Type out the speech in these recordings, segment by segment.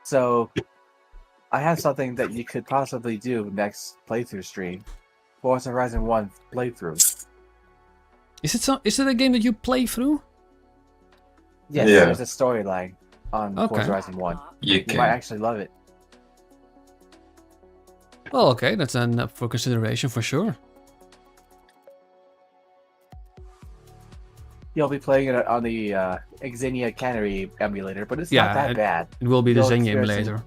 So I have something that you could possibly do next playthrough stream. Forza Horizon 1 playthrough. Is it a game that you play through? Yes, Yeah. there's a storyline on Okay. Forza Horizon 1. You You might can. actually love it. Well, okay, that's up for consideration for sure. You'll be playing it on the Xenia Cannery emulator, but it's Yeah, not that bad. It will be the You'll Xenia experience emulator.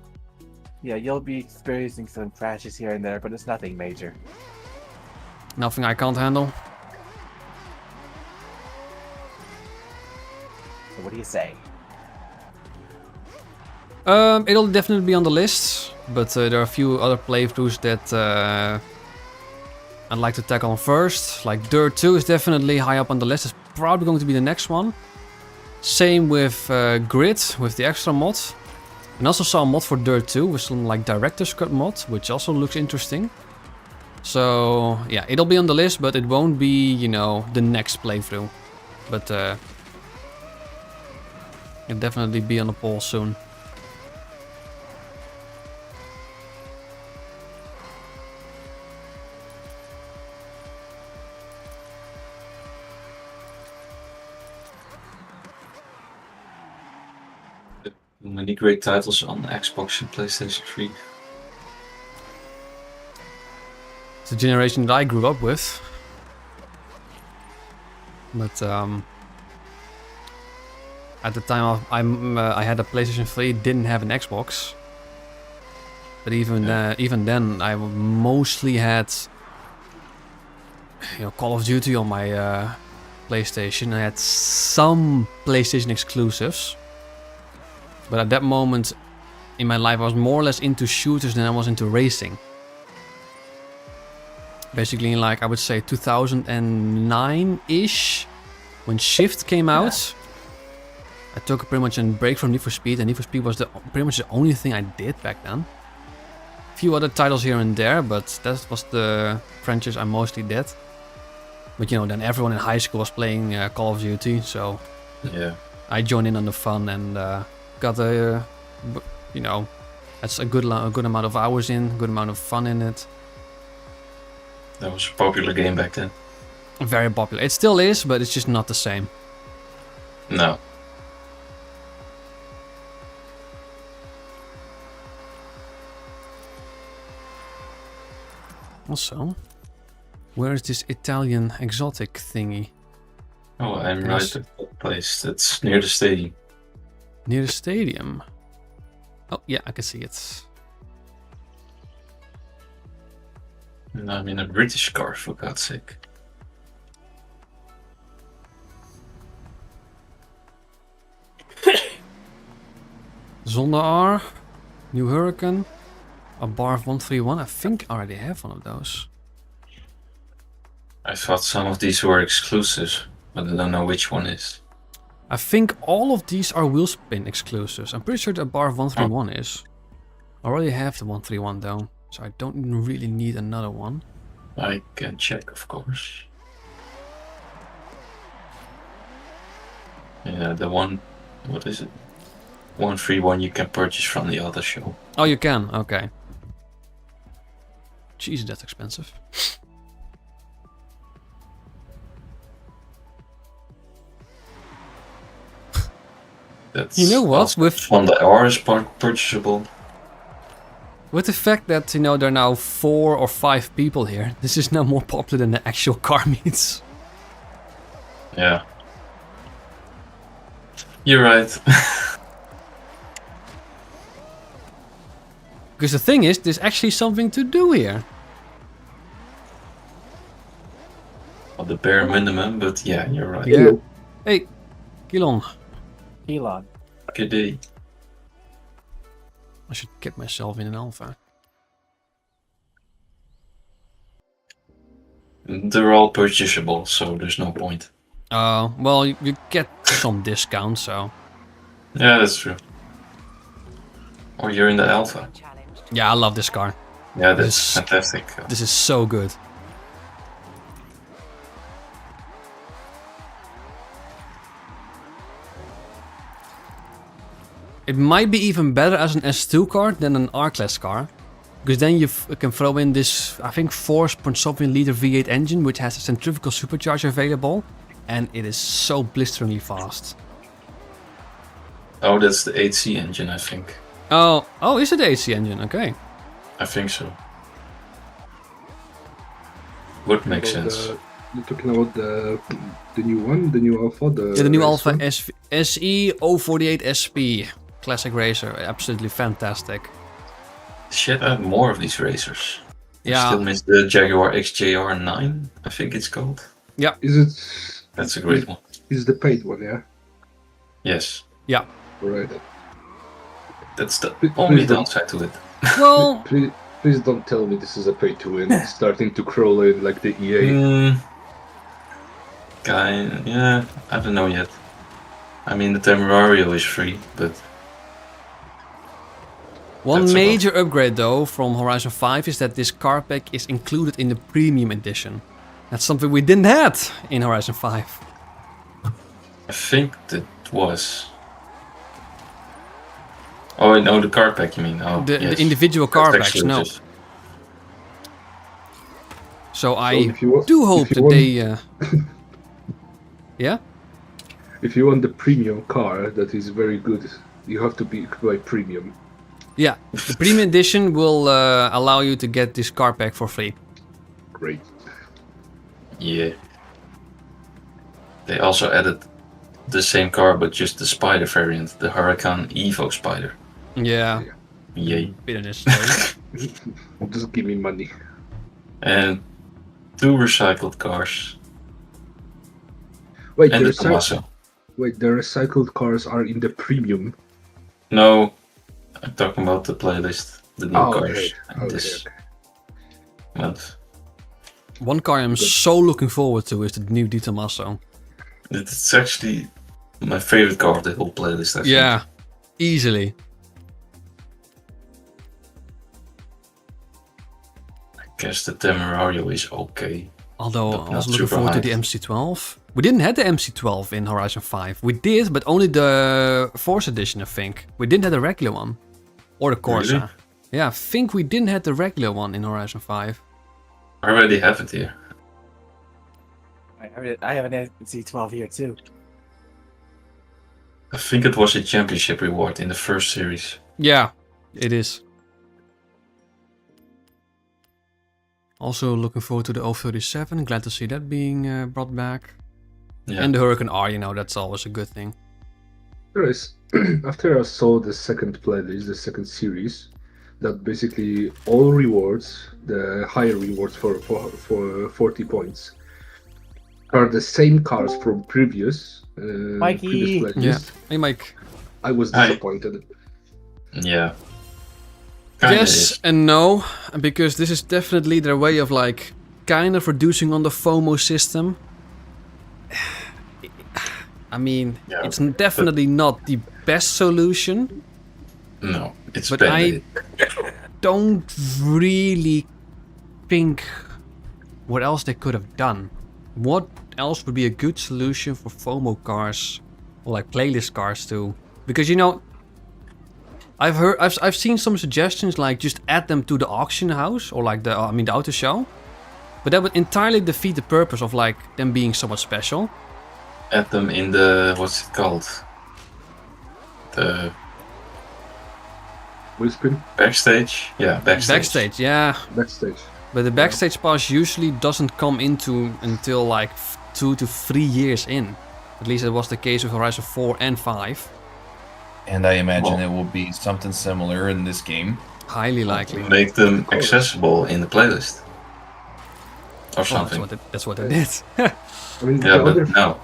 Yeah, you'll be experiencing some crashes here and there, but it's nothing major. Nothing I can't handle. So what do you say? It'll definitely be on the list, but there are a few other playthroughs that I'd like to tackle on first. Like Dirt 2 is definitely high up on the list. It's probably going to be the next one. Same with Grid, with the extra mod. And also saw a mod for Dirt 2 with some like director's cut mod, which also looks interesting. So yeah, it'll be on the list, but it won't be, you know, the next playthrough. But it'll definitely be on the poll soon. Many great titles on Xbox and PlayStation 3. It's the generation that I grew up with. But at the time I had a PlayStation 3, didn't have an Xbox. But even then, I mostly had, you know, Call of Duty on my PlayStation. I had some PlayStation exclusives. But at that moment in my life, I was more or less into shooters than I was into racing. Basically, in like, I would say 2009-ish, when Shift came out, I took pretty much a break from Need for Speed, and Need for Speed was pretty much the only thing I did back then. A few other titles here and there, but that was the franchise I mostly did. But you know, then everyone in high school was playing Call of Duty, so Yeah. I joined in on the fun and got a, you know, that's a good amount of hours in, good amount of fun in it. That was a popular game back then. Very popular. It still is, but it's just not the same. No. Also, where is this Italian exotic thingy? Oh, I'm Yes. right at that place. That's near the stadium. Near the stadium. Oh, yeah, I can see it. And I'm in a British car, for God's sake. Zonda R, New Hurricane, a Barf 131. I think I already have one of those. I thought some of these were exclusives, but I don't know which one is. I think all of these are Wheelspin exclusives. I'm pretty sure the Barf 131 is. I already have the 131 though, so I don't really need another one. I can check, of course. Yeah, the one, what is it? 131 you can purchase from the other show. Oh, you can? Okay. Jeez, that's expensive. That's You know what? also With from the R is purchasable. the fact that, you know, there are now 4 or 5 people here, this is now more popular than the actual car meets. Yeah. You're right. Because the thing is, there's actually something to do here. Well, the bare minimum, but yeah, you're right. Yeah. Hey, Kilon. Elon. Good day. I should get myself in an alpha. They're all purchasable, so there's no point. Well, you get some discount, so... Yeah, that's true. Or you're in the alpha. Yeah, I love this car. Yeah, This that's is- fantastic. This is so good. It might be even better as an S2 car than an R-Class car. Because then you can throw in this, I think, 4.something liter V8 engine, which has a centrifugal supercharger available. And it is so blisteringly fast. Oh, that's the 8C engine, I think. Oh, is it the AC engine? Okay. I think so. Would make sense. You're talking about the new one, the new Alpha? The new Alpha one? SE 048 SP. Classic racer. Absolutely fantastic. Should add more of these racers. I Yeah. still miss the Jaguar XJR9, I think it's called. Is it? That's a great one. Is the paid one? Yeah. Yes. Yeah. Right. That's the Please only don't- downside to it. Well, Please don't tell me this is a pay to win. It's starting to crawl in like the EA. Yeah, I don't know yet. I mean, the Temerario is free, but one That's major upgrade though from Horizon 5 is that this car pack is included in the premium edition. That's something we didn't have in Horizon 5. I think that was. Oh no, the car pack you mean? Oh, The yes. individual car That's packs, no. exclusive. So I if you wa- do hope if you that want- they... Yeah? If you want the premium car that is very good, you have to buy premium. Yeah, the premium edition will allow you to get this car pack for free. Great. Yeah. They also added the same car, but just the Spider variant, the Huracan Evo Spider. Yeah, Yay. bit unnecessary. Just give me money. And 2 recycled cars. Wait, And the the Tommaso. recycled cars are in the premium. No, I'm talking about the playlist, the new Oh, cars. okay. and Okay, this okay. month. One car I'm so looking forward to is the new Di Tommaso. It's actually my favorite car of the whole playlist, I think. Yeah, easily. I guess the Temerario is okay. Although But I was not looking super forward to hyped. the MC12. We didn't have the MC12 in Horizon 5. We did, but only the FORZA edition, I think. We didn't have the regular one. Or the Corsa. Really? Yeah, I think we didn't have the regular one in Horizon 5. I already have it here. I have an NC12 here too. I think it was a championship reward in the first series. Yeah, it is. Also looking forward to the 037. Glad to see that being brought back. Yeah. And the Huracan R, you know, that's always a good thing. There is. After I saw the second playlist, the second series, that basically all rewards, the higher rewards for 40 points, are the same cars from previous Mikey! playlist. Yeah. Hey, Mike. I was Hi. disappointed. Yeah. Kinda Yes is. and no, because this is definitely their way of like kind of reducing on the FOMO system. I mean, Yeah, it's definitely not the best solution. No, it's But bad. I don't really think what else they could have done. What else would be a good solution for FOMO cars or like playlist cars too? Because you know, I've seen some suggestions like just add them to the auction house or like the auto show, but that would entirely defeat the purpose of like them being somewhat special. Add them in the, what's it called? The Wheelspin? backstage? Yeah, backstage. Backstage, yeah. Backstage. But the backstage pass usually doesn't come into until like 2 to 3 years in. At least it was the case with Horizon 4 and 5. And I imagine Well- it will be something similar in this game. Highly likely. Make them accessible in the playlist. Or Well, something. that's what they did. I mean, Yeah, the but other no.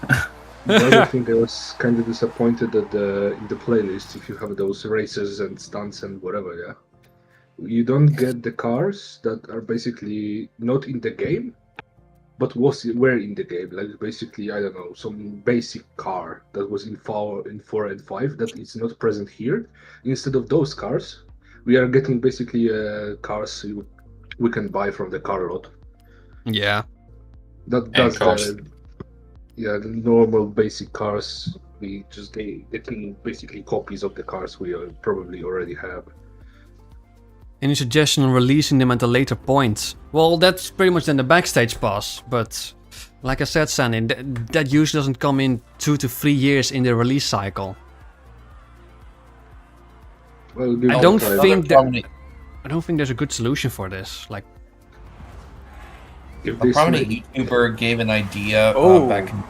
The other thing, I was kind of disappointed that in the playlist, if you have those races and stunts and whatever, yeah, you don't get the cars that are basically not in the game, but were in the game. Like basically, I don't know, some basic car that was in 4 and 5 that is not present here. Instead of those cars, we are getting basically cars we can buy from the car lot. Yeah. That does cars. the normal basic cars We just getting basically copies of the cars we probably already have. Any suggestion on releasing them at a later point? Well, that's pretty much then the backstage pass, but like I said, Sandy, that usually doesn't come in 2 to 3 years in the release cycle. Well, I don't think that. Prominent, I don't think there's a good solution for this. Like, if a this prominent make- YouTuber gave an idea Oh. back in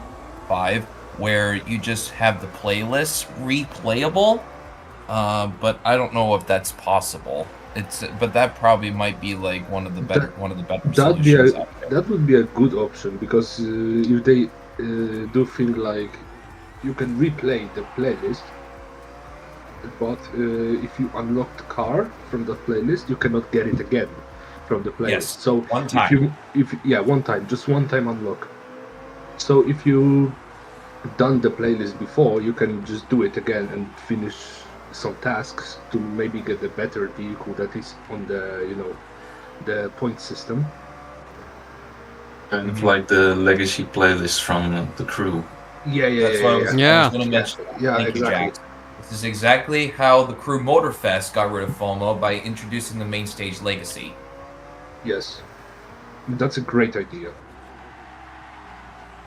5 where you just have the playlists replayable, but I don't know if that's possible. But that probably might be like one of the better That'd be solutions out there. that would be a good option, because if they do think like you can replay the playlist, but if you unlock the car from the playlist, you cannot get it again from the playlist. Yes, So one time. one time, just one time unlock. So if you done the playlist before, you can just do it again and finish some tasks to maybe get a better vehicle that is on the the point system. Kind of like the legacy playlist from the crew. That's what I was Yeah. going to mention. Yeah, Thank you, exactly. Jack. This is exactly how the Crew Motorfest got rid of FOMO, by introducing the main stage legacy. Yes, that's a great idea.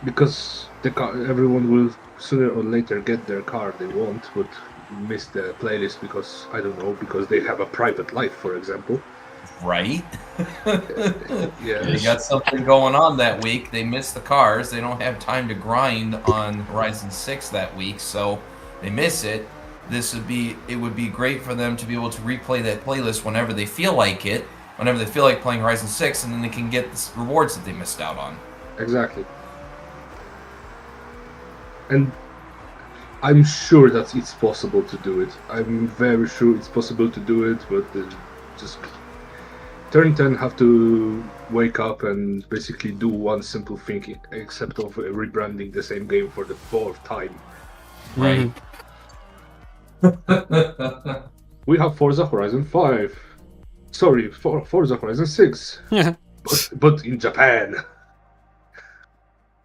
Because the car, everyone will sooner or later get their car they want, but miss the playlist because I don't know, because they have a private life, for example. Right? Yeah. They got something going on that week. They miss the cars. They don't have time to grind on Horizon 6 that week, so they miss it. It would be great for them to be able to replay that playlist whenever they feel like it, whenever they feel like playing Horizon 6, and then they can get the rewards that they missed out on. Exactly. And I'm sure that it's possible to do it. I'm very sure it's possible to do it, but just Turn 10 have to wake up and basically do one simple thing, except of rebranding the same game for the 4th time. Right. We have Forza Horizon 5. Sorry, Forza Horizon 6. Yeah. But in Japan.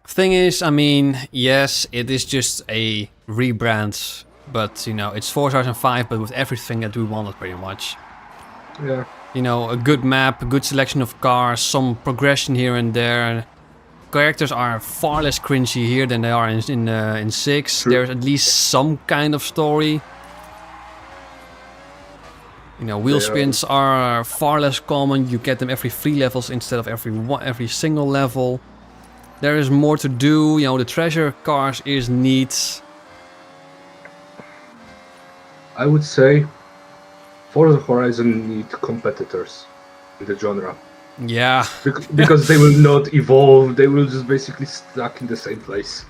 Thing is, I mean, yes, it is just a rebrand, but you know, it's Forza Horizon 5, but with everything that we wanted, pretty much. Yeah. You know, a good map, a good selection of cars, some progression here and there. Characters are far less cringy here than they are in 6. True. There's at least some kind of story. You know, wheel They are- spins are far less common. You get them every 3 levels instead of every single level. There is more to do. You know, the treasure cars is neat. I would say Forza Horizon need competitors in the genre. Yeah. Because they will not evolve, they will just basically stuck in the same place.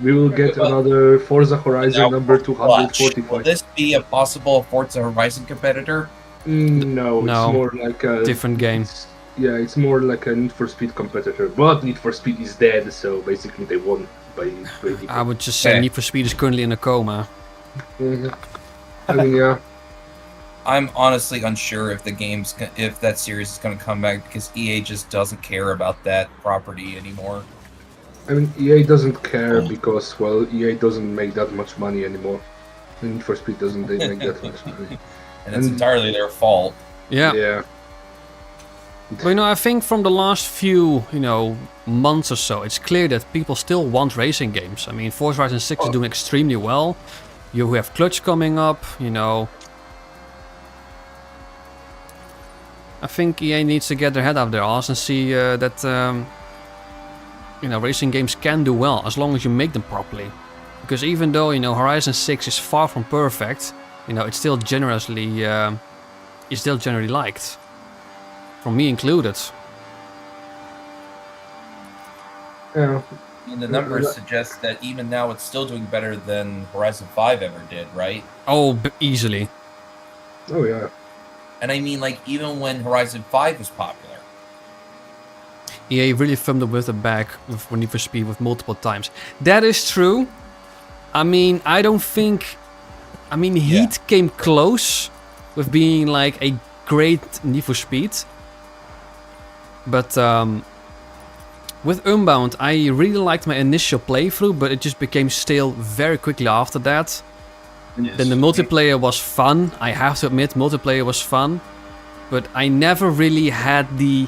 We will get Well, another Forza Horizon now, number Will 245. this be a possible Forza Horizon competitor? No, No. it's more like a Different game. Yeah, it's more like a Need for Speed competitor. But Need for Speed is dead, so basically they won by default. I would just say Okay. Need for Speed is currently in a coma. Mhm. I mean, yeah. I'm honestly unsure if if that series is going to come back, because EA just doesn't care about that property anymore. I mean, EA doesn't care because, well, EA doesn't make that much money anymore. Need for Speed doesn't they make that much money. And it's And- entirely their fault. Yeah. Yeah. But you know, I think from the last few, you know, months or so, it's clear that people still want racing games. I mean, Forza Horizon 6 is doing extremely well. You have Clutch coming up, you know. I think EA needs to get their head out of their ass and see that, you know, racing games can do well as long as you make them properly. Because even though, you know, Horizon 6 is far from perfect, you know, it's still generally liked. From me included. Yeah. And the numbers suggest that even now it's still doing better than Horizon 5 ever did, right? Oh, easily. Oh, yeah. And I mean, like, even when Horizon 5 was popular. EA really filmed it with the back with Need for Speed with multiple times. That is true. I mean, I don't think... I mean, Heat came close with being like a great Need for Speed. But With Unbound, I really liked my initial playthrough, but it just became stale very quickly after that. Yes. Then the multiplayer was fun. I have to admit, multiplayer was fun. But I never really had the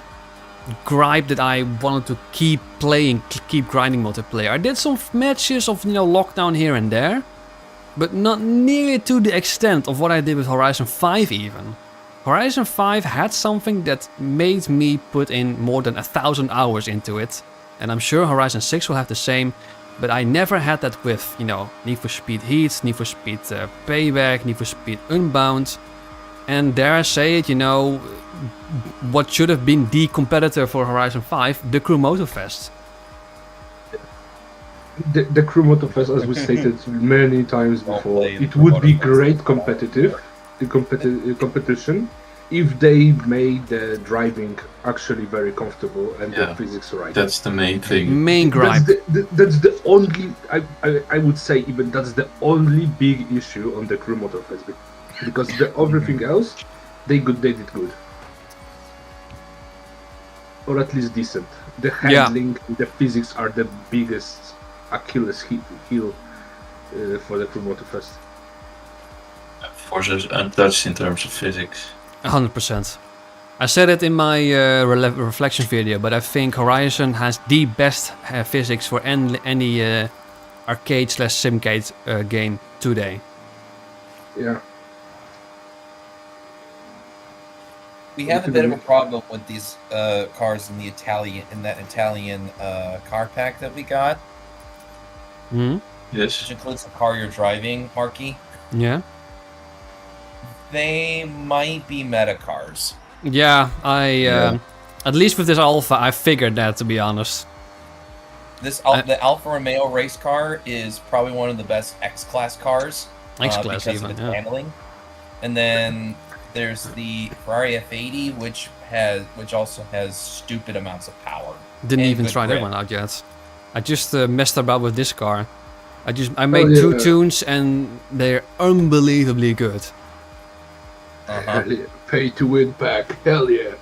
gripe that I wanted to keep playing, keep grinding multiplayer. I did some matches of, lockdown here and there. But not nearly to the extent of what I did with Horizon 5 even. Horizon 5 had something that made me put in more than 1,000 hours into it. And I'm sure Horizon 6 will have the same. But I never had that with, Need for Speed Heat, Need for Speed Payback, Need for Speed Unbound. And dare I say it, what should have been the competitor for Horizon 5, the Crew Motorfest. The Crew Motorfest, as we stated many times Well before, played, it Crew would be Motorfest. great competitive, competition, if they made the driving actually very comfortable and Yeah. the physics right. That's the main thing. Main gripe. That's the only, I would say even that's the only big issue on the Crew Motorfest, because everything else, they did good. Or at least decent. The handling, the physics are the biggest Achilles heel for the Crew Motorfest. Forza is untouched in terms of physics. 100%. I said it in my reflection video, but I think Horizon has the best physics for any arcade/simcade game today. Yeah. We have a bit of a problem with these cars in that Italian car pack that we got, Hmm? Yes. which includes the car you're driving, Marky. Yeah. They might be meta cars. Yeah, at least with this alpha, I figured that, to be honest. The Alfa Romeo race car is probably one of the best X-Class cars. X-Class because even, of its yeah. handling. And then there's the Ferrari F80, which also has stupid amounts of power. Didn't And even good try that grip. one out yet. I just messed about with this car. I made two tunes and they're unbelievably good. Uh-huh. Hell yeah. Pay to win back. Hell yeah.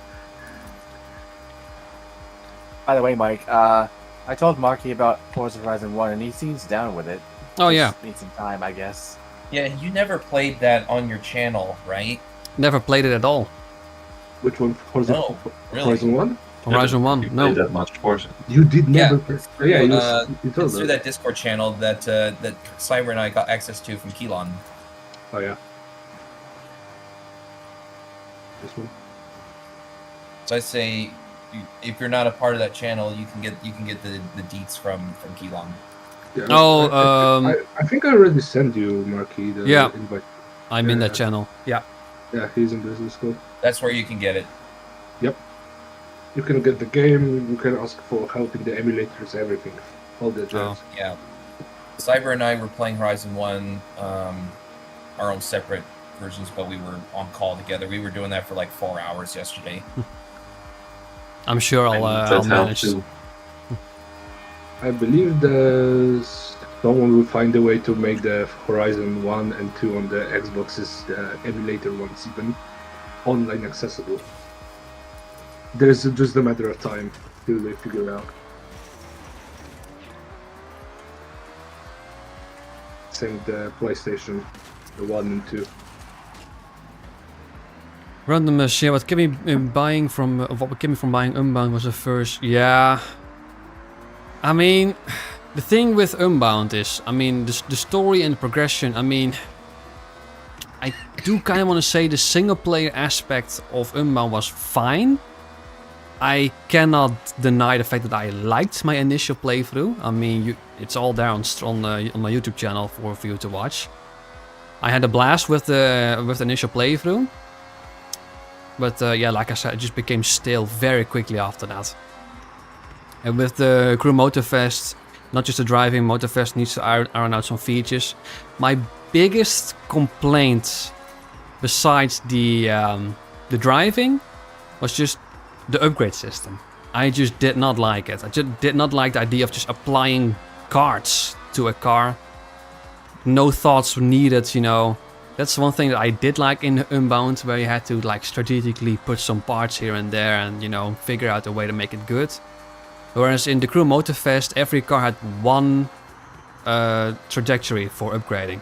By the way, Mike, I told Marky about Forza Horizon 1, and he seems down with it. Oh yeah, Just need some time, I guess. Yeah, you never played that on your channel, right? never played it at all. Which one? Horizon, No, really. Horizon 1? Horizon 1, You no. play that much Forza. You did Yeah. never play. Yeah, you told It's through us. that Discord channel that Cyber and I got access to from Keelan. Oh yeah. This one. So I say, if you're not a part of that channel, you can get the deets from Keelan. Yeah, Oh, I think I already sent you, Marky, the Yeah. invite. I'm in that Yeah. channel. Yeah. Yeah, he's in this Discord. That's where you can get it. You can get the game, you can ask for help in the emulators, everything. All the jazz. Yeah. Cyber and I were playing Horizon 1, our own separate versions, but we were on call together. We were doing that for like 4 hours yesterday. I'm sure I'll That helped manage. too. I believe someone will find a way to make the Horizon 1 and 2 on the Xboxes, the emulator ones, even online accessible. There's just a matter of time till they figure out. Same with the PlayStation, the 1 and 2. Random share. What kept me buying from Unbound was the first. Yeah. I mean, the thing with Unbound is, I mean, the story and the progression. I mean, I do kind of want to say the single player aspect of Unbound was fine. I cannot deny the fact that I liked my initial playthrough. I mean, it's all there on my YouTube channel for you to watch. I had a blast with the initial playthrough. But yeah, like I said, it just became stale very quickly after that. And with the Crew Motorfest, not just the driving, Motorfest needs to iron out some features. My biggest complaint, besides the driving, was just the upgrade system. I just did not like it. I just did not like the idea of just applying cards to a car. No thoughts were needed, you know. That's one thing that I did like in Unbound, where you had to like strategically put some parts here and there and, you know, figure out a way to make it good. Whereas in the Crew Motorfest, every car had one trajectory for upgrading.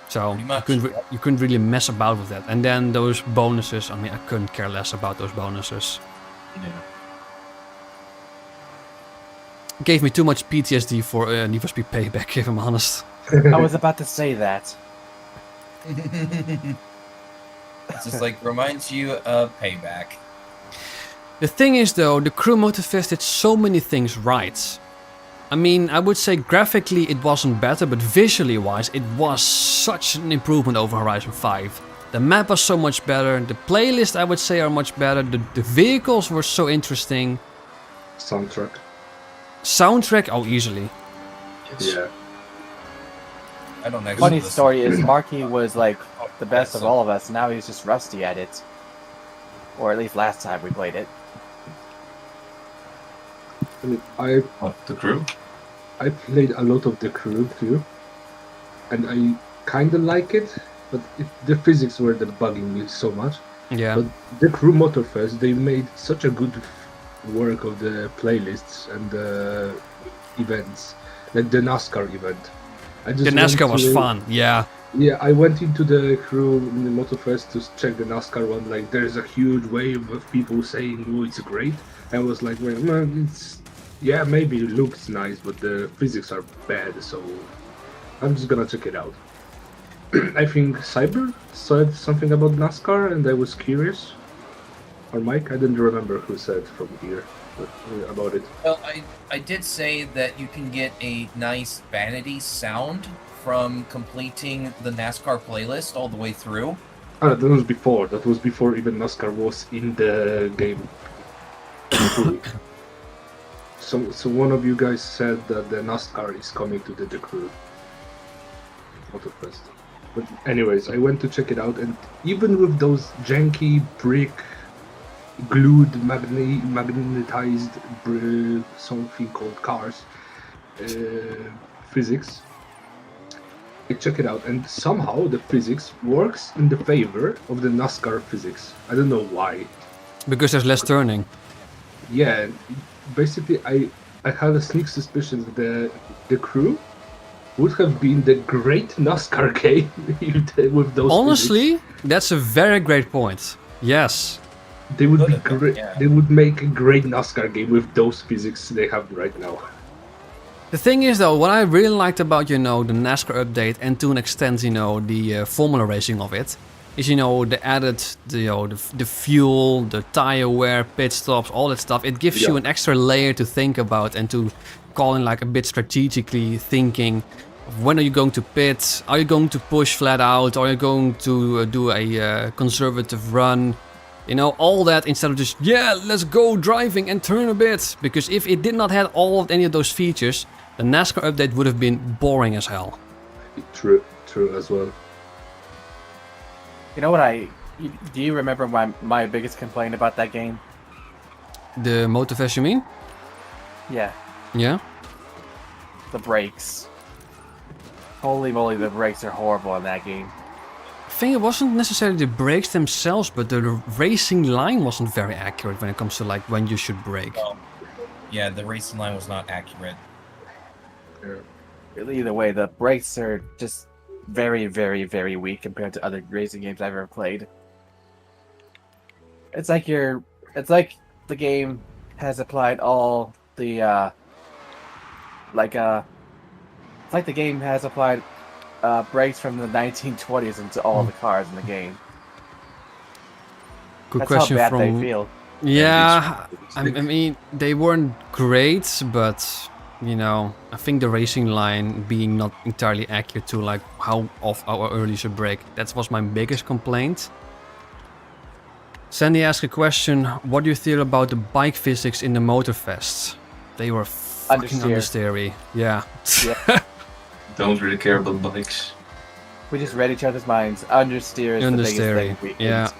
So Pretty much, you couldn't really mess about with that. And then those bonuses, I mean, I couldn't care less about those bonuses. Yeah. Gave me too much PTSD for Need for Speed Payback, if I'm honest. I was about to say that. It's just like reminds you of Payback. The thing is though, the Crew Motorfest did so many things right. I mean, I would say graphically it wasn't better, but visually wise it was such an improvement over Horizon 5. The map was so much better, the playlist I would say are much better, the vehicles were so interesting. Soundtrack, oh easily. Yes. Yeah. I don't actually Funny listen. story is Marky was like the best of all of us. Now he's just rusty at it, or at least last time we played it. I mean, I Oh, the crew? played a lot of the Crew too, and I kind of like it, but the physics were bugging me so much. Yeah. But the Crew Motorfest, they made such a good work of the playlists and the events, like the NASCAR event. The NASCAR was fun, yeah. Yeah, I went into the Crew in the Motorfest to check the NASCAR one. Like, there's a huge wave of people saying, "Oh, it's great." I was like, "Well, no, it's maybe it looks nice, but the physics are bad." So I'm just gonna check it out. I think Cyber said something about NASCAR, and I was curious. Or Mike, I didn't remember who said from here about it. Well, I did say that you can get a nice vanity sound from completing the NASCAR playlist all the way through. Ah, that was before. That was before even NASCAR was in the game. So one of you guys said that the NASCAR is coming to the Crew Motorfest. But anyways, I went to check it out, and even with those janky brick glued magnetized something called cars physics, I check it out, and somehow the physics works in the favor of the NASCAR physics. I don't know why. Because there's less turning. Yeah, basically I had a sneak suspicion that the Crew would have been the great NASCAR game with those Honestly, physics. that's a very great point. Yes. They would be Could have been, great. yeah. They would make a great NASCAR game with those physics they have right now. The thing is though, what I really liked about, the NASCAR update and to an extent, the Formula racing of it, is, they added, the fuel, the tire wear, pit stops, all that stuff. It gives you an extra layer to think about and to call in like a bit strategically thinking. When are you going to pit? Are you going to push flat out? Are you going to do a conservative run? All that instead of just, let's go driving and turn a bit. Because if it did not have all of any of those features, the NASCAR update would have been boring as hell. True as well. You know what do you remember my biggest complaint about that game? The Motorfest, you mean? Yeah, Yeah? the brakes. Holy moly, the brakes are horrible in that game. I think it wasn't necessarily the brakes themselves, but the racing line wasn't very accurate when it comes to like when you should brake. Well, yeah, the racing line was not accurate. Either way, the brakes are just very, very, very weak compared to other racing games I've ever played. It's like the game has applied all the it's like the game has applied brakes from the 1920s into all the cars in the game. Good That's question how bad from. they feel. Yeah, I mean they weren't great, but I think the racing line being not entirely accurate to like how early you should brake. That was my biggest complaint. Sandy asked a question: what do you feel about the bike physics in the Motorfest? They were fucking understeery. Yeah. Don't really care about bikes. We just read each other's minds. Understeer is the biggest thing we Yeah.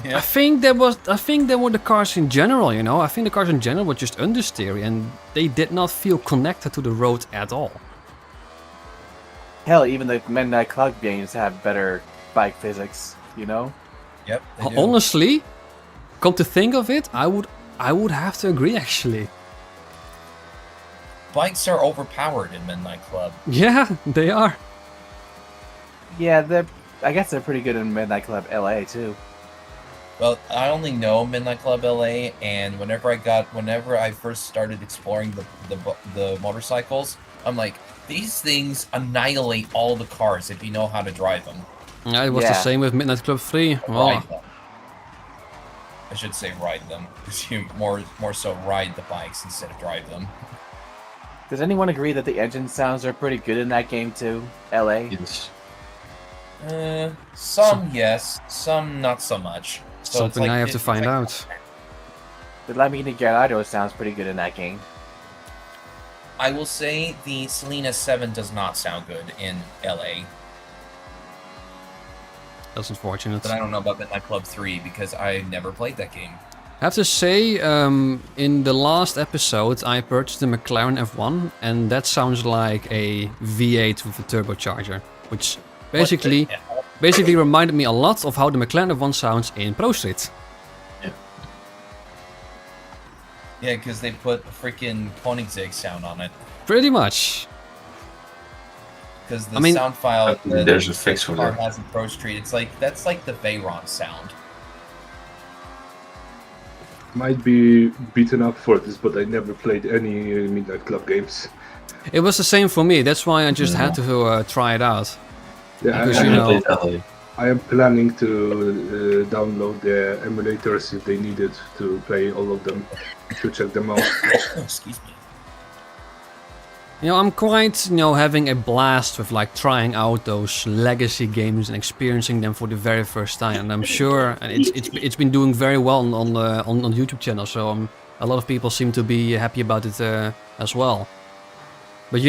Yeah. I think that were the cars in general, I think the cars in general were just understeery and they did not feel connected to the road at all. Hell, even the Midnight Club games have better bike physics, Yep. they do. Honestly, come to think of it, I would I would have to agree, actually. Bikes are overpowered in Midnight Club. Yeah, they are. Yeah, I guess they're pretty good in Midnight Club LA too. Well, I only know Midnight Club LA, and whenever I first started exploring the motorcycles, I'm like, these things annihilate all the cars if you know how to drive them. Yeah, it was the Yeah. same with Midnight Club 3. Well, Ride them. I should say ride them, because you more so ride the bikes instead of drive them. Does anyone agree that the engine sounds are pretty good in that game too? LA? Yes. Some yes, some not so much. So it's something like I have to find out. The Lamborghini Gallardo sounds pretty good in that game. I will say the Selena 7 does not sound good in LA, That's unfortunate. but I don't know about Midnight Club 3 because I never played that game. I have to say, in the last episode, I purchased the McLaren F1, and that sounds like a V8 with a turbocharger, which basically reminded me a lot of how the McLaren F1 sounds in Pro Street. Yeah, because they put a freaking Koenigsegg sound on it. Pretty much. Because the I mean, sound file that There's a fix for the car that. has in Pro Street, that's like the Veyron sound. Might be beaten up for this, but I never played any Midnight Club games. It was the same for me, that's why I just had to try it out. Yeah, Because, I you know- played LA. I am planning to download the emulators if they need it to play all of them, to check them out. Excuse me. You know, I'm quite, having a blast with like trying out those legacy games and experiencing them for the very first time. And I'm sure, and it's been doing very well on the YouTube channel. So a lot of people seem to be happy about it as well. But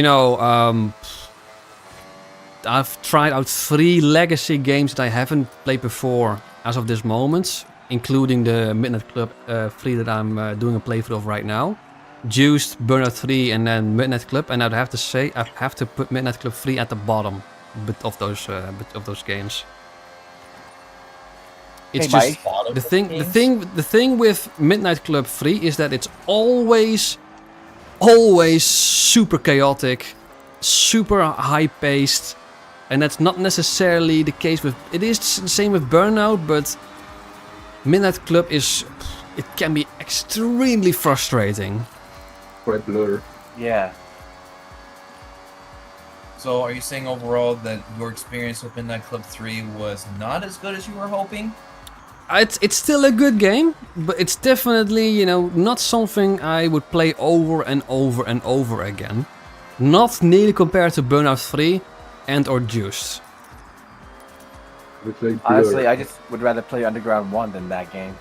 I've tried out 3 legacy games that I haven't played before as of this moment, including the Midnight Club 3 that I'm doing a playthrough of right now. Juiced, Burnout 3, and then Midnight Club, and I'd have to say I have to put Midnight Club 3 at the bottom of those games. It's Hey, just Mike. the thing with Midnight Club 3 is that it's always super chaotic, super high paced, and that's not necessarily the case with. It is the same with Burnout, but Midnight Club it can be extremely frustrating. Quite blur. Yeah. So are you saying overall that your experience with Midnight Club 3 was not as good as you were hoping? It's still a good game, but it's definitely, not something I would play over and over and over again. Not nearly compared to Burnout 3 and or Juiced. We played Blur. Honestly, I just would rather play Underground 1 than that game.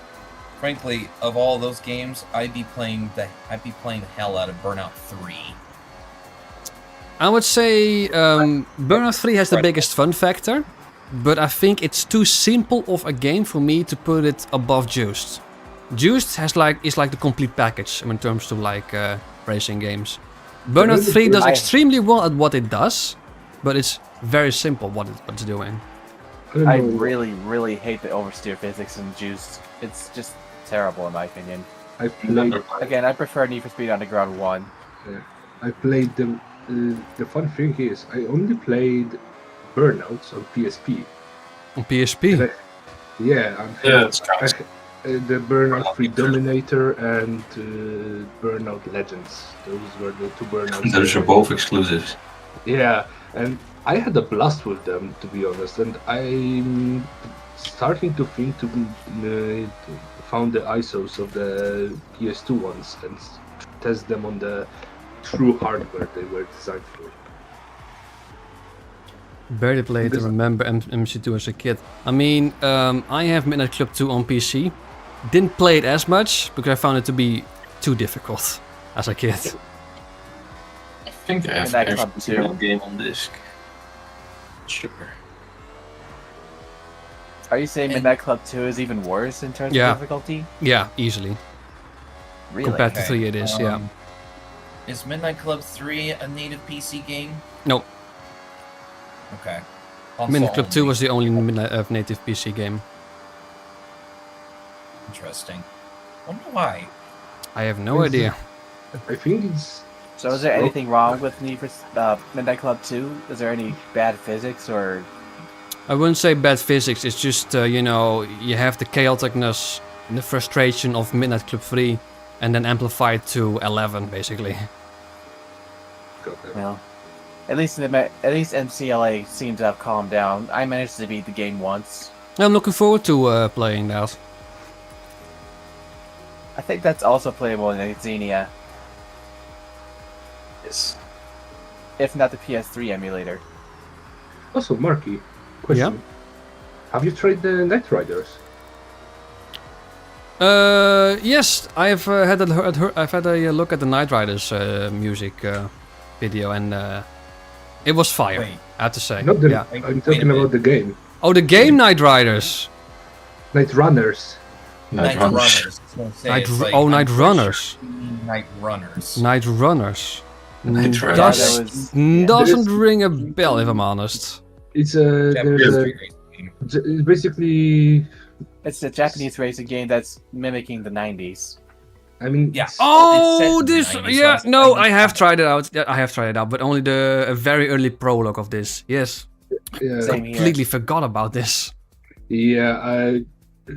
Frankly, of all those games, I'd be playing the hell out of Burnout 3. I would say Burnout 3 has the biggest fun factor, but I think it's too simple of a game for me to put it above Juiced. Juiced is like the complete package in terms of racing games. Burnout 3 does extremely well at what it does, but it's very simple what it's doing. I don't know. really, really hate the oversteer physics in Juiced. It's just terrible in my opinion. I played. Again, I prefer Need for Speed Underground 1. I played them. The fun thing is, I only played Burnouts on PSP. On PSP? Yeah, It's counts. the Burnout 3 Dominator and Burnout Legends. Those were the 2 Burnouts. Those are both exclusives. Yeah, and I had a blast with them, to be honest. And I'm starting to think to found the ISOs of the PS2 ones and test them on the true hardware they were designed for. Barely played to remember MC2 as a kid. I mean, I have Midnight Club 2 on PC. Didn't play it as much because I found it to be too difficult as a kid. I think I have Midnight Club every 2. single game on disc. Sure. Are you saying Midnight Club 2 is even worse in terms Yeah. of difficulty? Yeah, easily. Really? Compared to Okay. 3 it is, yeah. Is Midnight Club 3 a native PC game? No, Okay. Midnight Club 2 only. was the only native PC game. Interesting. Wonder why. I have no idea. I think it's. So is there anything wrong with Need for Midnight Club 2? Is there any bad physics or? I wouldn't say bad physics, it's just, you know, you have the chaoticness and the frustration of Midnight Club 3 and then amplified to 11, basically. Well, at least MCLA seems to have calmed down. I managed to beat the game once. I'm looking forward to playing that. I think that's also playable in Xenia. Yes. If not the PS3 emulator. Also, Marky, question. Yeah? Have you tried the Night Riders? Yes, I've had a look at the Night Riders music video, and it was fire. Wait. I have to say. Not the. Yeah. I'm talking about the game. Oh, the game Night Riders. Night Runners. Night Runners. I was gonna say, Night it's Ru- like, oh, I'm Night pretty Runners. sure Night Runners. Night Runners. Night Runners. Does- that was- Doesn't There's- ring a bell, if I'm honest. It's a. Japanese There's a. street racing game. It's basically. It's a Japanese racing game that's mimicking the 90s. I mean. Yeah. Oh, It's set in the this. 90s, Yeah, so no, it's I have 90s. tried it out. Yeah, I have tried it out, but only a very early prologue of this. Yes, Yeah. Same here. completely forgot about this. Yeah,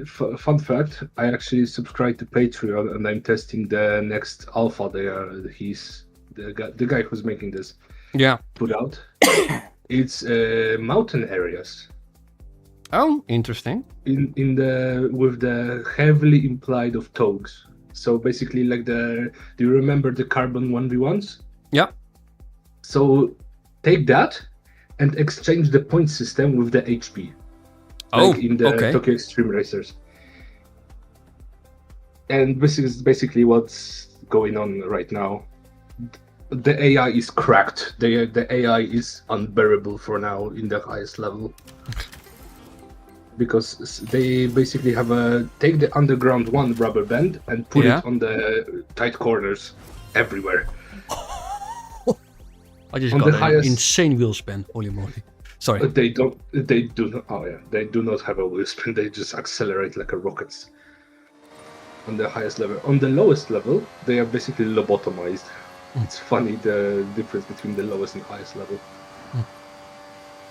fun fact, I actually subscribed to Patreon and I'm testing the next alpha he's the guy who's making this Yeah. put out. It's mountain areas Oh, interesting. in the with the heavily implied of togs. So basically like do you remember the carbon 1v1s? Yeah. So take that and exchange the point system with the HP. Oh, Like in the okay. Tokyo Extreme Racers. And this is basically what's going on right now. The AI is cracked. The AI is unbearable for now in the highest level. Because they basically have take the underground one rubber band and put Yeah. it on the tight corners everywhere. I just On got the an highest- insane wheel spin. Holy moly. Sorry. They do not. Oh yeah, they do not have a wheel spin. They just accelerate like a rockets. On the highest level. On the lowest level, they are basically lobotomized. It's funny the difference between the lowest and highest level.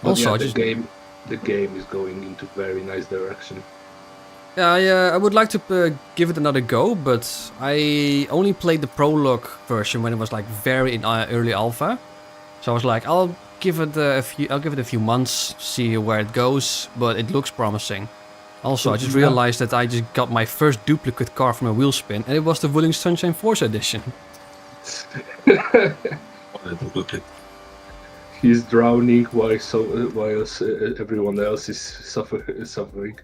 But Also, yeah, I the just- game is going into very nice direction. Yeah, I would like to give it another go, but I only played the prologue version when it was like very in early alpha. So I was like, I'll give it a few months, see where it goes, but it looks promising. Also, I just Yeah. realized that I just got my first duplicate car from a wheel spin, and it was the Willing Sunshine FORZA edition. He's drowning while everyone else is suffering.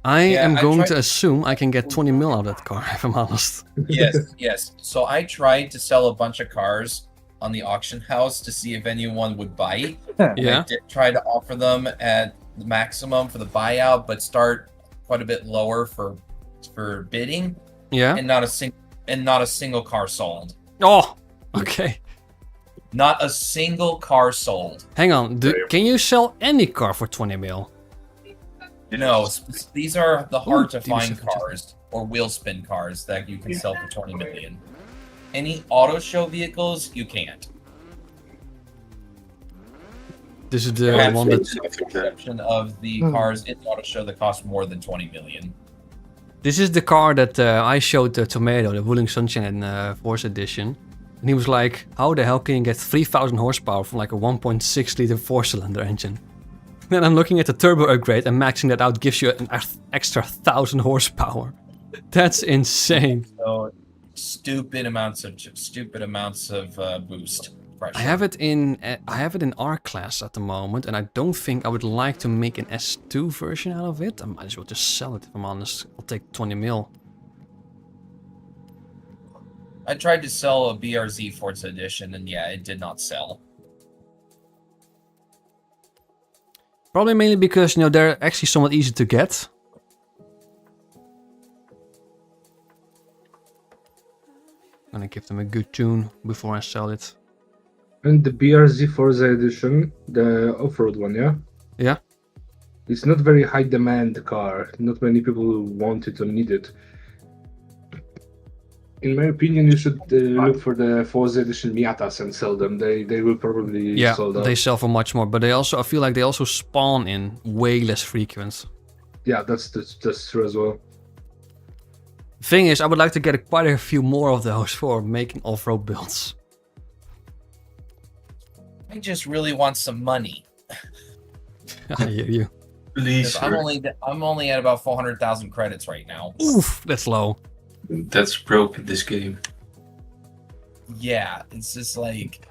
I Yeah, am I going tried- to assume I can get 20 mil out of that car, if I'm honest. Yes. So I tried to sell a bunch of cars on the auction house to see if anyone would buy. Yeah. I did try to offer them at the maximum for the buyout, but start quite a bit lower for bidding, Yeah. and not a single car sold. Oh, okay. Not a single car sold. Hang on. Can you sell any car for 20 mil? No, these are the hard to Ooh, find dealership. cars or wheel spin cars that you can sell for 20 million. Any auto show vehicles you can't. This is the Yeah, one that. Exception of the cars in the auto show that cost more than 20 million. This is the car that I showed Tomato, the Willing Sunshine and Force Edition. And he was like, how the hell can you get 3,000 horsepower from like a 1.6 liter 4-cylinder engine? Then I'm looking at the turbo upgrade and maxing that out gives you an extra 1,000 horsepower. That's insane. So stupid amounts of boost pressure. I have it in R class at the moment, and I don't think I would like to make an S2 version out of it. I might as well just sell it if I'm honest. I'll take 20 mil. I tried to sell a BRZ Forza edition, and yeah, it did not sell. Probably mainly because, you know, they're actually somewhat easy to get. I'm gonna give them a good tune before I sell it. And the BRZ Forza edition, the off-road one, yeah? Yeah. It's not very high demand car. Not many people want it or need it. In my opinion, you should look for the FORZA edition Miatas and sell them. They will probably Yeah, sold out. they sell for much more, but I feel like they also spawn in way less frequent. Yeah, that's true as well. Thing is, I would like to get quite a few more of those for making off-road builds. I just really want some money. I hear you. Please, 'Cause I'm only at about 400,000 credits right now. Oof, that's low. that's broke in this game. Yeah, it's just like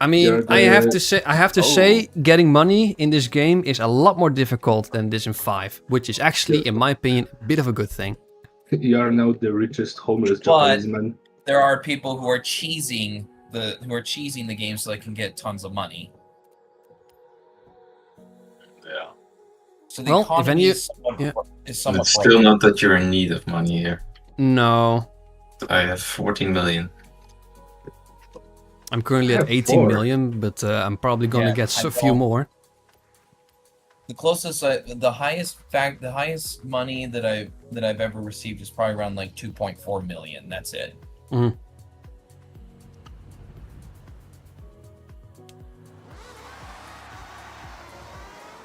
I mean, You're I the- have to say, getting money in this game is a lot more difficult than this in 5, which is actually, in my opinion, a bit of a good thing. You are now the richest homeless But- Japanese man. there are people who are cheesing the game so they can get tons of money. Yeah. So the Well, if economy any- is somewhat, yeah. is somewhat It's still broken. not that you're in need of money here. No, I have 14 million. I'm currently I at have 18 4. million, but I'm probably gonna Yeah, get I a few don't- more. The closest, the highest money that I've ever received is probably around like 2.4 million. That's it.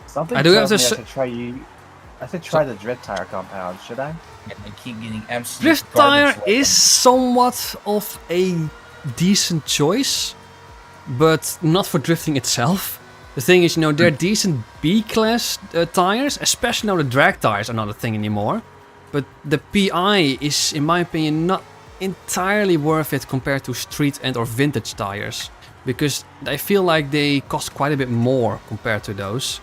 Something I do have tells to me I should try the drift tire compound, should I? And I keep getting absolute Drift tire garbage is somewhat of a decent choice, but not for drifting itself. The thing is, they're decent B-class tires, especially now the drag tires are not a thing anymore. But the PI is, in my opinion, not entirely worth it compared to street and or vintage tires. Because I feel like they cost quite a bit more compared to those.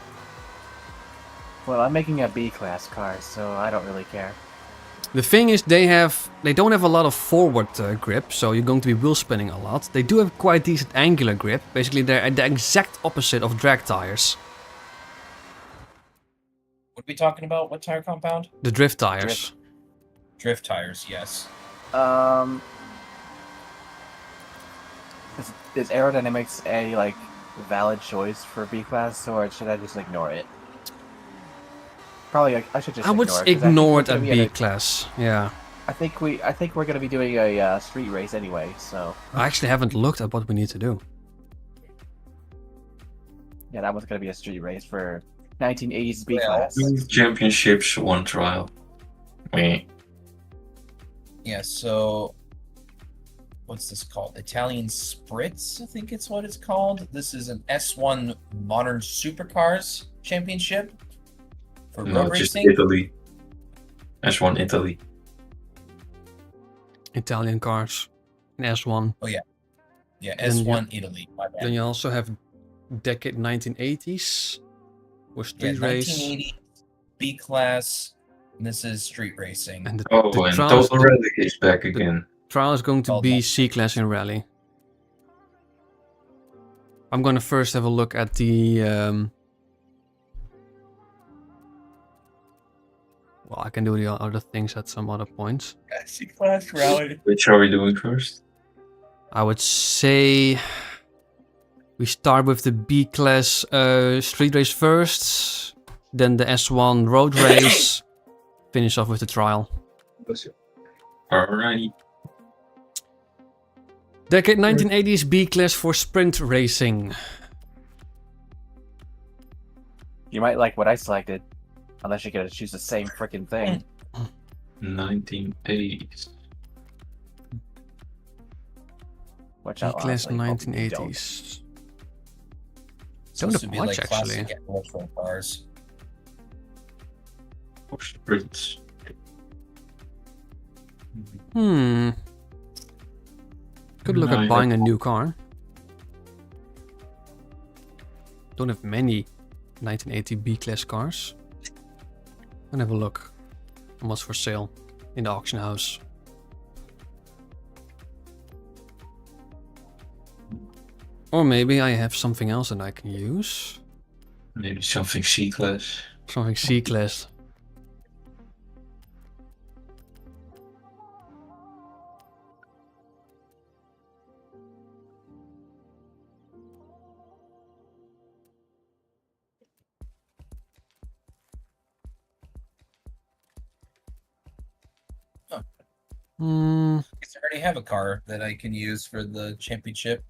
Well, I'm making a B-class car, so I don't really care. The thing is, they don't have a lot of forward grip, so you're going to be wheel spinning a lot. They do have quite decent angular grip. Basically, they're the exact opposite of drag tires. What are we talking about? What tire compound? The drift tires. Drift tires, yes. Is aerodynamics a valid choice for B-class, or should I just ignore it? Probably I should just I would ignore it at B class. Yeah. I think we're gonna be doing a street race anyway, so I actually haven't looked at what we need to do. yeah, that one's gonna be a street race for 1980s B-class. 2 championships, 1 trial. Meh. Yeah, so what's this called? Italian Spritz, I think it's what it's called. This is an S1 Modern Supercars Championship for No, road just racing. Italy. S1 Italy. Italian cars. In S1. Yeah, Then S1 Italy. My bad. Then you also have decade 1980s. With Yeah, street race. 1980 B class. And this is street racing. And the Oh, and trial is- Total Rally is back again. trial is going to Oh, be no. C class in rally. I'm gonna first have a look at the well, I can do the other things at some other points. C class rally. Which are we doing first? I would say we start with the B class street race first, then the S1 road race, finish off with the trial. Bless you. Alrighty. Decade 1980s B class for sprint racing. You might like what I selected, unless you're gonna choose the same freaking thing. 1980s. Which B I class honestly hope you don't. 1980s. Don't Supposed have to be much, like actually. classic retro cars. Or sprints. Could look at Nine. buying a new car. Don't have many 1980 B class cars. I'll have a look on what's for sale in the auction house. Or maybe I have something else that I can use. Maybe something C-class. Something C class. Hmm. Because I already have a car that I can use for the championship.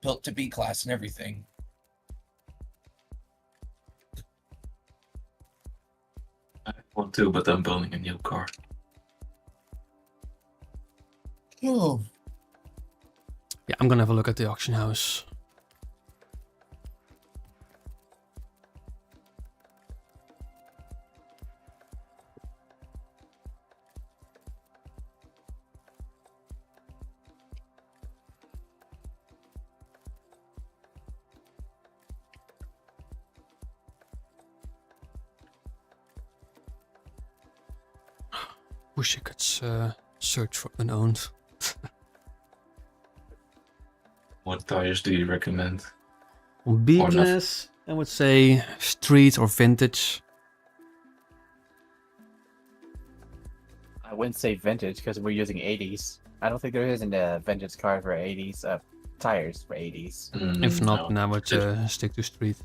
Built to B class and everything. I want to, but I'm building a new car. Oh. Yeah, I'm gonna have a look at the auction house. Wish I could search for unowned. What tires do you recommend? On B Or nothing. class, I would say street or vintage. I wouldn't say vintage because we're using 80s. I don't think there isn't a vintage car for 80s. Tires for 80s. If not, No. then I would stick to street.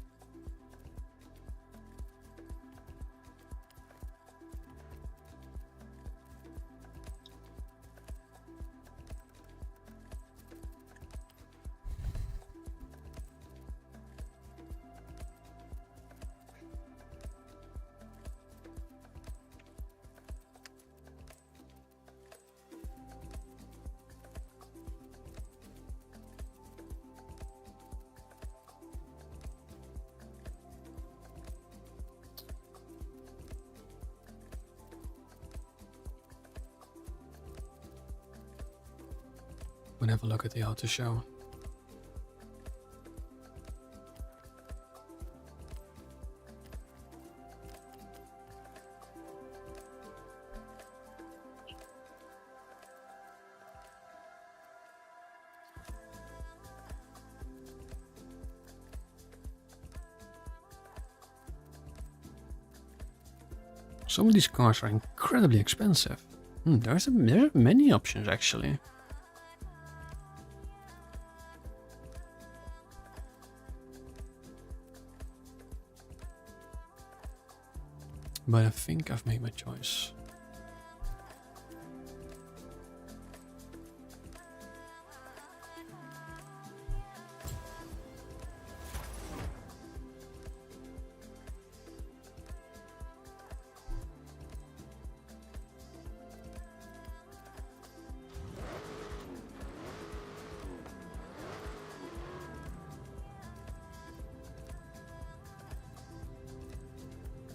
We'll have a look at the auto show. Some of these cars are incredibly expensive. There are many options actually. But I think I've made my choice.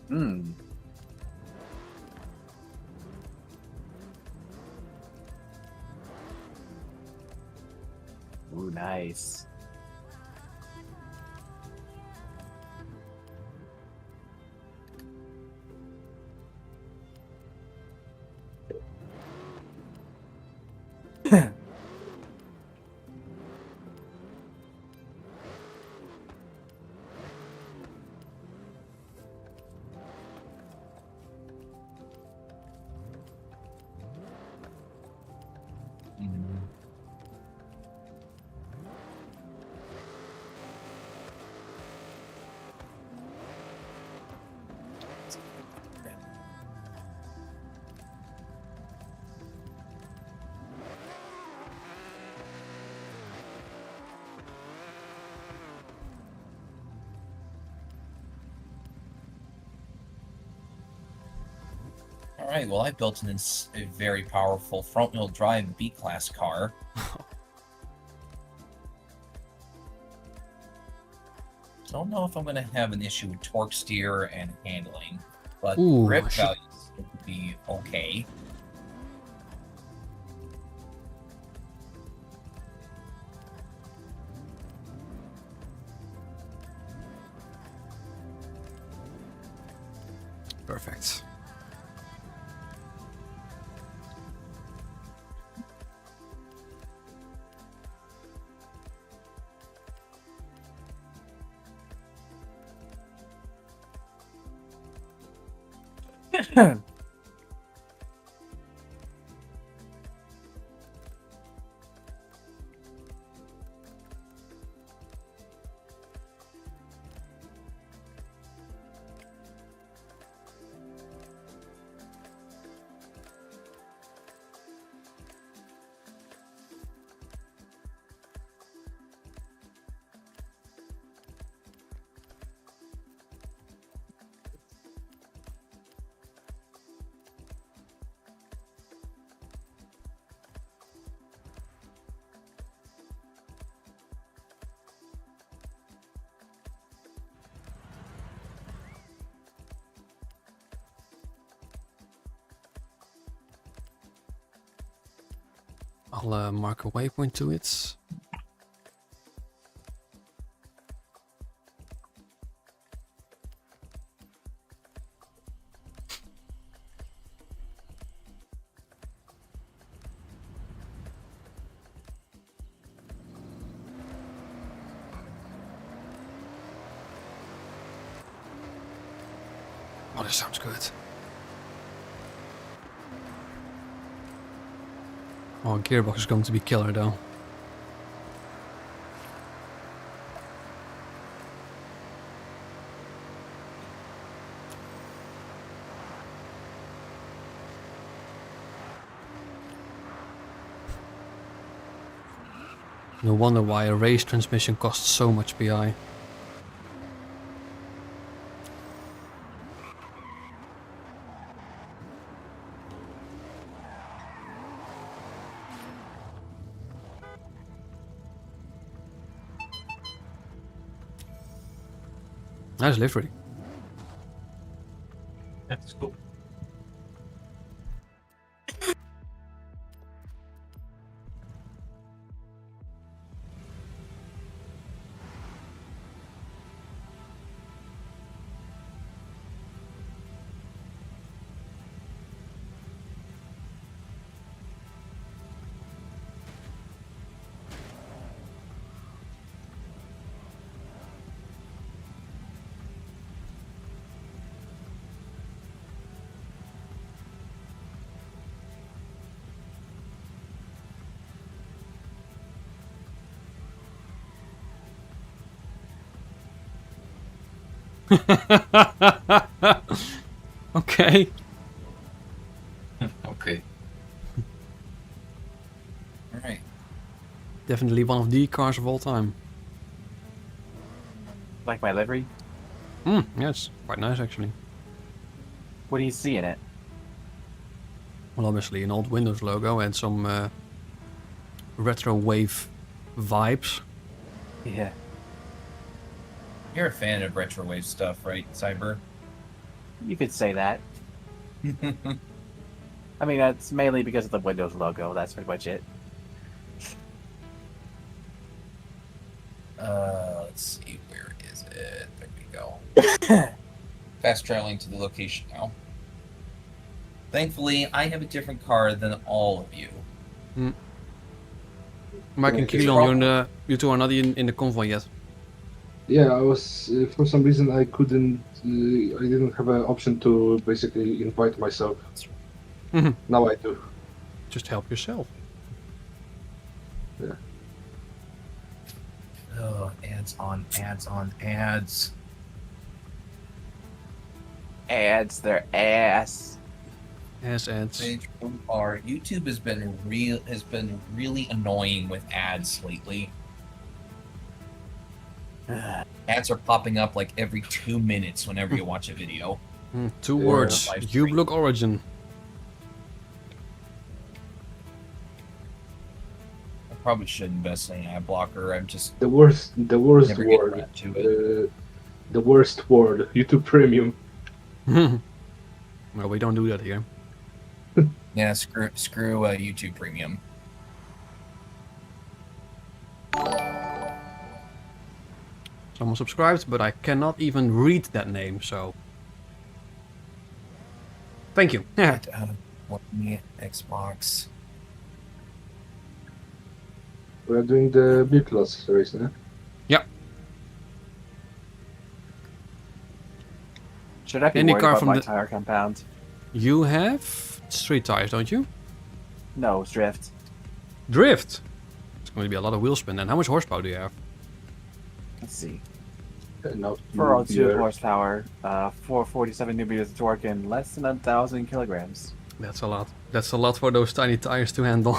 Hmm. Ooh, nice. All right, well, I built a very powerful front-wheel drive B-class car. Don't know if I'm going to have an issue with torque steer and handling, but Ooh, grip I should- values would be okay. Perfect. I'll mark a waypoint to it. Oh, this sounds good. Oh, gearbox is going to be killer though. No wonder why a race transmission costs so much PI. Nice livery. That's cool. Okay. Okay. All right. Definitely one of the cars of all time. Like my livery? Yes, quite nice actually. What do you see in it? Well, obviously an old Windows logo and some retro wave vibes. Yeah. You're a fan of retrowave stuff, right, Cyber? You could say that. I mean, that's mainly because of the Windows logo. That's pretty much it. Let's see, where is it? There we go. Fast traveling to the location now. Thankfully, I have a different car than all of you. Mike and Okay. Keelan, you two are not in the convoy yet. Yeah, I was for some reason I couldn't. I didn't have an option to basically invite myself. Mhm. Now I do. Just help yourself. Yeah. Oh, ads on ads on ads. Ads their ass. As ads. Page are YouTube has been really annoying with ads lately. Ads are popping up like every 2 minutes whenever you watch a video. Two Yeah. words. Live stream. uBlock Origin. I probably should invest in an ad blocker. I'm just The worst never word. getting around to it. The worst word. YouTube Premium. Well, we don't do that here. Yeah, screw YouTube Premium. Someone subscribed, but I cannot even read that name, so... Thank you. Yeah. What me Xbox? We are doing the B class race, né? Should I be Any worried car about from my the- tire compound? You have street tires, don't you? No, it's drift. Drift! It's going to be a lot of wheel spin. And how much horsepower do you have? Let's see. Now 402 horsepower, 447 newton meters of torque, and less than 1,000 kilograms. That's a lot. That's a lot for those tiny tires to handle.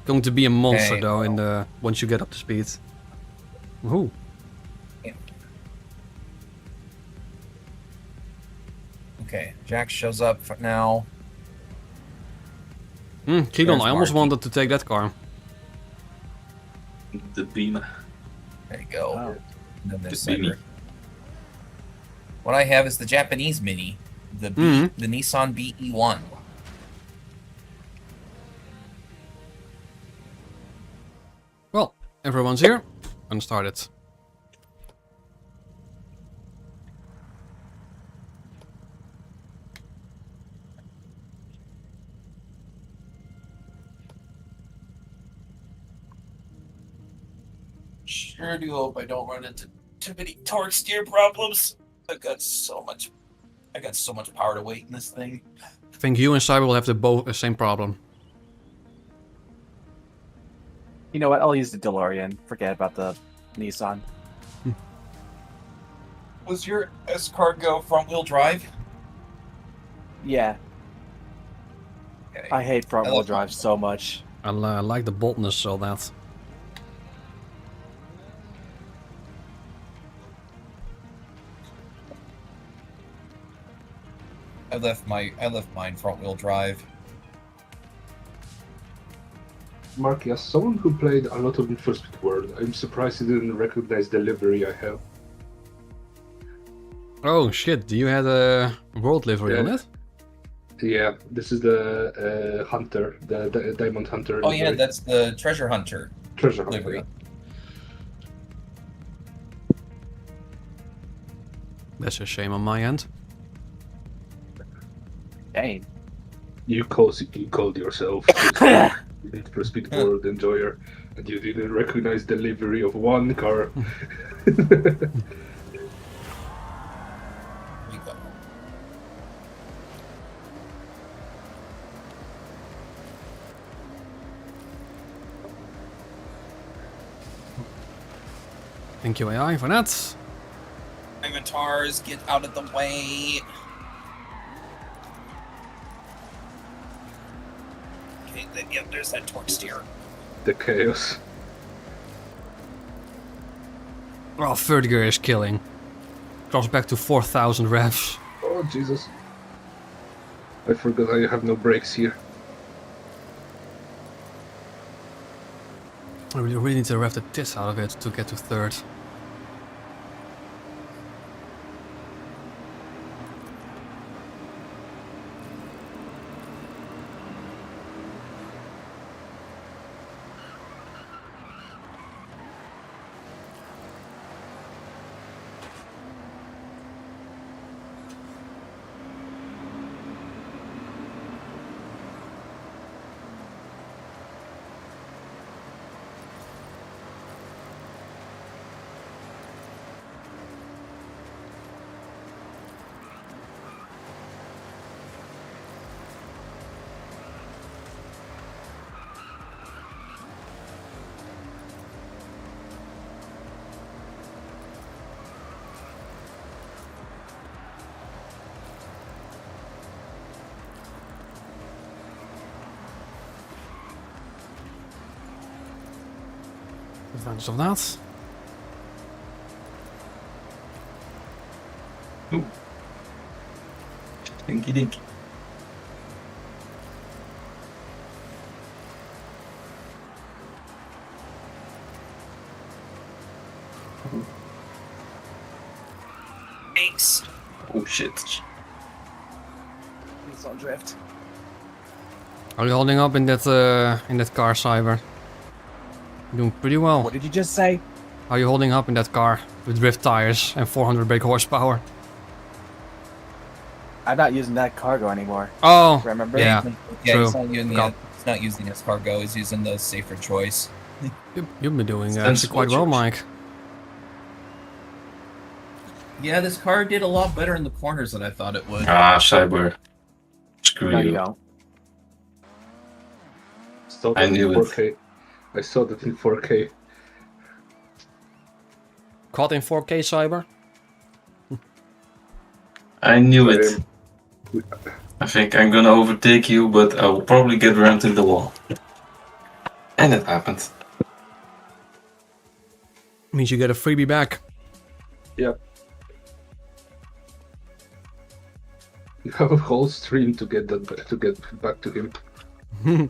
Going to be a monster Okay, though in the once you get up to speed. Ooh. Okay, Jack shows up for now. Keelan, There's I almost Marky. wanted to take that car. The Beamer. There you go. Oh. And then there's The Mini. Cyber. What I have is the Japanese Mini, the Mhm. the Nissan BE1. Everyone's here. Gonna start it. Sure do hope I don't run into too many torque steer problems. I got so much power to weight in this thing. I think you and Cyber will have the same problem. You know what? I'll use the DeLorean. Forget about the Nissan. Was your Escargo front-wheel drive? Yeah, Okay. I hate front-wheel love drive so much. I like the boldness of that. I left mine front-wheel drive. Mark, as someone who played a lot of Need for Speed World, I'm surprised you didn't recognize the livery I have. Oh shit, you had a world livery on it? Yeah, this is the Hunter, the Diamond Hunter. Oh yeah, livery. that's the Treasure Hunter Treasure Hunter. livery. That's a shame on my end. Dang. You called yourself Need for Speed World enjoyer, and you didn't recognize the livery of one car. We go. Thank you AI for that. Inventars, get out of the way. Okay, yep, there's that torque steer. The chaos. Oh, third gear is killing. Drops back to 4,000 revs. Oh Jesus! I forgot I have no brakes here. I really need to rev the tits out of it to get to third. Advantage of that. Dinky dinky. Ace. Oh shit. It's on drift. Are you holding up in that car, Cyber? Doing pretty well. What did you just say? How are you holding up in that car with drift tires and 400 brake horsepower? I'm not using that cargo anymore. Oh, Remember? yeah. Yeah, True. he's not using Forgot. he's not using his cargo. He's using the safer choice. You've been doing actually Sensible quite well, choice. Mike. Yeah, this car did a lot better in the corners than I thought it would. Ah, Cyber. Screw No, you you. don't. Saw I that knew in it. 4K. I saw that in 4K. Caught in 4K, Cyber? I knew it. Um, I think I'm gonna overtake you, but I will probably get rammed in the wall. And it happened. Means you get a freebie back. Yeah. You have a whole stream to get that to get back to him.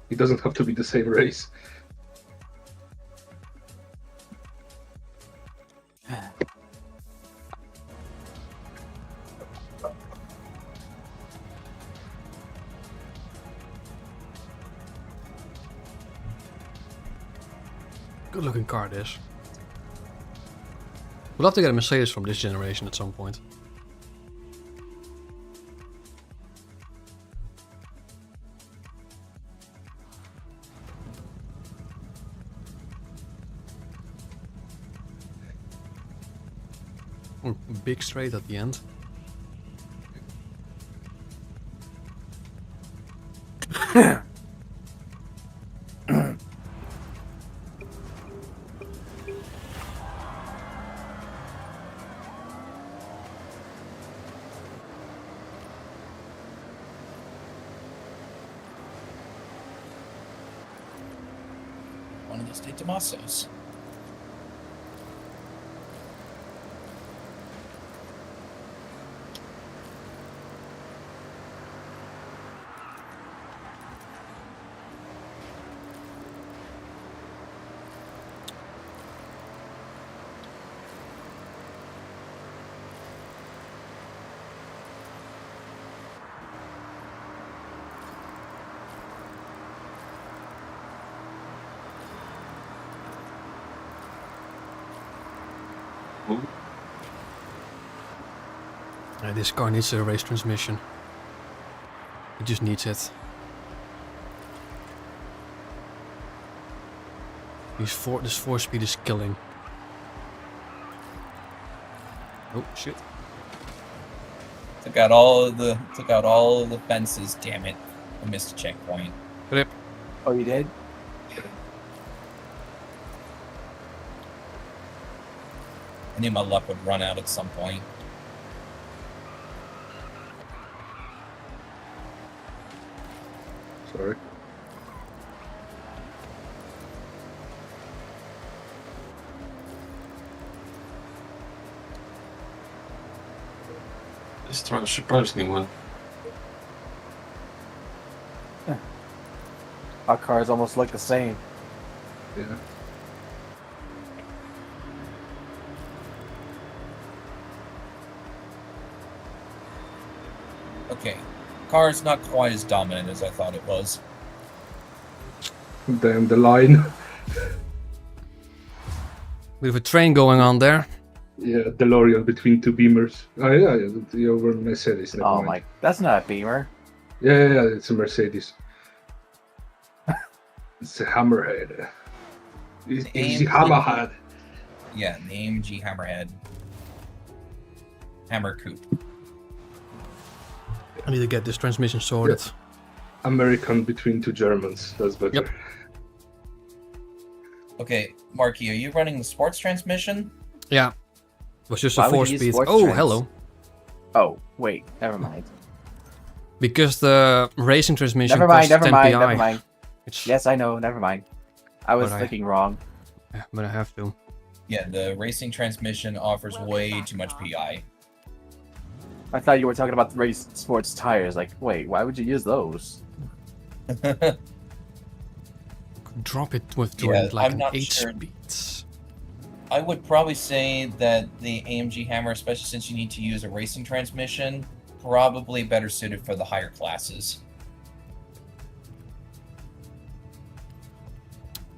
It doesn't have to be the same race. Good Good looking car this. We'd love to get a Mercedes from this generation at some point. Big straight at the end. One of those De Tomasos. This car needs a race transmission. It just needs it. This 4-speed is killing. Oh shit! Took out all of the fences. Damn it! I missed a checkpoint. Rip. Oh, you did? I knew my luck would run out at some point. Sorry. This truck is surprisingly well. Our cars almost look the same. Yeah. Okay, car's not quite as dominant as I thought it was. Damn the line. We have a train going on there. Yeah, DeLorean between two Beamers. Oh yeah, you were Mercedes. Never Oh mind. my, that's not a Beamer. Yeah, it's a Mercedes. It's a Hammerhead. It's a Hammerhead. Yeah, the AMG Hammerhead. Hammer Coupe. I need to get this transmission sorted. Yeah. American between two Germans. That's better. Yep. Okay, Marky, are you running the sports transmission? Yeah. It was just Why a would you use 4-speed. sports Oh, trans? hello. Oh, wait, never mind. Because the racing transmission Never mind, costs never 10 mind, PI. never mind. It's, Yes, I know, never mind. I was But I- thinking wrong. yeah, but I have to. Yeah, the racing transmission offers way too much PI. I thought you were talking about the race sports tires. Like, wait, why would you use those? Could drop it with Yeah, doing like I'm an not 8 sure. speeds. I would probably say that the AMG Hammer, especially since you need to use a racing transmission, probably better suited for the higher classes.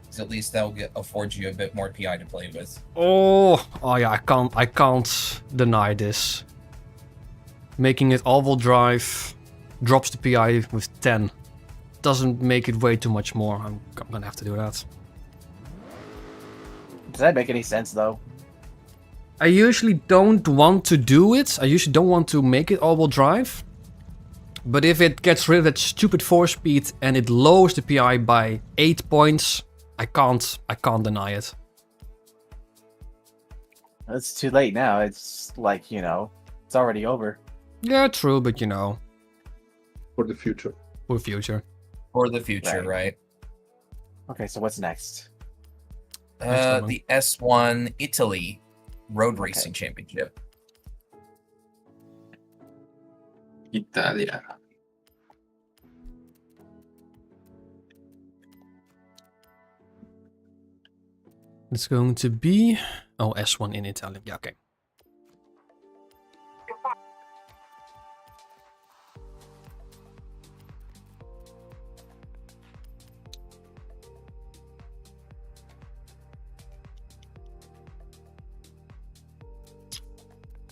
'Cause at least that'll afford you a bit more PI to play with. Oh yeah, I can't deny this. Making it all-wheel drive drops the PI with 10. Doesn't make it way too much more. I'm gonna have to do that. Does that make any sense, though? I usually don't want to do it. I usually don't want to make it all-wheel drive. But if it gets rid of that stupid 4-speed and it lowers the PI by 8 points, I can't deny it. It's too late now. It's like, you know, it's already over. Yeah, true, but you know, For the future. for future. For the future, right? Okay, so what's next? Next one. The S1 Italy Road Racing Championship. Italia. It's going to be S1 in Italian. Yeah, okay.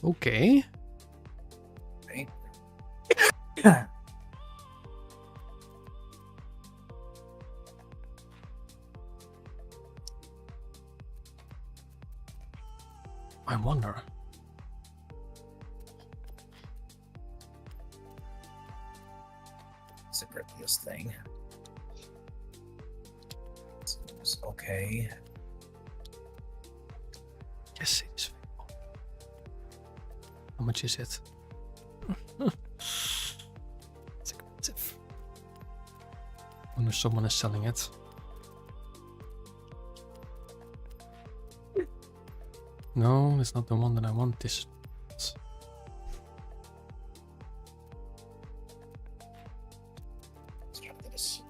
Okay. Right? I wonder. Let's grip this thing. It's okay. Yes, it is. How much is it? It's expensive. I wonder if someone is selling it. No, it's not the one that I want. This. Let's try this.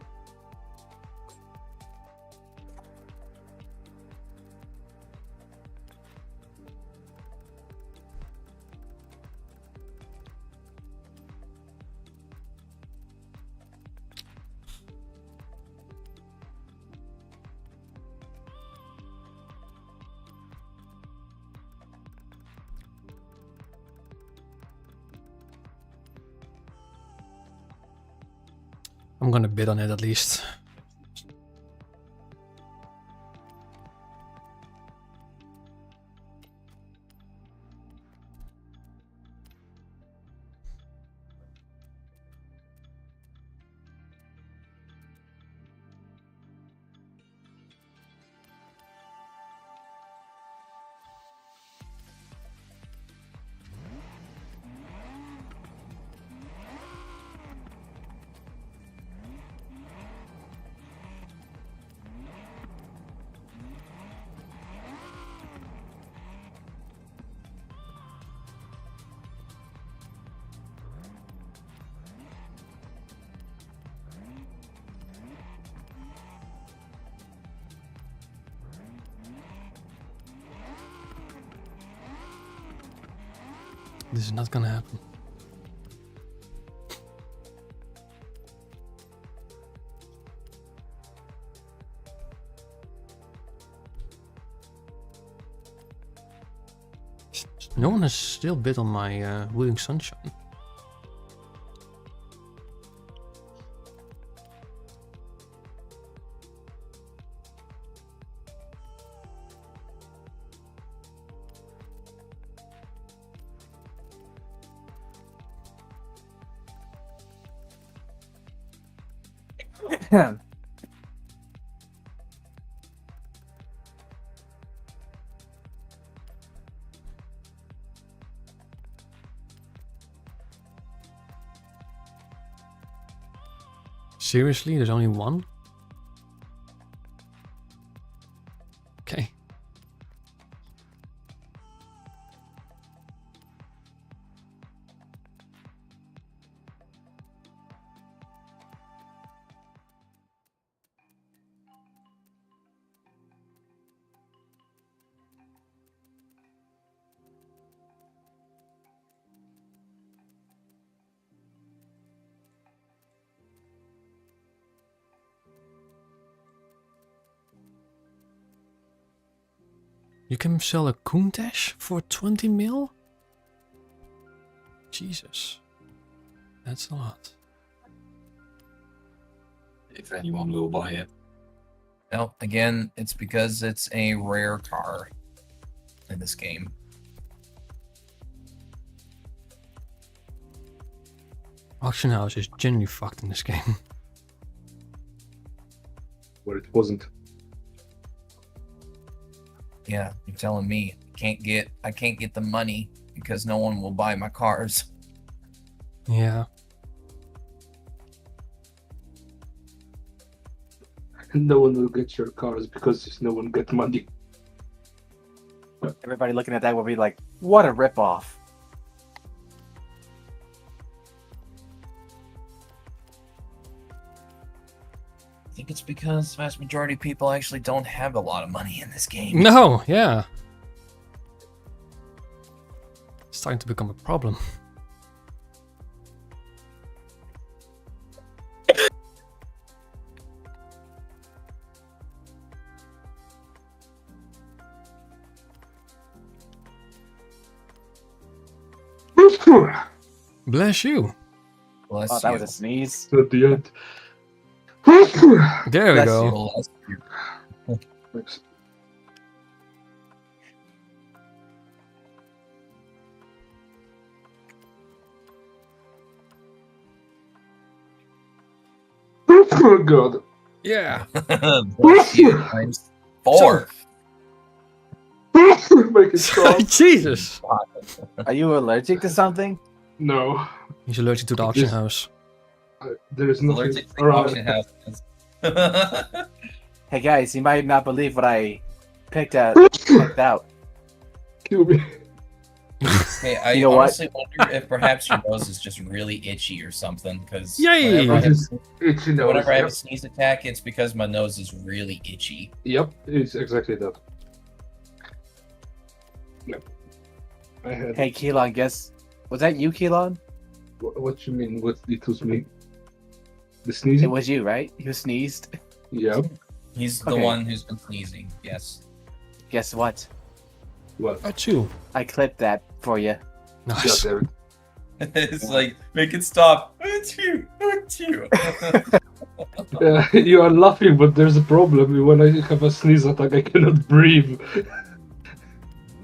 I'm gonna bid on it at least. This is not gonna happen. No one has still bid on my Wooling Sunshine. Seriously, there's only one? Okay. You can sell a Countach for 20 mil? Jesus. That's a lot. If anyone will buy it. No, again, it's because it's a rare car in this game. Auction house is genuinely fucked in this game. Where it wasn't. Yeah, you're telling me I can't get the money because no one will buy my cars. Yeah. And no one will get your cars because no one get money. Everybody looking at that will be like, what a ripoff. I think it's because the vast majority of people actually don't have a lot of money in this game. No, yeah. It's starting to become a problem. Bless you. Bless Oh, you. that was a sneeze. At the end. There we Bless go. you. Bless you. Thanks. Oh god. Yeah. Bless you times 4. Make it stop. Jesus. Are you allergic to something? No. He's allergic to the auction Yes. house. There is nothing Allergic to the around. auction houses. Hey guys, you might not believe what I picked out. Kill me. Hey, I You know what? honestly wonder if perhaps your nose is just really itchy or something. Because Yay! whenever, I It have, is itchy nose. whenever I have a Yep. sneeze attack, it's because my nose is really itchy. Yep, it's exactly that. Yep. I had. Hey Keelan, guess was that you, Keelan? What you mean? What it was me? The It sneezing? was you, right? You sneezed. Yep. He's the Okay. one who's been sneezing. Yes. Guess what? What? Achoo. I clipped that for you. God Nice. damn It's like, make it stop. Achoo, achoo. it. You are laughing, but there's a problem. When I have a sneeze attack, I cannot breathe.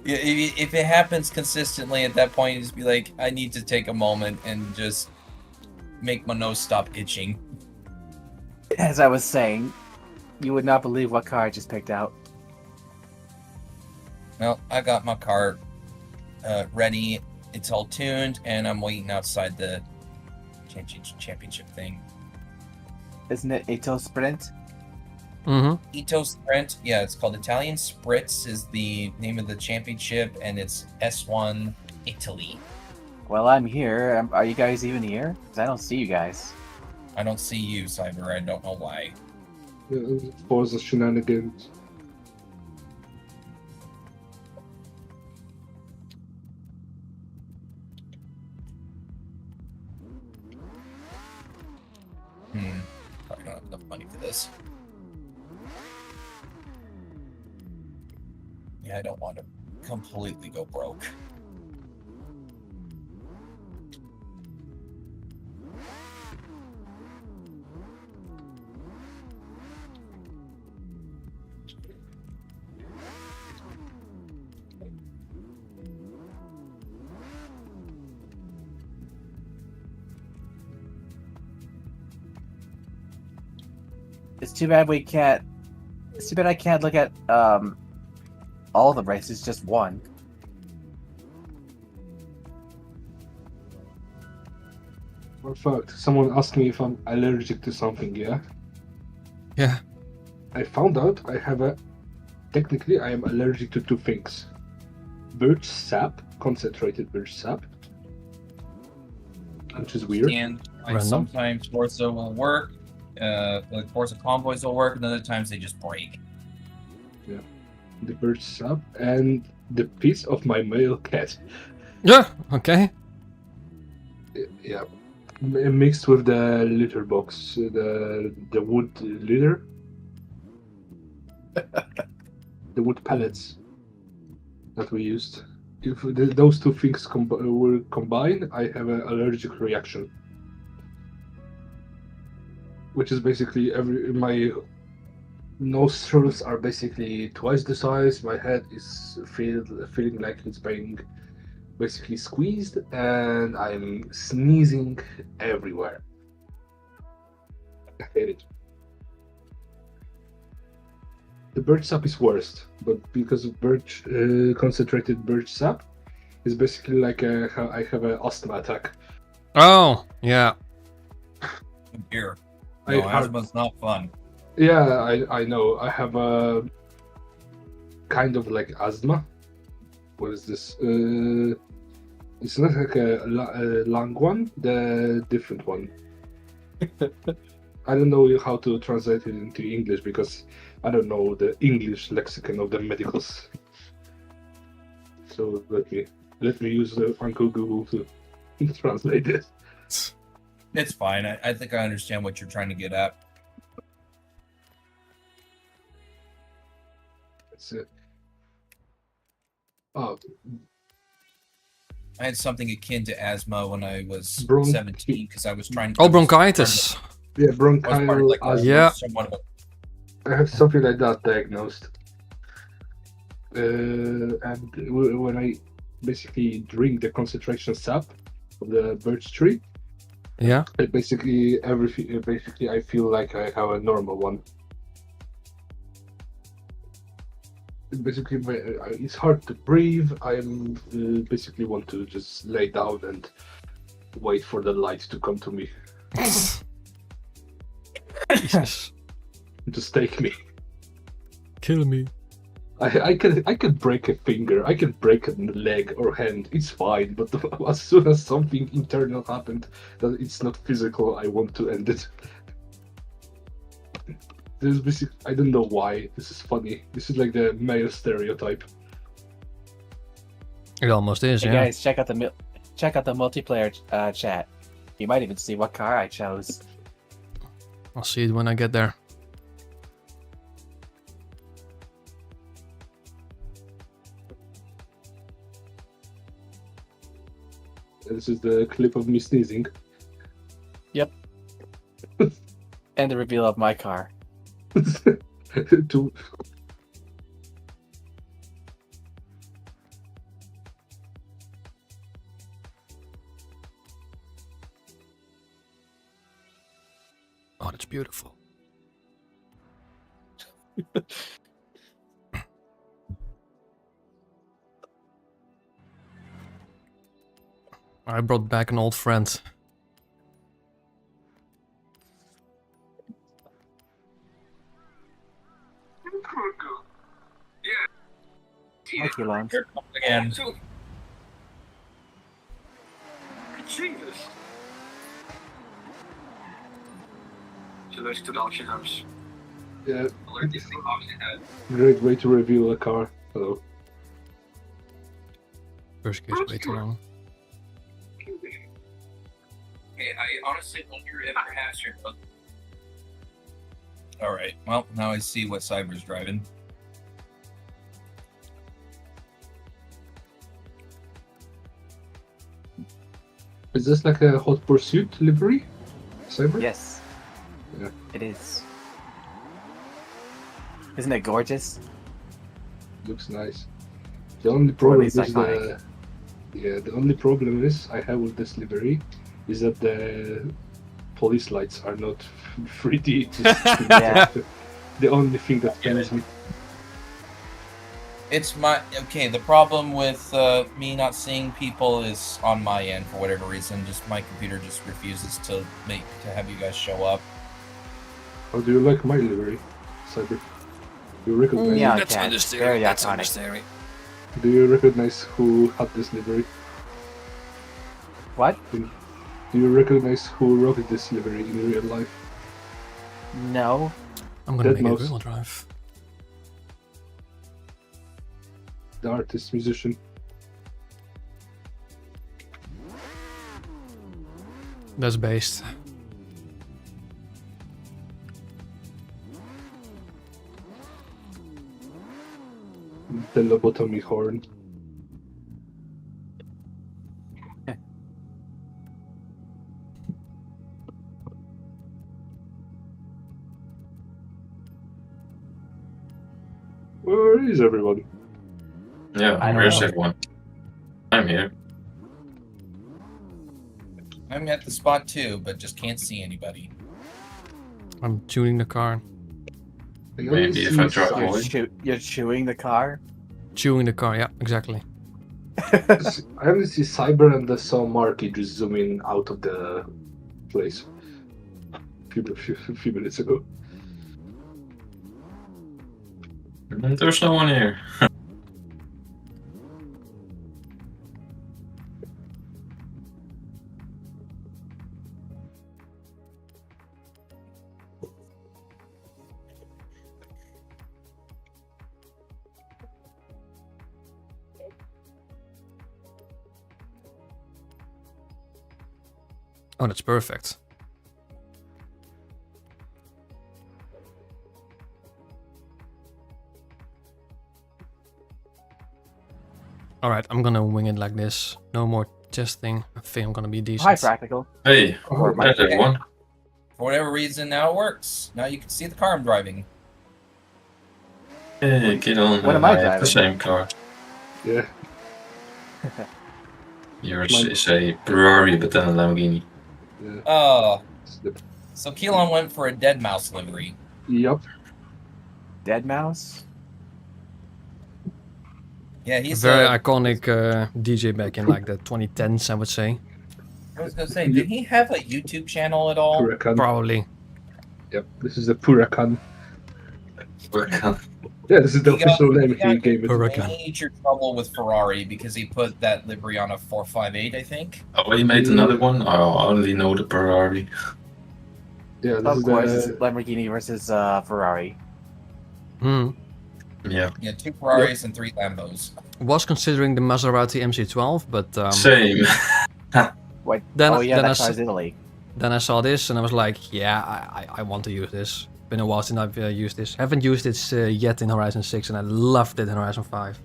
Yeah, if it happens consistently at that point, you just be like, I need to take a moment and just make my nose stop itching. As I was saying, you would not believe what car I just picked out. Well, I got my car ready. It's all tuned, and I'm waiting outside the championship thing. Isn't it Ito Sprint? Mm-hmm. Ito Sprint, yeah, it's called Italian Spritz is the name of the championship, and it's S1 Italy. Well, I'm here. Are you guys even here? 'Cause I don't see you guys. I don't see you, Cyber. I don't know why. FORZA shenanigans. Probably don't have enough money for this. Yeah, I don't want to completely go broke. It's too bad we can't. It's too bad I can't look at all the races, just one. In fact, someone asked me if I'm allergic to something, yeah? Yeah. I found out I have a... Technically, I am allergic to two things. Birch sap, concentrated birch sap. Which is weird. And Random. sometimes Forza will work, like Forza convoys will work, and other times they just break. The birch sap and the piece of my male cat. Yeah. Okay. Yeah. Mixed with the litter box, the wood litter. The wood pellets that we used. If those two things will combine, I have an allergic reaction. Which is basically my nostrils are basically twice the size. My head is feeling like it's being basically squeezed, and I'm sneezing everywhere. I hate it. The birch sap is worst, but because of birch concentrated birch sap, it's basically like I have an asthma attack. Oh, yeah. Here. I No, have- asthma's not fun. Yeah, I know. I have a kind of like asthma. What is this? It's not like a lung one, the different one. I don't know how to translate it into English because I don't know the English lexicon of the medicals. So let me use the Uncle Google to translate it. It's fine. I think I understand what you're trying to get at. It's oh, I had something akin to asthma when I was Bronchi- 17 because I was trying. Oh, I was bronchitis. Yeah, part of, bronchial like, asthma. Yeah. somewhat of I have something like that diagnosed. And when I basically drink the concentration sap of the birch tree, Yeah. basically I feel like I have a normal one. Basically, it's hard to breathe. I'm basically want to just lay down and wait for the light to come to me. Jesus. Just take me. Kill me. I can break a finger, I can break a leg or hand, it's fine, but as soon as something internal happened that it's not physical, I want to end it. This is basically, I don't know why, this is funny. This is like the male stereotype. It almost is, Hey yeah. guys, check out the multiplayer chat. You might even see what car I chose. I'll see it when I get there. This is the clip of me sneezing. Yep. And the reveal of my car. to Oh, that's beautiful. I brought back an old friend. Thank you, Lance. here it comes again. yeah, great way to reveal a car. Hello. First case way too long. Okay, I honestly wonder if perhaps you're. All right. Well, now I see what Cyber's driving. Is this like a Hot Pursuit livery? Cyber? Yes. Yeah. It is. Isn't it gorgeous? Looks nice. The only problem is least iconic. the only problem is I have with this livery is that the police lights are not 3D. Yeah. The only thing that pains me. It's my okay. The problem with me not seeing people is on my end for whatever reason. Just my computer just refuses to have you guys show up. How do you like my livery, Cyber? Do you recognize? Yeah, That's okay. understanding. Very That's iconic. understanding. Do you recognize who had this livery? What? Do you recognize who wrote this livery in real life? No. I'm gonna Dead make mouse. a real drive. The artist, musician. That's based. The lobotomy horn. Where is everyone? Yeah, I don't where's know. everyone? I'm here. I'm at the spot too, but just can't see anybody. I'm tuning the car. I only Maybe if see I drop Cy- away. You're chewing the car? Chewing the car, yeah, exactly. I only see Cyber and I saw Marky just zooming out of the place a few minutes ago. There's no one here. Oh, that's perfect. Alright, I'm gonna wing it like this. No more testing. I think I'm gonna be decent. Hi, practical. Hey, Or my- there's everyone. For whatever reason, now it works. Now you can see the car I'm driving. Hey, get on. What am I have driving? the same car. Yeah. Yours Mine- is a Ferrari, but then a Lamborghini. Yeah. Oh, It's the- so Keelan went for a dead mouse livery. Yup. Dead mouse? Yeah, he's Very a, iconic DJ back in like the 2010s, I would say. I was gonna say, did he have a YouTube channel at all? Huracan. Probably. Yep. This is the Huracan. Huracan. Yeah, this is the He got- official name he got- he gave it. Huracan. Major trouble with Ferrari because he put that livery on a 458, I think. Oh, you made another one? Oh, I only know the Ferrari. Yeah, this Of is course, it's the Lamborghini versus Ferrari. Hmm. Yeah. Yeah, 2 Ferraris and 3 Lambos. Was considering the Maserati MC12, but Same. Wait, Then- oh yeah, then I that s- car's Italy. then I saw this and I was like, yeah, I want to use this. Been a while since I've used this. Haven't used it yet in Horizon 6 and I loved it in Horizon 5.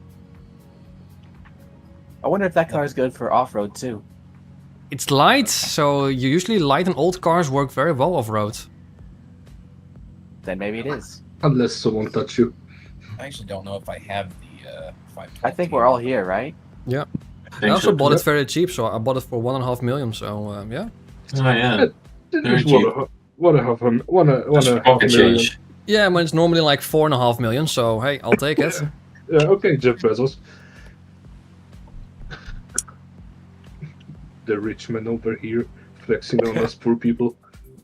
I wonder if that car is good for off-road too. It's light, so usually light and old cars work very well off-road. Then maybe it is. unless someone touch you. I actually don't know if I have the 512. I think we're all here, right? Yeah. I Think also so. bought it very cheap, so I bought it for 1.5 million, so yeah. Oh, yeah. Just cheap. one and a half That's pocket million. change. Yeah, when it's normally like 4.5 million, so hey, I'll take it. Yeah, okay, Jeff Bezos. The rich man over here flexing on us poor people.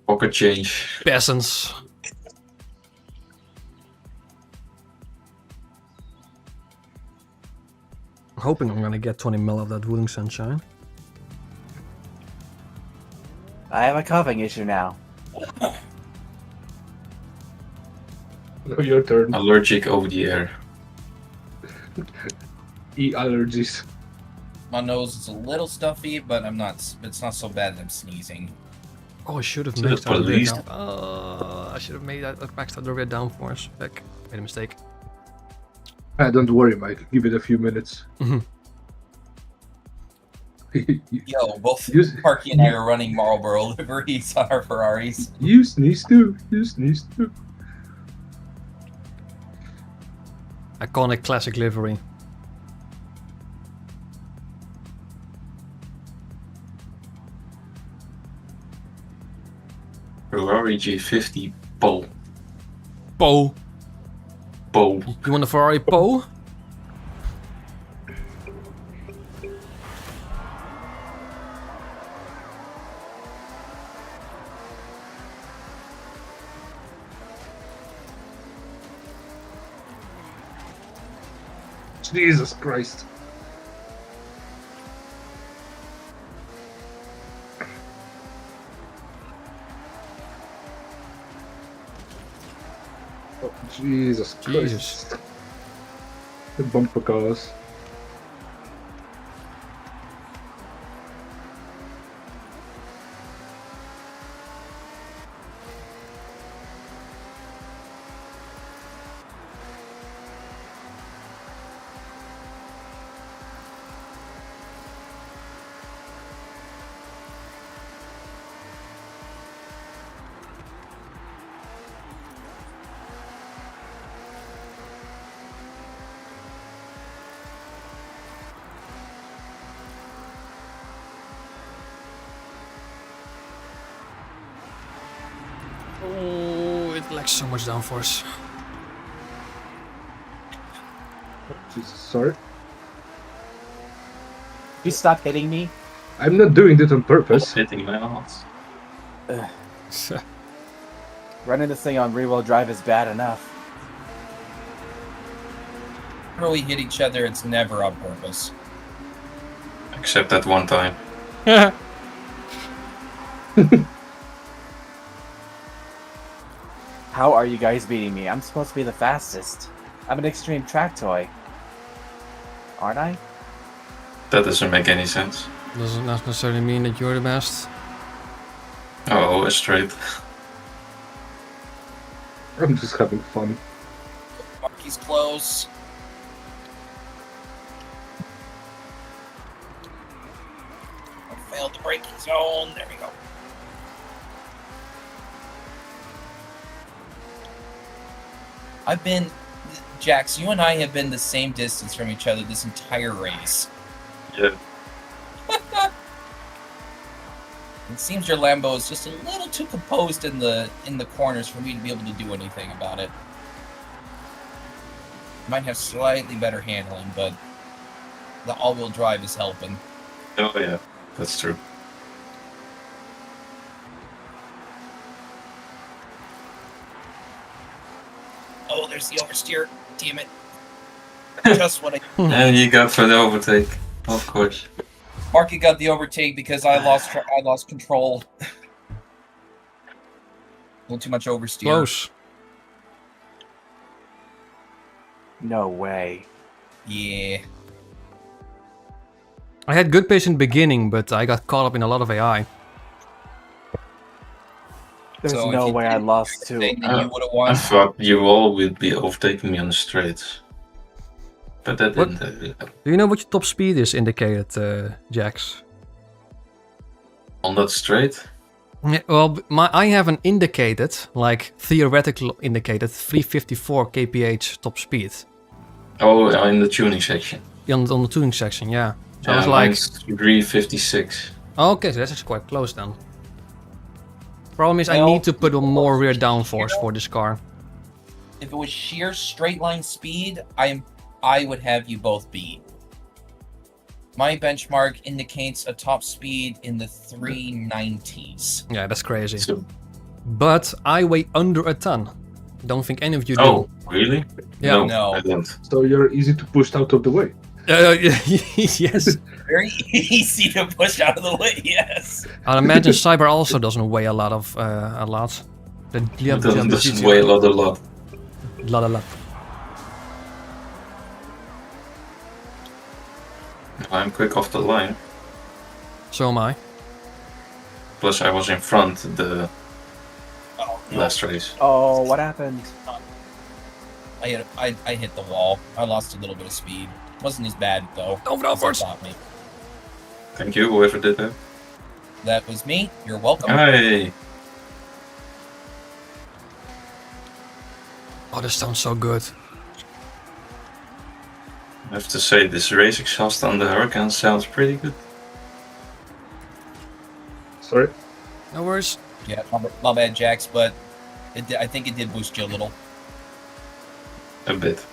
Pocket change. Peasants. I'm hoping I'm gonna get 20 mil of that Wooling Sunshine. I have a coughing issue now. Now your turn. Allergic over the air. Allergies. My nose is a little stuffy, but I'm not. It's not so bad that I'm sneezing. Oh, I should have To the maxed out the rear police. down. I should have made that maxed out the rear downforce. Heck, made a mistake. Don't worry, Mike. Give it a few minutes. Yo, both Use- Parky and I are running Marlboro liveries on our Ferraris. You sneeze too. You sneeze too. Iconic classic livery. Ferrari G50 Pole. Po. Pole. You want a Ferrari Po? Jesus Christ. Oh, Jesus Christ. Jesus. The bumper cars. Oh, it lacks so much downforce. Jesus, sorry. You stop hitting me. I'm not doing it on purpose. Hitting my ass. Running this thing on rear-wheel drive is bad enough. Whenever we hit each other, it's never on purpose. Except that one time. How are you guys beating me? I'm supposed to be the fastest. I'm an extreme track toy. Aren't I? That doesn't make any sense. Doesn't not necessarily mean that you're the best. Oh, straight. I'm just having fun. Parky's close. zone. There we go. Jax, you and I have been the same distance from each other this entire race. Yeah. It seems your Lambo is just a little too composed in the corners for me to be able to do anything about it. Might have slightly better handling, but the all-wheel drive is helping. Oh yeah, that's true. Oh, there's the oversteer. Damn it. Just what I... And you got for the overtake, of course. Marky got the overtake because I lost control. A little too much oversteer. Close. No way. Yeah. I had good pace in the beginning, but I got caught up in a lot of AI. There's So if no you way I did lost two. everything, then you would have I won. thought you all would be overtaking me on the straights. But that What? didn't happen. Do you know what your top speed is indicated, Jax? On that straight? Yeah, well, I have an indicated, like theoretical indicated, 354 kph top speed Oh, in the tuning section. on the tuning section. Yeah. So I Yeah, was like, mine's 356. oh, okay, so that's actually quite close then. Problem is, I Well, need to put on more rear downforce for this car. If it was sheer straight line speed, I would have you both beat. My benchmark indicates a top speed in the 390s. Yeah, that's crazy. So, But I weigh under a ton. Don't think any of you do. oh, really? Yeah. No. I don't. So you're easy to push out of the way. Yes. Very easy to push out of the way, yes. I imagine Cyber also doesn't weigh a lot of a lot. The It doesn't weigh a lot. lot. I'm quick off the line. So am I. Plus, I was in front the Oh, no. last race. Oh, what happened? I hit the wall. I lost a little bit of speed. Wasn't as bad though. Over as I upwards. thought maybe. Thank you, whoever did that. That was me. You're welcome. Hey! Oh, this sounds so good. I have to say, this race exhaust on the Huracan sounds pretty good. Sorry. No worries. Yeah, my bad, Jax, but I think it did boost you a little. A bit.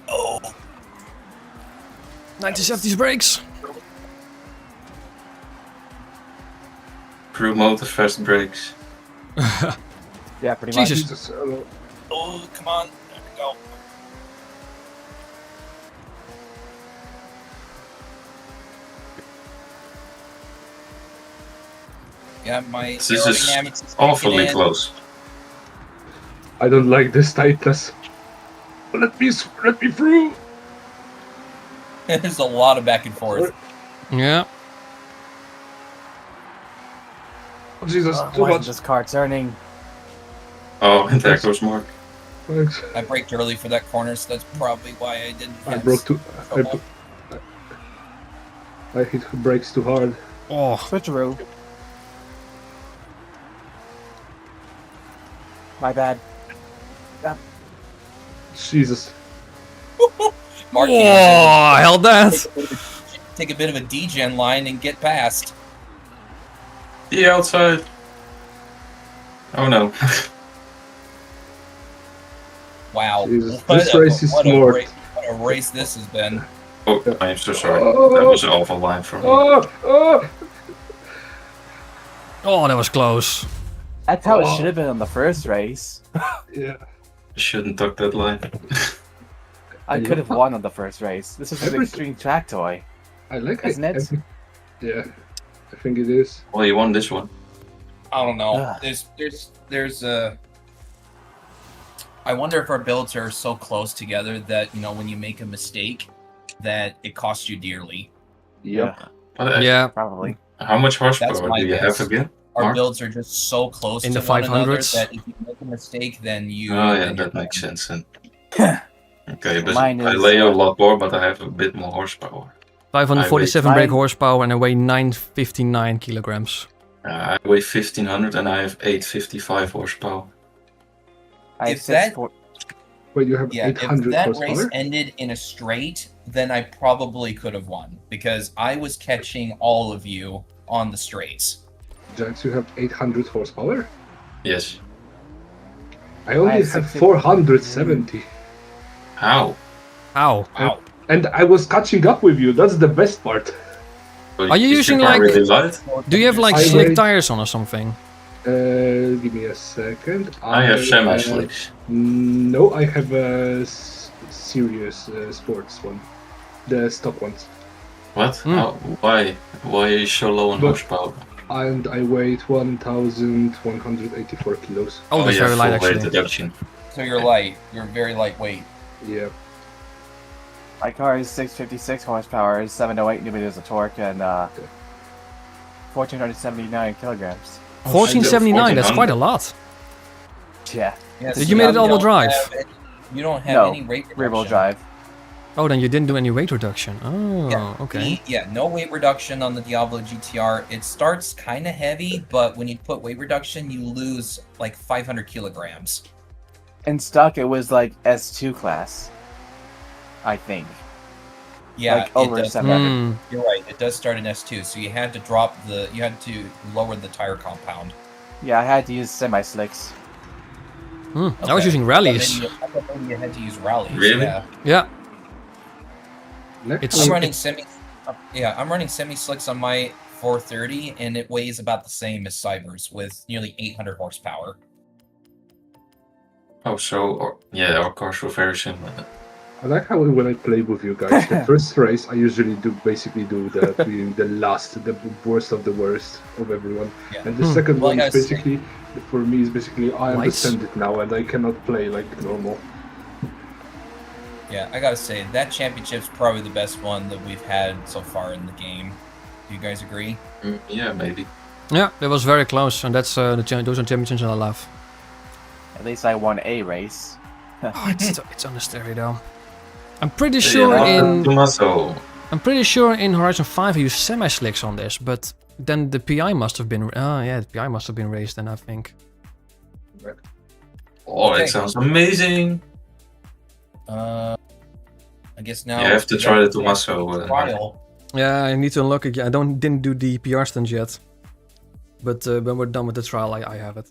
Oh, 1970s brakes. Crew motor fast brakes. Yeah, pretty Jesus. Jesus. oh, come on. There we go. Yeah, my This is aerodynamics is awfully kicking in. close. I don't like this tightness. Let me through. There's a lot of back and forth. Yeah. Oh, Jesus, too Why much. is this car turning? Oh, and there goes Mark. Thanks. I braked early for that corner, so that's probably why I didn't. I have broke too. trouble. I hit brakes too hard. Oh. Switcheroo. My bad. Jesus. Mark, Oh, held that. take a bit of a degen line and get past. The outside. Oh no. Wow. Jesus, this race is what smart. what a race this has been. Oh, I am so sorry. Oh. That was an awful line from me. Oh! Oh, that was close. That's how it Oh. should have been on the first race. Yeah. Shouldn't tuck that line. I could have won on the first race. This is an Everything- extreme track toy. I like Isn't it? Yeah, I think it is. Well, you won this one. I don't know. Ugh. There's a. I wonder if our builds are so close together that when you make a mistake, that it costs you dearly. Yep. But, Yeah. Probably. How much That's horsepower my do you guess. have again? Our Mark? builds are just so close In to the one another 500s? that if you make a mistake, then you. Oh yeah, then you're that makes done. sense. Okay, but Mine I is, lay a lot more, but I have a bit more horsepower. 547 brake Mine- horsepower and I weigh 959 kilograms. I weigh 1500 and I have 855 horsepower. I have If that- Wait, you have Yeah, if 800 that race horsepower? ended in a straight, then I probably could have won because I was catching all of you on the straights. Jax, you have 800 horsepower? Yes. I only have have 60. 470. How? Ow. Wow. And I was catching up with you, that's the best part. Are you Is using, your car like- really light? Do you have like I slick weighed- tires on or something? Give me a second. I have semi-slicks. No, I have a serious sports one. The stock ones. What? Hmm. How? Why? Why are you so low on But- horsepower? And I weighed 1,184 kilos. Oh, that's yeah, very light full weight actually. deduction. So you're light. You're very lightweight. Yeah. My car is 656 horsepower, 708 newton meters of torque, and 1479 kilograms. 1479, that's quite a lot. Yeah, Yeah, Did you make it all-wheel drive? You don't have No, any weight reduction. rear-wheel drive. Oh, then you didn't do any weight reduction. Oh, Yeah, okay. no weight reduction on the Diablo GTR. It starts kind of heavy, but when you put weight reduction, you lose like 500 kilograms. In stock, it was like S2 class, I think. Yeah, Like over it does, 700. Hmm. you're right. It does start in S2, so you had to lower the tire compound. Yeah, I had to use semi-slicks. I was Okay. using rallies. I thought maybe you had to use rallies. Really? Yeah. Yeah. Next It's- I'm one- running semi slicks on my 430, and it weighs about the same as Cyber's with nearly 800 horsepower. Oh, so yeah, our cars were very similar. I like how when I play with you guys, the first race I usually basically do the being the worst of the worst of everyone, Yeah. and the second Well, one I is gotta say- basically for me is basically I Lights. understand it now and I cannot play like normal. Yeah, I gotta say that championship's probably the best one that we've had so far in the game. Do you guys agree? Yeah, maybe. Yeah, that was very close, and that's those are championships I love. At least I won a race. Oh, it's on the stereo though. I'm pretty sure Tommaso. I'm pretty sure in Horizon 5 I used semi-slicks on this, but then the PI must have been the PI must have been raised then I think. Oh, Okay. that sounds amazing. I guess now You have to try the Tommaso. trial. Yeah, I need to unlock it. I didn't do the PR stunts yet, but when we're done with the trial, I have it.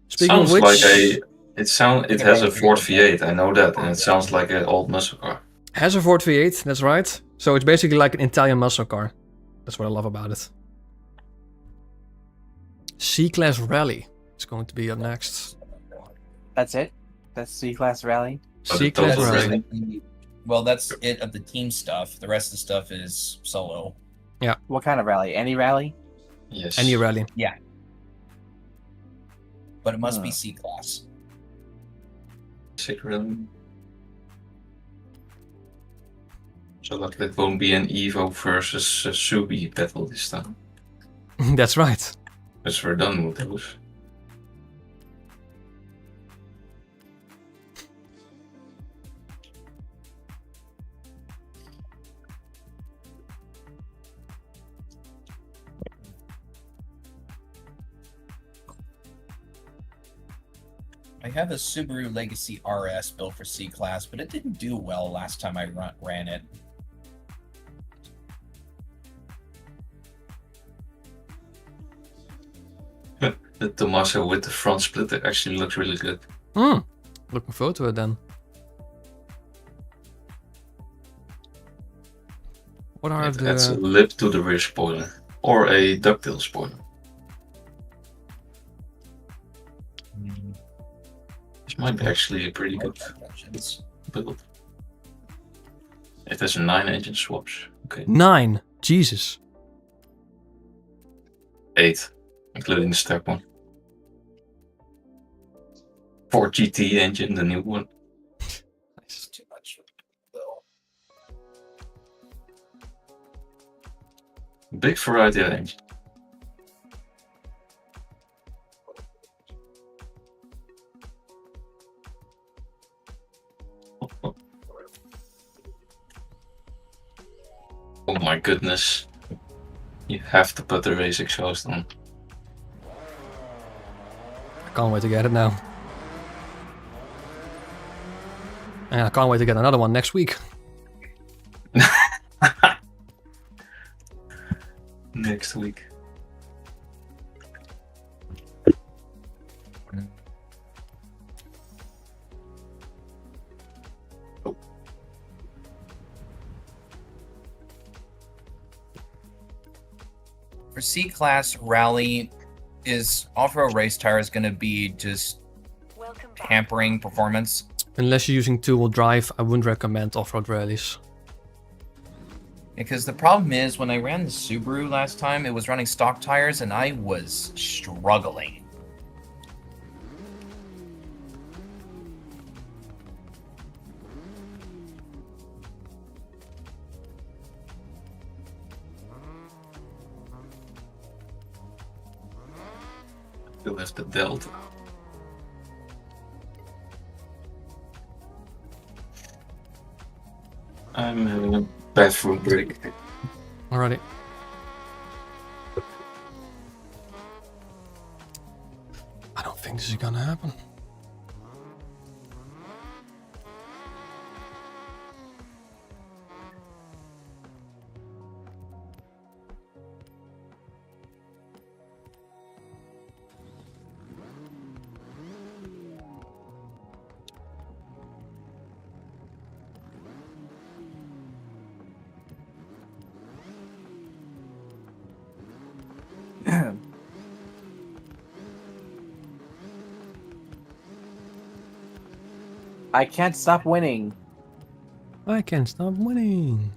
Speaking Sounds of which, like it has a Ford V8. I know that, and it sounds like an old muscle car. has a Ford V8. That's right. So it's basically like an Italian muscle car. That's what I love about it. C-Class Rally is going to be up next. That's it? That's C-Class Rally? But C-Class the total Rally. rating- Well, that's it of the team stuff. The rest of the stuff is solo. What kind of rally? Any rally? Yes. Any rally. But it must be Huh. C class. Sick rally. So like it won't be an Evo versus Subi battle this time. That's right. Because we're done with those. I have a Subaru Legacy RS built for C class, but it didn't do well last time I ran it. The Tommaso with the front splitter actually looks really good. Looking forward to it then. What are It adds a the... lip to the rear spoiler. Or a ducktail spoiler. This might be actually a pretty good build. It has 9 engine swaps. Okay. 9. Jesus. 8, including the step one. 4 GT engine, the new one. It's too much, though. Big variety of engine. Oh my goodness. You have to put the race exhaust on. I can't wait to get it now. And I can't wait to get another one next week. Next week. For C-Class Rally, is off-road race tires going to be just hampering performance? Unless you're using two-wheel drive, I wouldn't recommend off-road rallies. Because the problem is, when I ran the Subaru last time, it was running stock tires, and I was struggling. Still have the Delta. I'm a bathroom break. Alrighty. I don't think this is gonna happen. I can't stop winning. I can't stop winning.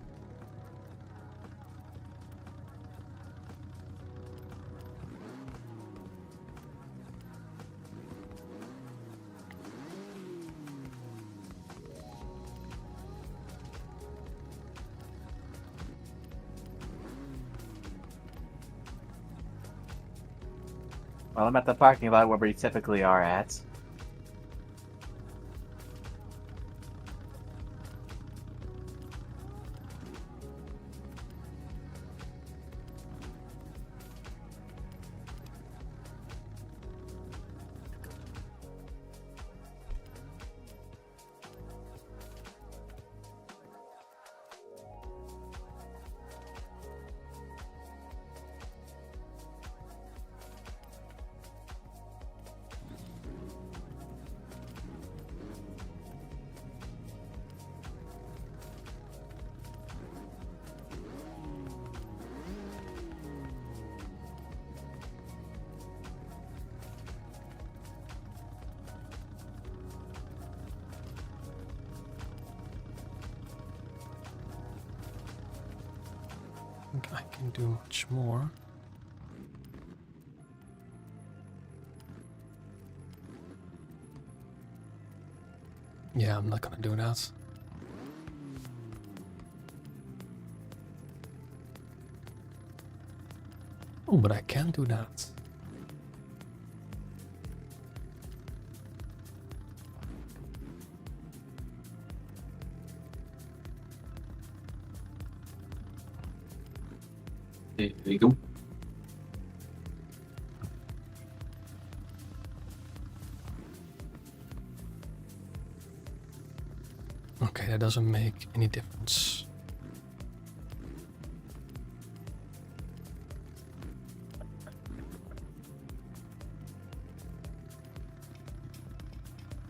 Well, I'm at the parking lot where we typically are at. I think I can do much more. Yeah, I'm not gonna do that. Oh, but I can do that. There we go. Okay, that doesn't make any difference.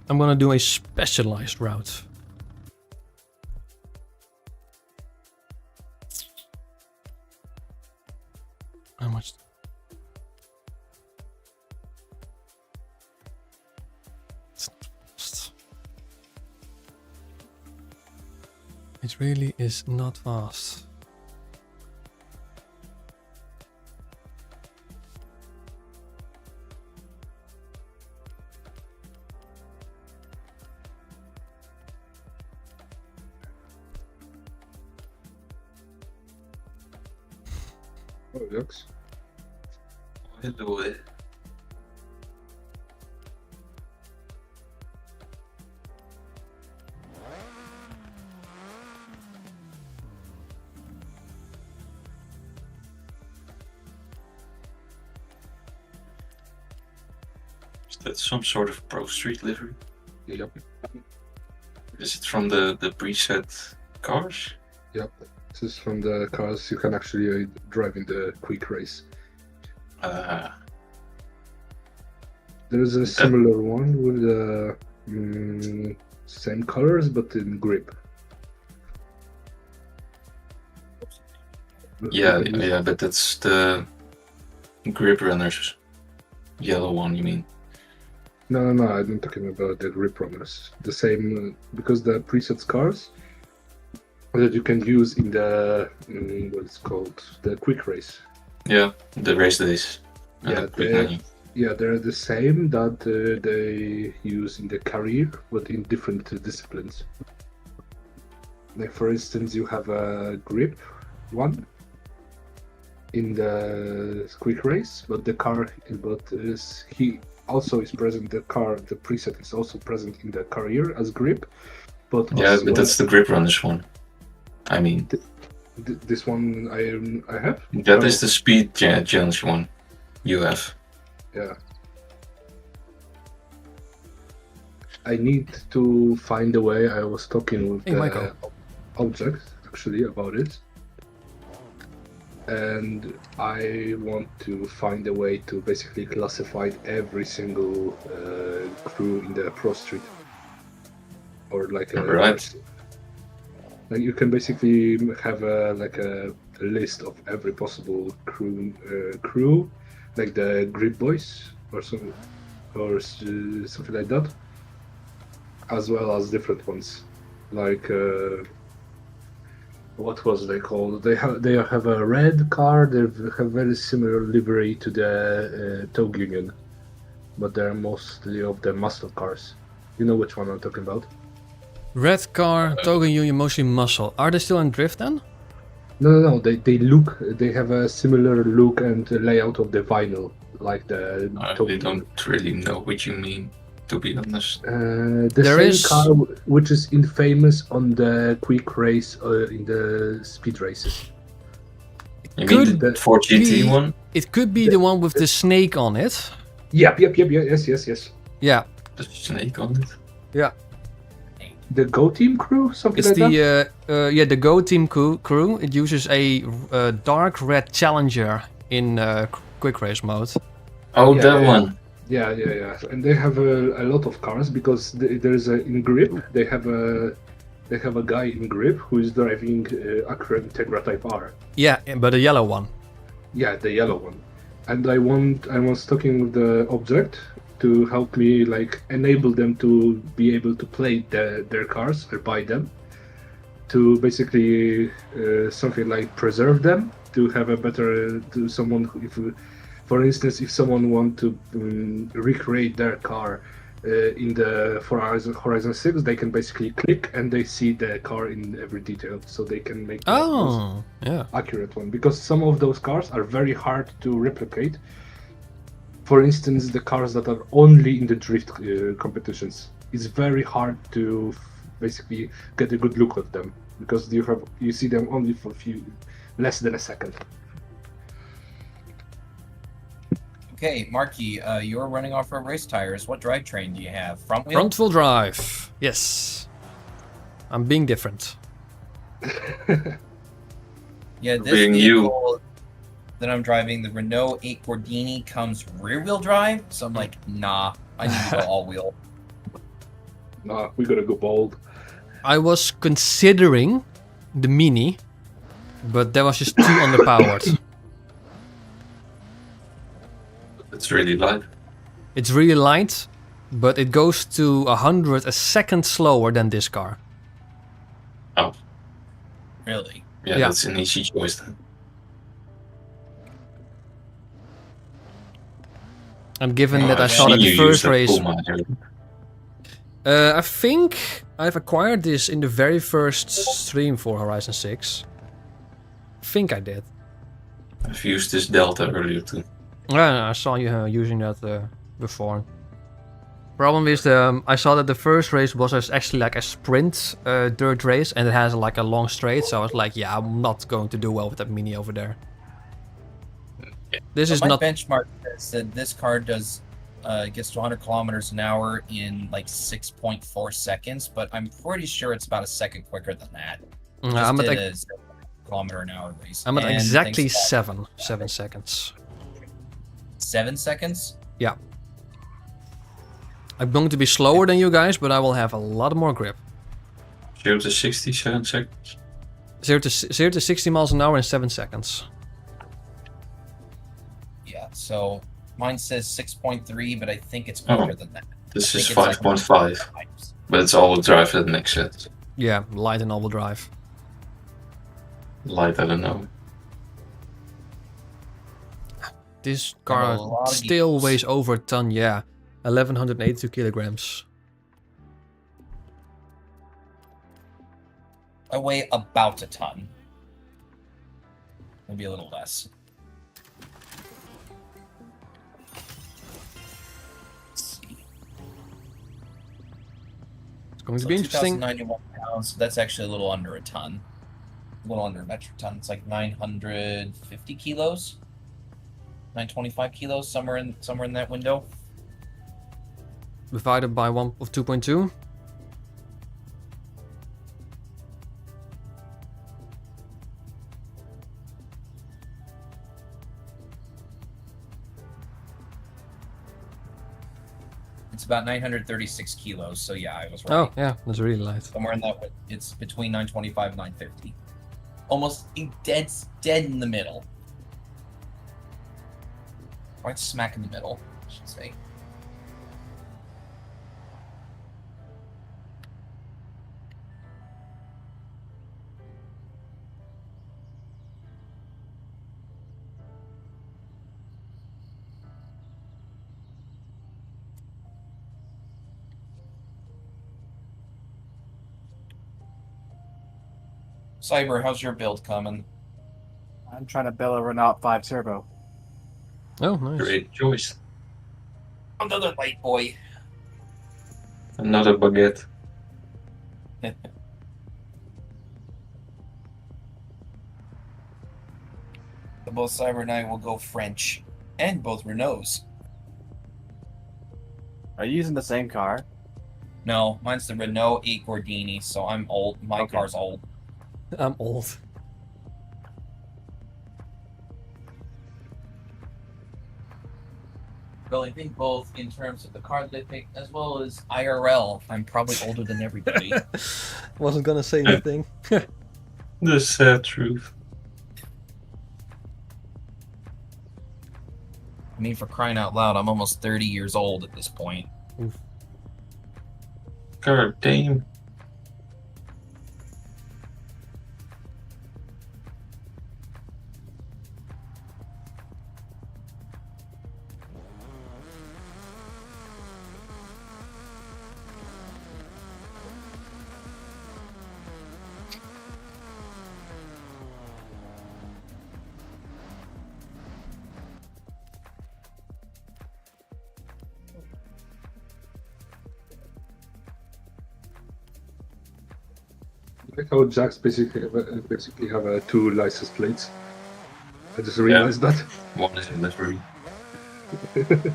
I'm gonna do a specialized route. How much? It's not fast. It really is not fast. Oh, looks. Hello. That's some sort of Pro Street livery. Yep. Is it from the preset cars? Yep. This is from the cars you can actually drive in the quick race. There's a similar one with the same colors but in grip. Yeah, but that's the grip runners. Yellow one, you mean? No, I'm talking about the grip runners. The same, because the preset cars that you can use in the, what it's called, the quick race. Yeah, the race days. They're the same that they use in the career, but in different disciplines. Like for instance, you have a grip one in the quick race, but he also is present. The preset is also present in the career as grip. But but that's the grip runners one. I mean, this one I have. That is the speed challenge one you have. Yeah. I need to find a way. I was talking with the object actually about it, and I want to find a way to basically classify every single crew in the Pro Street, or like like you can basically have a list of every possible crew, like the Grip Boys or something like that, as well as different ones, like what was they called? They have a red car. They have very similar livery to the Tog Union, but they're mostly of the muscle cars. You know which one I'm talking about? Red car, Tog Union, mostly muscle. Are they still in drift then? No. They have a similar look and layout of the vinyl, like the. I don't really know what you mean, to be honest. Car which is infamous on the quick race in the speed races. You mean the 4GT one? It could be the one with the snake on it. Yep. Yes. Yeah. The snake on it? Yeah. The Go Team crew, something like that. It's the Go Team crew. It uses a dark red Challenger in quick race mode. Oh, that one. Yeah. And they have a lot of cars because there's in grip. They have a guy in grip who is driving Acura Integra Type R. Yeah, but the yellow one. Yeah, the yellow one. And I was talking with the object to help me enable them to be able to play their cars or buy them, to basically something like preserve them, to have a better for instance, if someone want to recreate their car in the Horizon 6, they can basically click and they see the car in every detail, so they can make the most accurate one. Because some of those cars are very hard to replicate. For instance, the cars that are only in the drift competitions, it's very hard to basically get a good look at them because you see them only for less than a second. Okay, Marky, you're running off road race tires. What drivetrain do you have? Front wheel? Front wheel drive. Yes. I'm being different. Yeah, this Being vehicle that I'm driving, the Renault 8 Gordini, comes rear-wheel drive. So I'm like, nah, I need to go all-wheel. Nah, we gotta go bold. I was considering the Mini, but that was just too underpowered. It's really light. It's really light, but it goes to 100 a second slower than this car. Oh. Really? Yeah, that's an easy choice then. And given that I saw that the first race... I think I've acquired this in the very first stream for Horizon 6. I think I did. I've used this Delta earlier too. Yeah, I saw you using that before. Problem is, I saw that the first race was actually like a sprint dirt race, and it has like a long straight, so I was like, yeah, I'm not going to do well with that Mini over there. This is my not... benchmark says that this car does It gets to 100 kilometers an hour in like 6.4 seconds, but I'm pretty sure it's about a second quicker than that. Just I'm at, did a 0 kilometer an hour race. I'm at And exactly thanks to 7 seconds. 7 seconds. Yeah. I'm going to be slower than you guys, but I will have a lot more grip. 0 to 60, 7 seconds. 0 to 60 miles an hour in 7 seconds. Yeah. So mine says 6.3, but I think it's quicker than that. This I is think it's 5.5, but it's all-wheel drive that makes sense. Yeah, light and all-wheel drive. Light, I don't know. This a car lot of still gears. weighs over a ton, yeah. 1182 kilograms. I weigh about a ton. Maybe a little less. Let's see. It's going to So be interesting. 2,091 pounds. That's actually a little under a ton. A little under a metric ton. It's like 950 kilos. 925 kilos, somewhere in that window. Divided by 2.2. It's about 936 kilos. So yeah, I was right. Oh, yeah, that's really light. Somewhere in that, it's between 925 and 950. Almost dead in the middle. Right smack in the middle, I should say. Cyber, how's your build coming? I'm trying to build a Renault 5 Turbo. Oh, nice. Great choice. Another light boy. Another baguette. Both Cyber and I will go French, and both Renaults. Are you using the same car? No, mine's the Renault 8 Gordini, so I'm old. My Okay. car's old. I'm old. Well, I think both in terms of the car that I picked, as well as IRL. I'm probably older than everybody. Wasn't gonna say anything. The sad truth. I mean, for crying out loud, I'm almost 30 years old at this point. God damn. Like how Jacks basically have two license plates. I just realized that. One is in livery. I'm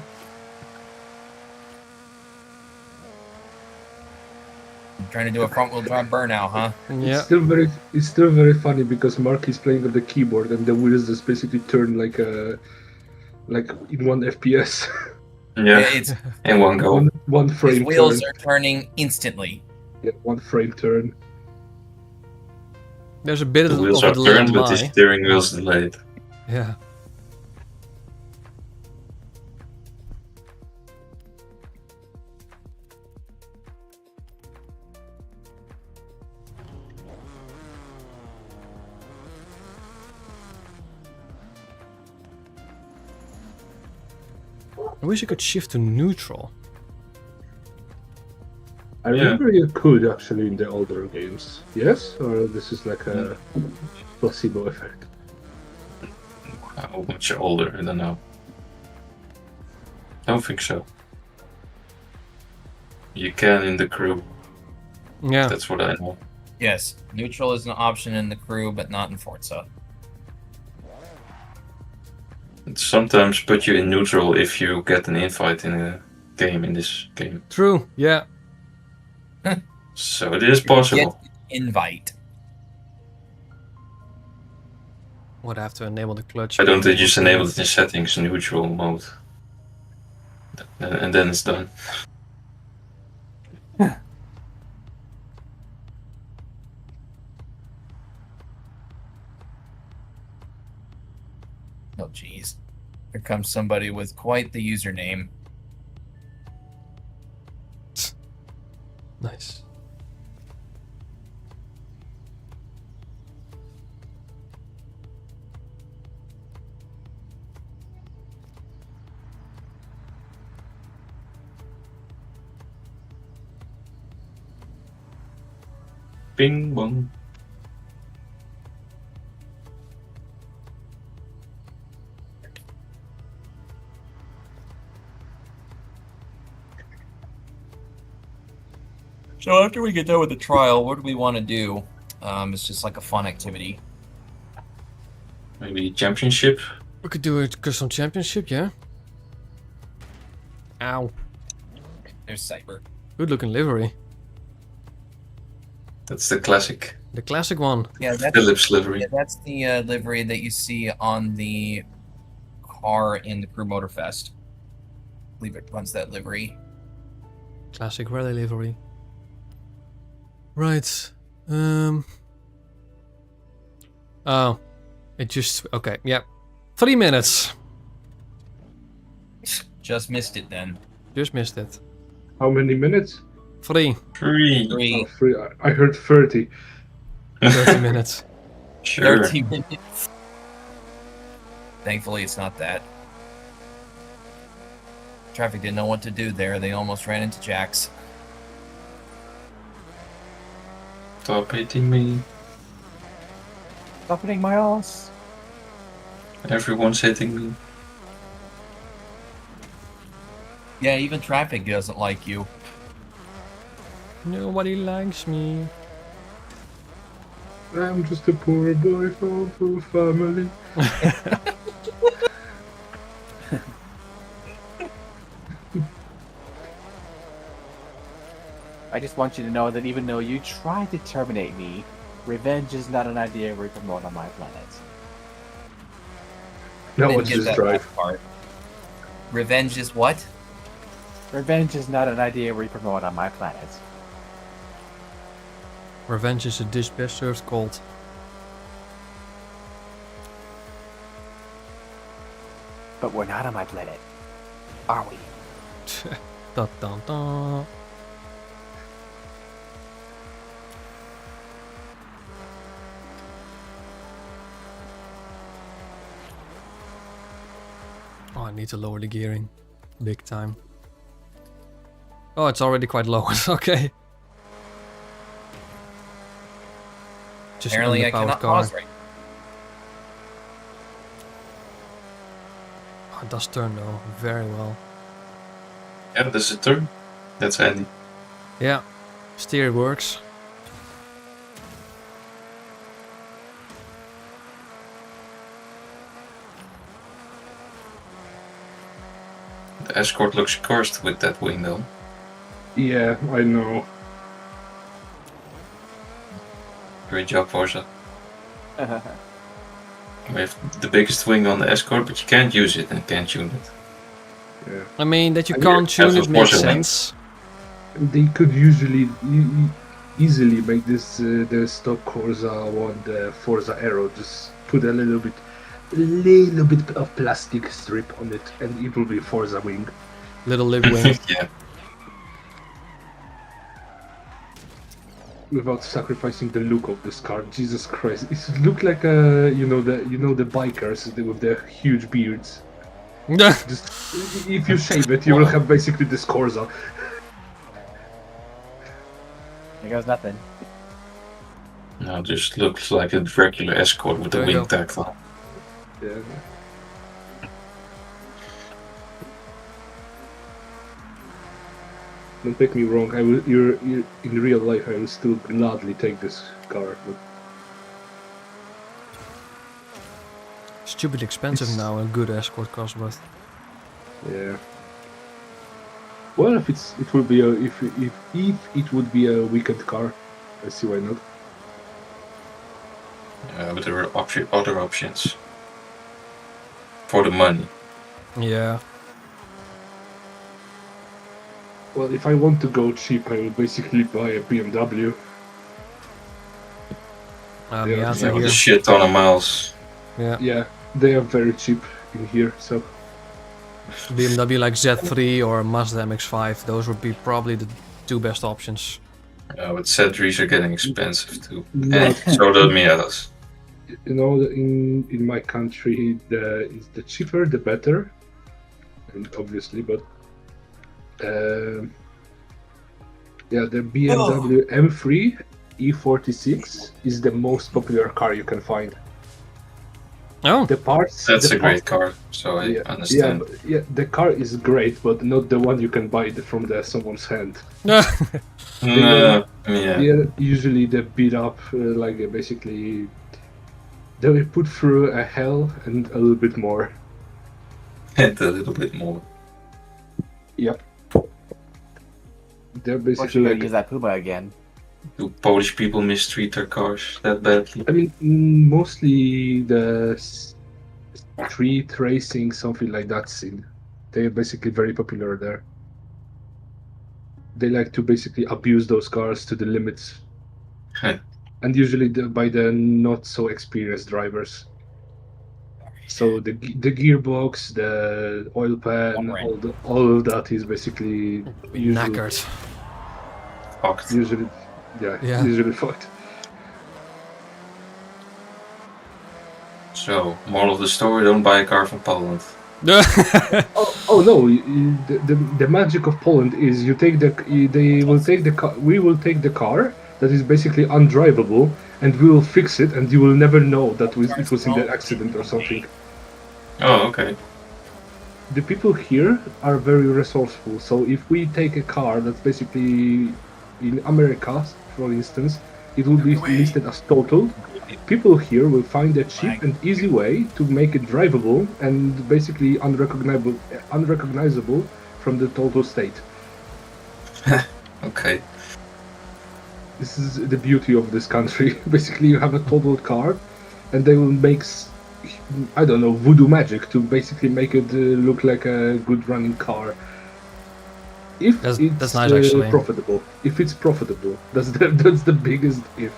trying to do a front-wheel drive burnout, huh? Yeah. It's still very funny because Mark is playing on the keyboard and the wheels just basically turn like in 1 FPS. Yeah, It's in one go. one his frame wheels turn. are turning instantly. Yeah, 1 frame turn. There's a bit The of wheels a are delay turned, on but the my. steering wheel's delayed. Yeah. I wish I could shift to neutral. I remember you could actually in the older games. Yes? Or this is like a placebo effect? How much older? I don't know. Don't think so. You can in the crew. Yeah. That's what I know. Yes, neutral is an option in the crew, but not in Forza. it sometimes put you in neutral if you get an invite in a game, in this game. True, yeah. So it is Get possible. invite. Would have to enable the clutch. Why don't they enable just thing. enable it in settings, neutral mode? And then it's done. Oh, jeez. Here comes somebody with quite the username. Nice. Bing bong. So after we get done with the trial, what do we want to do? It's just like a fun activity. Maybe championship. We could do a custom championship, yeah? Ow. There's Cyber. Good looking livery. That's the classic The classic one. Yeah, that's Philips livery. yeah, that's the livery that you see on the car in the Crew Motorfest. I believe it runs that livery. Classic rally livery. Right. Oh. It just... Okay, yep. 3 minutes. Just missed it then. Just missed it. How many minutes? 3. 3. 3, Oh, 3. I heard 30. 30 minutes. Sure. 30 minutes. Thankfully, it's not that. Traffic didn't know what to do there. They almost ran into Jax. Stop hitting me. Stop hitting my ass. Everyone's hitting me. Yeah, even traffic doesn't like you. Nobody likes me. I'm just a poor boy from a poor family. I just want you to know that even though you tried to terminate me, revenge is not an idea we promote on my planet. Now Didn't what's get this that drive? last part. Revenge is what? Revenge is not an idea we promote on my planet. Revenge is a dish best served cold. But we're not on my planet, are we? Da, da, da. Oh, I need to lower the gearing. Big time. Oh, it's already quite low. Okay. Just an Apparently, I underpowered cannot car. pause right. Oh, it does turn though, very well. Yeah, there's a turn. That's handy. Yeah, steer works. The Escort looks cursed with that wing though. Yeah, I know. Great job, Forza. We have the biggest wing on the Escort, but you can't use it and can't tune it. Yeah. I mean, that you I can't tune have it those makes Porsche wings. sense. They could usually easily make this the stock Forza one, the Forza Aero. Just put a little bit of plastic strip on it, and it will be Forza wing. Little lip wing. Yeah. Without sacrificing the look of this car. Jesus Christ, it look like the bikers with their huge beards. Just if you shave it, you will have basically this Corsa. There goes nothing. No, it just looks like a regular Escort with the There you wing go. tacked on. Yeah. Don't take me wrong. You're in real life. I will still gladly take this car. But Stupid expensive It's- now, a good escort cost, but Yeah. Well, if it would be if it would be a weekend car, I see why not. But there were other options for the money. yeah. Well, if I want to go cheap, I will basically buy a BMW. Yeah, Miata Yeah, with here. a shit ton of miles. Yeah. Yeah, they are very cheap in here, so BMW like Z3 or Mazda MX-5, those would be probably the two best options. But Z3s are getting expensive too. not And so do Miatas. in my country the cheaper the better, and obviously, but yeah, the BMW M3 E46 is the most popular car you can find. Oh, The parts That's the a great parts- car, so I Yeah, understand. yeah, the car is great, but not the one you can buy from someone's hand. Yeah. Yeah, usually they beat up, basically, they will put through a hell and a little bit more. And a little bit more. Yep. They're Or should basically we like, use that Puma again? Do Polish people mistreat their cars that badly? I mean, mostly the street racing, something like that scene. They're basically very popular there. They like to basically abuse those cars to the limits. And usually by the not so experienced drivers. So the gearbox, the oil pan, all of that is basically be usually knackered. Fucked. usually Yeah. usually fucked. So, moral of the story, don't buy a car from Poland. Oh no! The magic of Poland is we will take the car that is basically undrivable, and we will fix it, and you will never know that it was in the accident or something. Oh, okay. The people here are very resourceful. So if we take a car that's basically in America, for instance, it will be listed as totaled. People here will find a cheap and easy way to make it drivable and basically unrecognizable from the total state. Okay. This is the beauty of this country. Basically, you have a totaled car, and they will make, I don't know, voodoo magic to basically make it look like a good running car. If That's nice, actually. profitable. If it's profitable, that's the biggest if.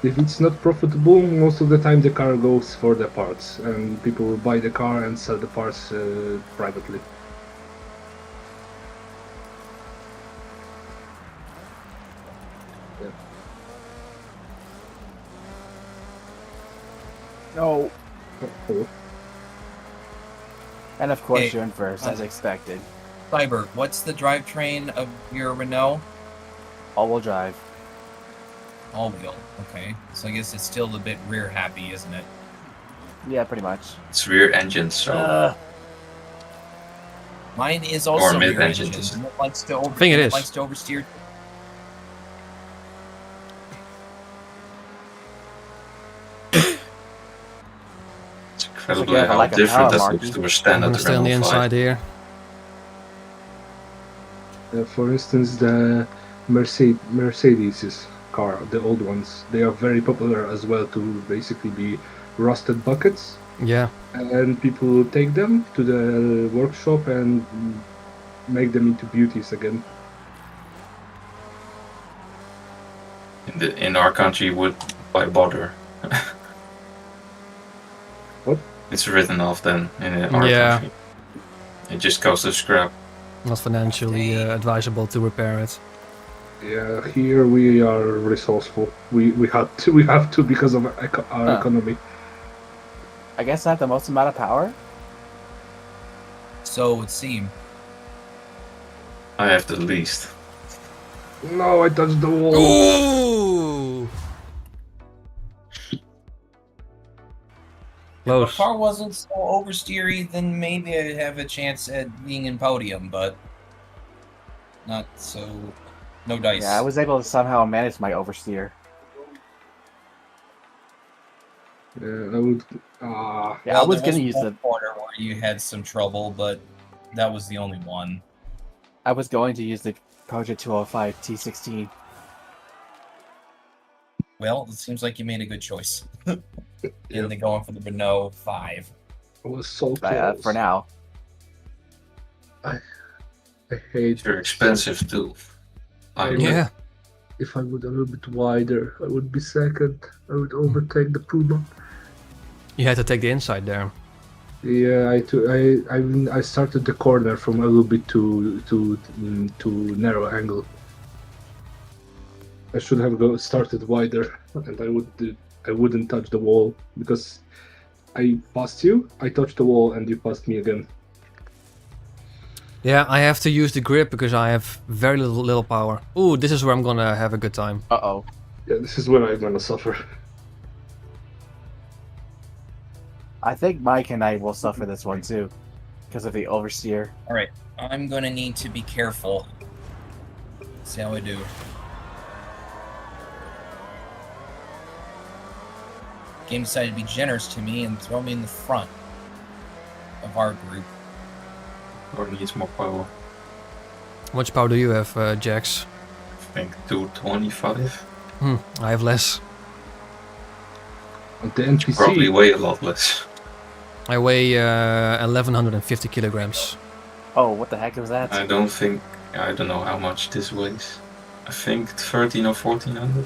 If it's not profitable, most of the time the car goes for the parts, and people will buy the car and sell the parts privately. Yeah. No. Oh. And of course Hey, you're in first, as expected. Cyber, what's the drivetrain of your Renault? All-wheel drive. All-wheel. Okay, so I guess it's still a bit rear happy, isn't it? Yeah, pretty much. It's rear engine, so. Mine is also rear mid-engine, engine. isn't it? It likes to over. I think it is. Likes to oversteer. It's incredibly Like a- how like a different power that mark. looks to a I'm standard gonna stay on the Renault 5. inside here. For instance, the Mercedes car, the old ones, they are very popular as well to basically be rusted buckets, Yeah. and people take them to the workshop and make them into beauties again. In our country, would why bother? What? It's written off then in our Yeah. country. It just goes to scrap. Not financially advisable to repair it. Yeah, here we are resourceful. We have to because of our economy. I guess I have the most amount of power. So it would seem. I have the least. No, I touched the wall. Ooh! If Close. the car wasn't so oversteery, then maybe I'd have a chance at being in podium, but not so. No dice. Yeah, I was able to somehow manage my oversteer. I would. Yeah, I was there gonna use one the. corner where you had some trouble, but that was the only one. I was going to use the Project 205 T16. Well, it seems like you made a good choice. In the going for the Renault 5. I was so close. For now. I hate. They're expensive too. Yeah. If I would a little bit wider, I would be second. I would overtake the Puma. You had to take the inside there. Yeah, I started the corner from a little bit too narrow angle. I should have started wider, and I wouldn't touch the wall because I passed you. I touched the wall, and you passed me again. Yeah, I have to use the grip because I have very little power. Ooh, this is where I'm gonna have a good time. Uh-oh. Yeah, this is where I'm gonna suffer. I think Mike and I will suffer this one too. Because of the oversteer. Alright, I'm gonna need to be careful. See how I do. Game decided to be generous to me and throw me in the front of our group. Or needs more power. How much power do you have, Jax? I think 225. I have less. And the NPC. Probably weigh a lot less. I weigh 1150 kilograms. Oh, what the heck was that? I don't know how much this weighs. I think 13 or 1400.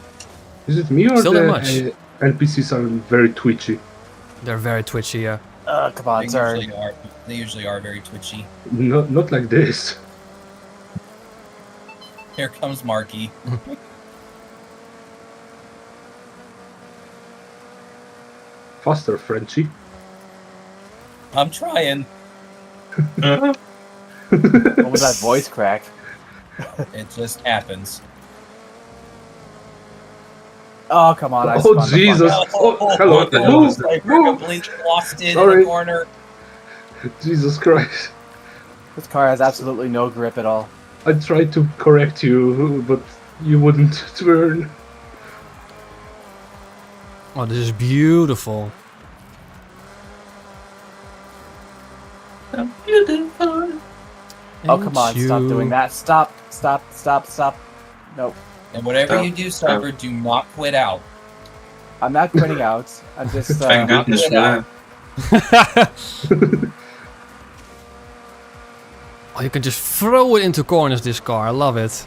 Is it me or Still the that much. NPCs are very twitchy? They're very twitchy, yeah. Come on, sir. They usually are very twitchy. Not like this. Here comes Marky. Faster, Frenchie. I'm trying. What was that voice crack? It just happens. Oh, come on. I Oh, spun the fuck Jesus. out. Oh, hello. What the Oh, hell? it's like we're completely lost in Sorry. the corner. Jesus Christ. This car has absolutely no grip at all. I tried to correct you, but you wouldn't turn. Oh, this is beautiful. Oh, come on. Stop doing that. Stop. Nope. And whatever Stop. you do, Cyber, do not quit out. I'm not quitting out. I'm just... Thank goodness for that. Oh, you can just throw it into corners, this car. I love it.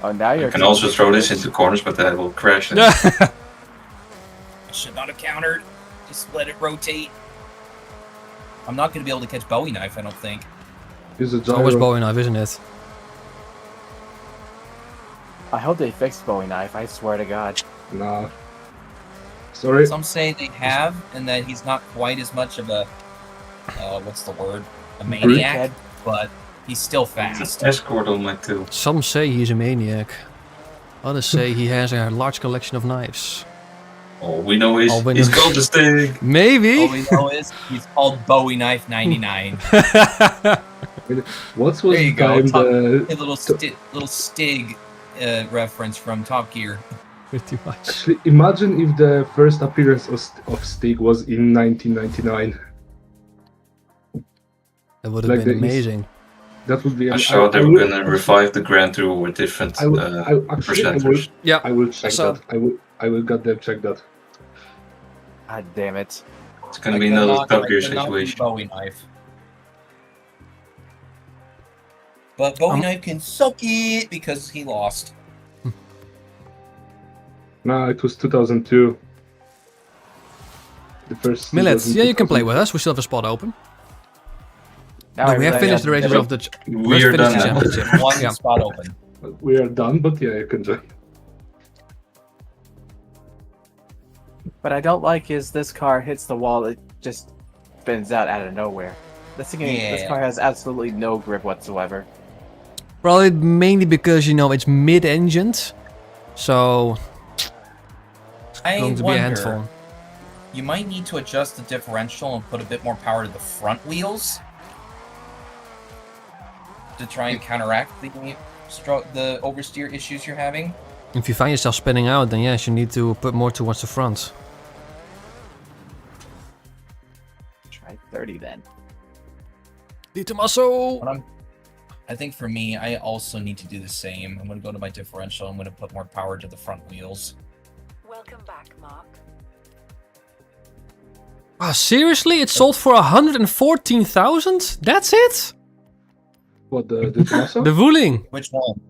Oh, now you're... I can also throw this into corners, but that will crash. I should not have countered. Just let it rotate. I'm not going to be able to catch Bowie Knife, I don't think. Use a It's always gyro. Bowie knife, isn't it? I hope they fixed Bowie Knife. I swear to God. Nah. Sorry. Some say they have, and that he's not quite as much of a, what's the word? A maniac, but he's still fast. Escort on my tail. Some say he's a maniac. Others say he has a large collection of knives. All we know is All we he's know- called the stick. Maybe? All we know is he's called Bowie Knife 99. What was There you the go. time A little Stig reference from Top Gear. Pretty much. Actually, imagine if the first appearance of Stig was in 1999. That would have Like been the amazing. That would be. I saw they were gonna revive the Grand Tour with different presenters. Yeah. I will check saw- that. I will goddamn check that. God damn it. It's gonna be another Top Gear situation. Bowie Knife. But Bowie Knife can suck it because he lost. No, it was 2002. The first. Millets, season, yeah, you can play 2002. with us. We still have a spot open. Now No, I we have realize finished the I'm races never- of the We are done now. championship. One Yeah. spot open. We are done, but yeah, you can join. What I don't like is this car hits the wall, it just spins out of nowhere. This Yeah. car has absolutely no grip whatsoever. Probably mainly because, you know, it's mid-engined. So, I going to be a wonder, handful. you might need to adjust the differential and put a bit more power to the front wheels to try and counteract the oversteer issues you're having. If you find yourself spinning out, then yes, you need to put more towards the front. Try 30 then. Di Tommaso! I think for me, I also need to do the same. I'm going to go to my differential. I'm going to put more power to the front wheels. Welcome back, Mark. Ah, seriously? It sold for 114,000? That's it? What, the Tommaso? The Wuling. Which one?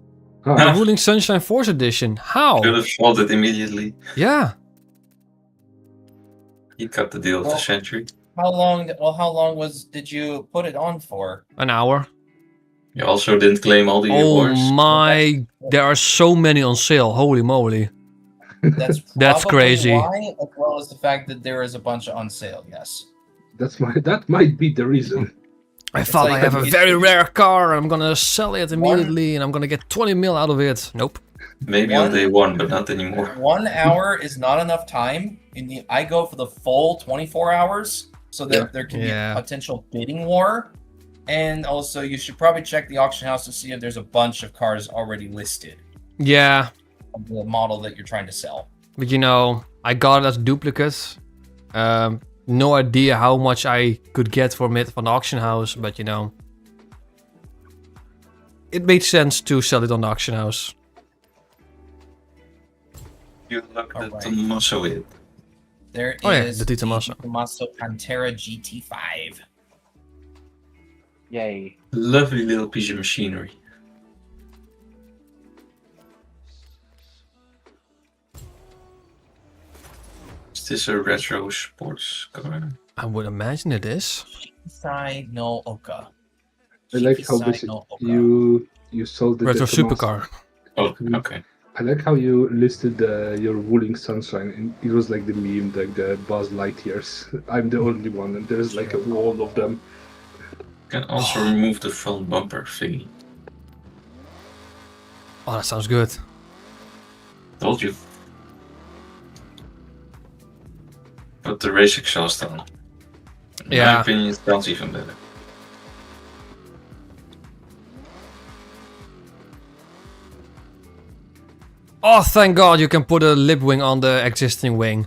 The Ah, Wuling Sunshine Force Edition. How? Could have sold it immediately. Yeah. He cut the deal of the Well- century. How long? Well, how long did you put it on for? An hour. You also didn't claim all the Oh awards. my... There are so many on sale. Holy moly. That's That's probably crazy. Why, as well as the fact that there is a bunch on sale. Yes. that might be the reason. I thought like I have a it's- very rare car. I'm gonna sell it immediately and I'm gonna get 20 mil out of it. Nope. Maybe on day 1, but not anymore. 1 hour is not enough time. I go for the full 24 hours so that Yeah. there can Yeah. be a potential bidding war. And also, you should probably check the auction house to see if there's a bunch of cars already listed Yeah, of the model that you're trying to sell. but you know, I got it as a duplicate. No idea how much I could get from it from the auction house, but you know, it made sense to sell it on the auction house. You look at Alright. Tommaso it. There Oh yeah, is the Di Tommaso. Tommaso Pantera GT5. Yay. Lovely little piece of machinery. Is this a retro sports car? I would imagine it is. Side no Oka. I like how Side this no Oka. you sold the Retro Tommaso. supercar. Oh, Mm. okay. I like how you listed your Wuling Sunshine. And it was like the meme, like the Buzz Lightyears. I'm the only one, and there's like a wall of them. Can also remove the front bumper thingy. Oh, that sounds good. Told you. Put the race exhaust on. In Yeah. my opinion, it sounds even better. Oh, thank God you can put a lip wing on the existing wing.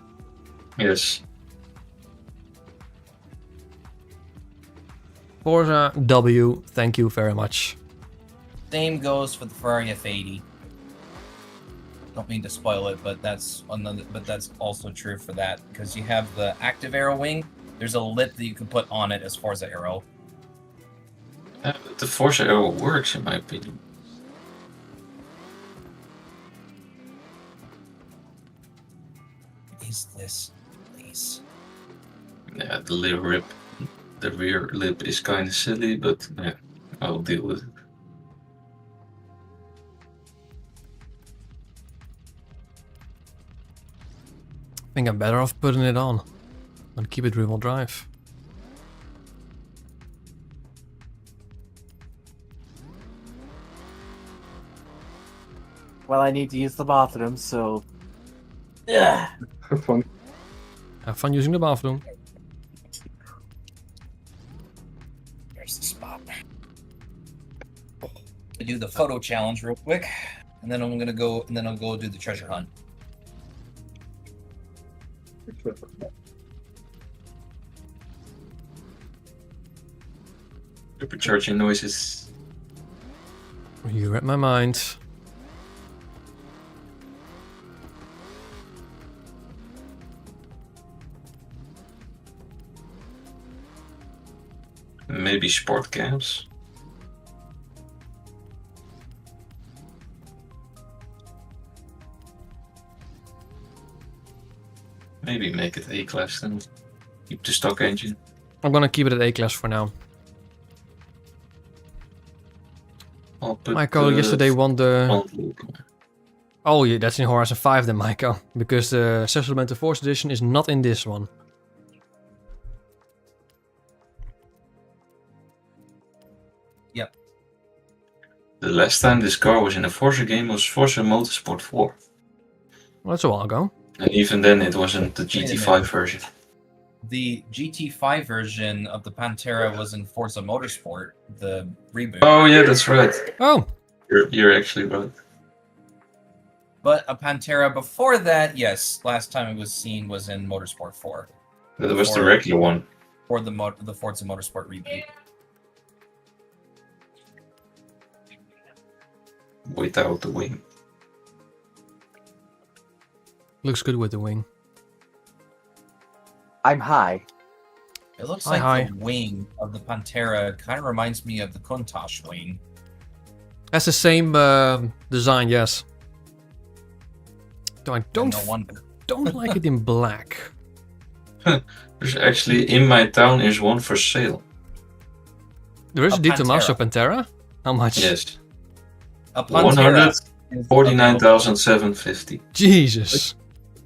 Yes. Forza W, thank you very much. Same goes for the Ferrari F80. Don't mean to spoil it, but that's also true for that because you have the active aero wing. There's a lip that you can put on it as Forza Aero. The Forza Aero works, in my opinion. Is this please? Yeah, the rear lip is kind of silly, but yeah, I'll deal with it. I think I'm better off putting it on and keep it rear-wheel drive. Well, I need to use the bathroom, so. Yeah. Have fun. Have fun using the bathroom. There's the spot. I do the photo challenge real quick, and then I'm gonna go, and then I'll go do the treasure hunt. Supercharging noises. You read my mind. Maybe sport cams. Maybe make it A-class then. Keep the stock engine. I'm gonna keep it at A-class for now. I'll put Michael the yesterday won the... front loop. Oh yeah, that's in Horizon 5 then, Michael. Because the Supplemental Force Edition is not in this one. The last time this car was in a Forza game was Forza Motorsport 4. Well, that's a while ago. And even then it wasn't the Wait a GT5 minute. version. The GT5 version of the Pantera was in Forza Motorsport, the reboot. Oh yeah, that's right. Oh! You're actually right. But a Pantera before that, yes, last time it was seen was in Motorsport 4. That was the regular one. Or the Forza Motorsport reboot. Without the wing. Looks good with the wing. I'm high. It looks Hi, like hi. the wing of the Pantera kind of reminds me of the Countach wing. That's the same design, yes. Though I don't No wonder. don't like it in black. There's actually, in my town, is one for sale. There is A a Di Tommaso Pantera. Pantera. How much? Yes. A Pantera is available. 49,750. Jesus.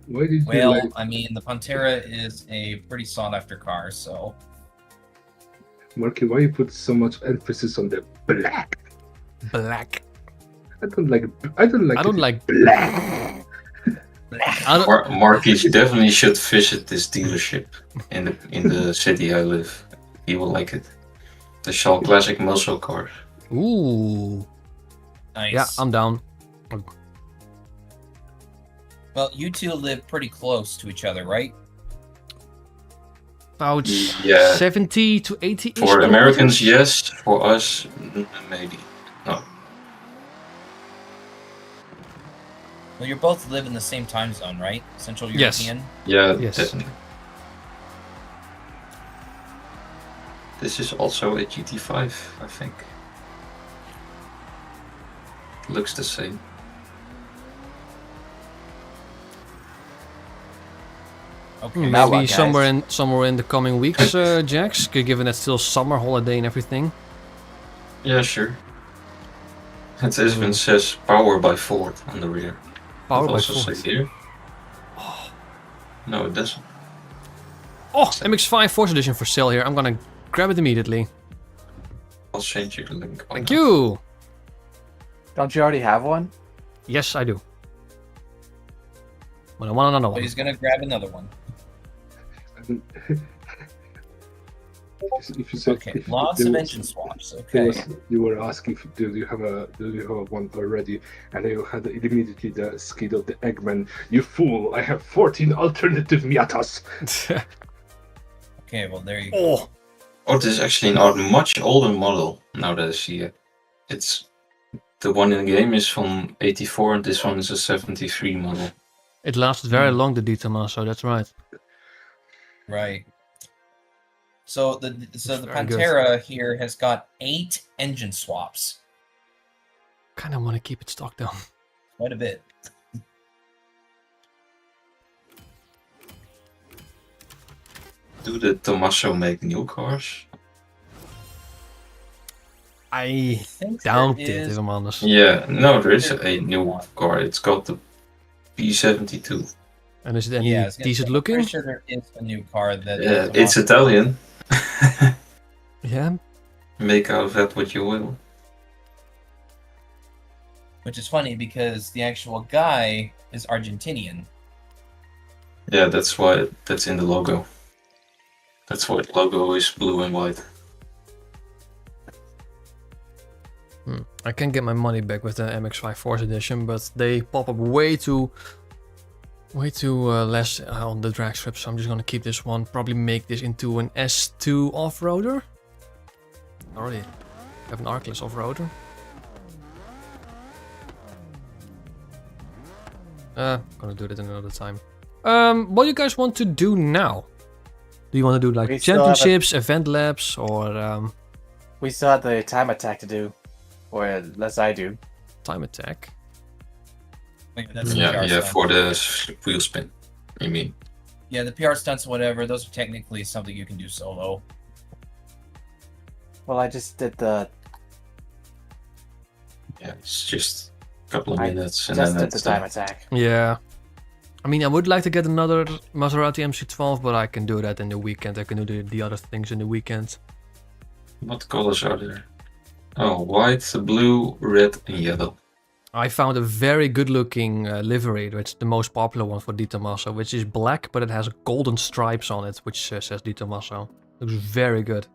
Why did you Well, like? I mean, the Pantera is a pretty sought-after car, so Marky, why you put so much emphasis on the black? Black. I don't like. I don't like. I don't it like black. I don't, Marquis definitely should visit this dealership in the city I live. He will like it. The Shaw Classic muscle car. ooh. nice. Yeah, I'm down. Well, you two live pretty close to each other, right? About Yeah. 70 to 80 For Americans, yes. For us, maybe. No. Well, you both live in the same time zone, right? Central Yes. European? Yeah, Yes. definitely. This is also a GT5, I think. Looks the same. Okay. Maybe Now what, guys? somewhere in the coming weeks, Jax, given it's still summer holiday and everything. Yeah, sure. It even says power by Ford on the rear. Power It by also Ford. says here. No, it doesn't. Oh, MX-5 Force Edition for sale here. I'm gonna grab it immediately. I'll send you the link. Why Thank not? you. Don't you already have one? Yes, I do. But I want another So one. he's gonna grab another one. If you said, Okay. if Lots there of was- engine swaps. there Okay. was- you were asking if do you have one already, and you had immediately the skid of the Eggman. You fool! I have 14 alternative Miatas. Okay, well, there you go. Oh, Oh, this is actually an much older model, now that I see it. It's the one in the game is from 84 and this one is a 73 model. it lasted very long, the Di Tommaso, that's right. Right. So the very good. Pantera here has got 8 engine swaps. Kinda wanna keep it stock though. Quite a bit. Do the Tommaso make new cars? I Think doubt there it, is- if I'm honest. Yeah, no, there is a new car. It's called the P72. And is it any Yeah, I was gonna decent say, I'm looking? pretty sure there is a new car that. Yeah, it's Italian. Yeah. Make out of that what you will. Which is funny because the actual guy is Argentinian. Yeah, that's why that's in the logo. That's why the logo is blue and white. I can get my money back with the MX-5 Force Edition, but they pop up way too less on the drag strip, so I'm just gonna keep this one. Probably make this into an S2 off-roader. I already have an arc-less off-roader. Gonna do that another time. What do you guys want to do now? Do you want to do like We still have a- championships, event labs, or We still have the time attack to do. Or less I do. time attack? Like, that's the Yeah, PR yeah, stunt. for the wheel spin. You mean? Yeah, the PR stunts, whatever. Those are technically something you can do solo. Well, I just did the Yeah, it's just a couple of I minutes and just then did the it's time done. attack. Yeah. I mean, I would like to get another Maserati MC12, but I can do that in the weekend. I can do the other things in the weekend. What colors are there? Oh, white, blue, red, and yellow. I found a very good looking livery, which is the most popular one for Di Tommaso, which is black, but it has golden stripes on it, which says Di Tommaso. Looks very good.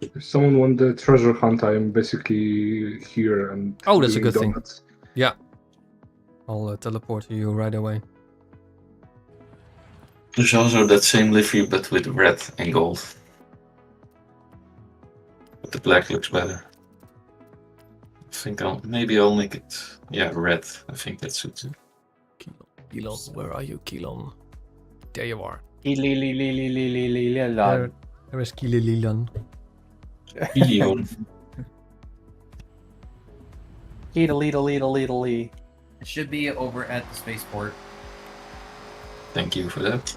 If someone won the treasure hunt, I am basically here and Oh, that's a doing good thing. donuts. Yeah. I'll teleport to you right away. There's also that same livery, but with red and gold. But the black looks better. I think maybe I'll make it, yeah, red. I think that suits it. Kilon, where are you, Kilon? There you are. Lon. There is Kilon. Helion. Lee. It should be over at the spaceport. Thank you for that.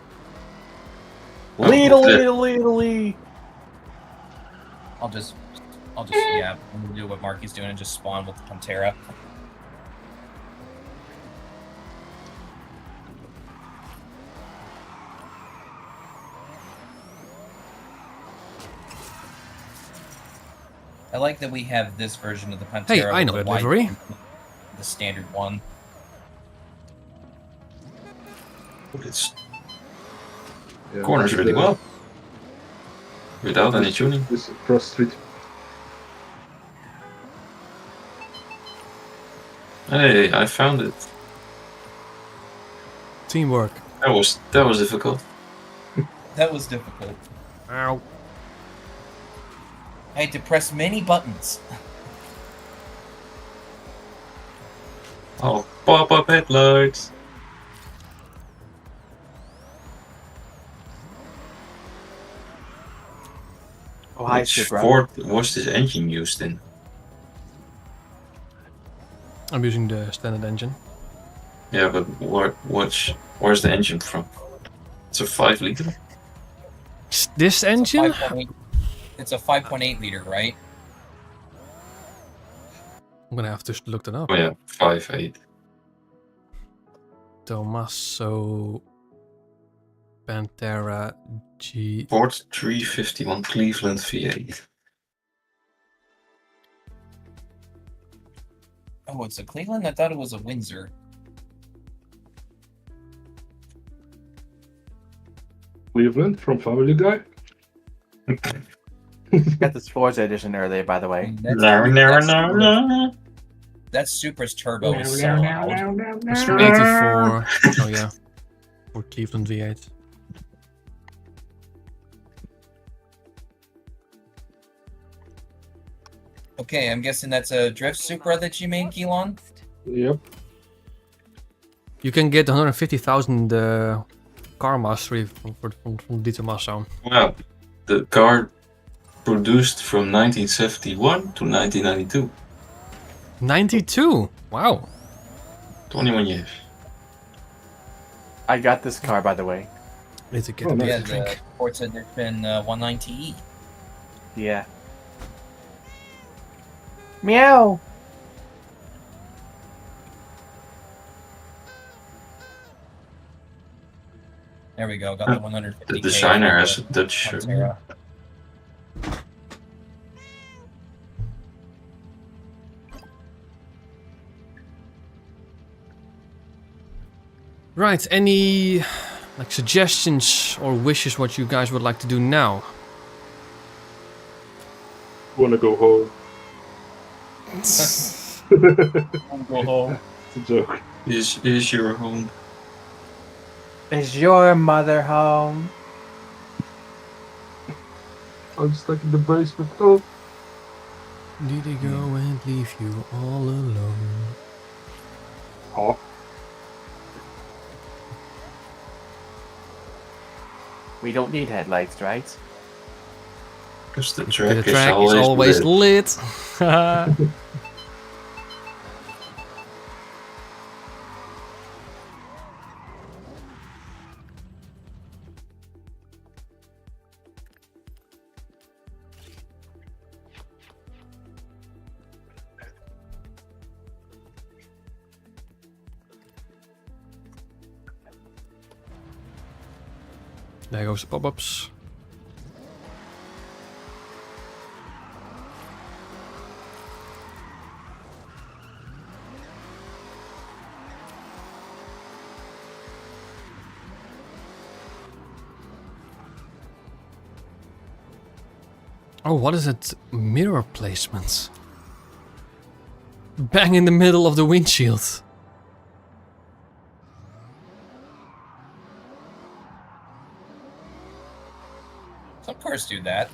Lee. I'll just yeah, I'm gonna do what Marky's doing and just spawn with the Pantera. I like that we have this version of the Pantera. Hey, I know with that the white livery. and the standard one. It's Yeah, corners really well. Without any tuning. This cross street. Hey, I found it. Teamwork. That was difficult. That was difficult. Ow. I had to press many buttons. Oh, pop-up headlights. Oh, hi, Which Supra. Ford was this engine used in? I'm using the standard engine. Yeah, but where's the engine from? It's a 5 liter. This engine? It's a 5.8 liter, right? I'm gonna have to look that up. Oh yeah, 5.8. Tommaso Pantera G. Ford 351 Cleveland V8. Oh, it's a Cleveland? I thought it was a Windsor. Cleveland from Family Guy. Got this Forza edition earlier, by the way. That Supra's turbo is so loud. It's 84. Oh yeah. For Cleveland V8. Okay, I'm guessing that's a drift Supra that you made, Keelan? Yep. You can get 150,000 car mastery from Di Tommaso. Wow, the car produced from 1971 to 1992. 92! Wow. 21 years. I got this car, by the way. Need to get Oh, a bit Yeah, of a the drink. Forza Edition 190E. Yeah. Meow. There we go, got the 150. The designer has a Dutch shirt. Pantera. Right, any like suggestions or wishes what you guys would like to do now? Wanna go home? Go home. It's a joke. Is your home? Is your mother home? I'm stuck in the basement. Oh. Did he go and leave you all alone? Oh. We don't need headlights, right? Because the The track, track is always lit. There goes the pop-ups. Oh, what is it? Mirror placements. Bang in the middle of the windshield. cars do that.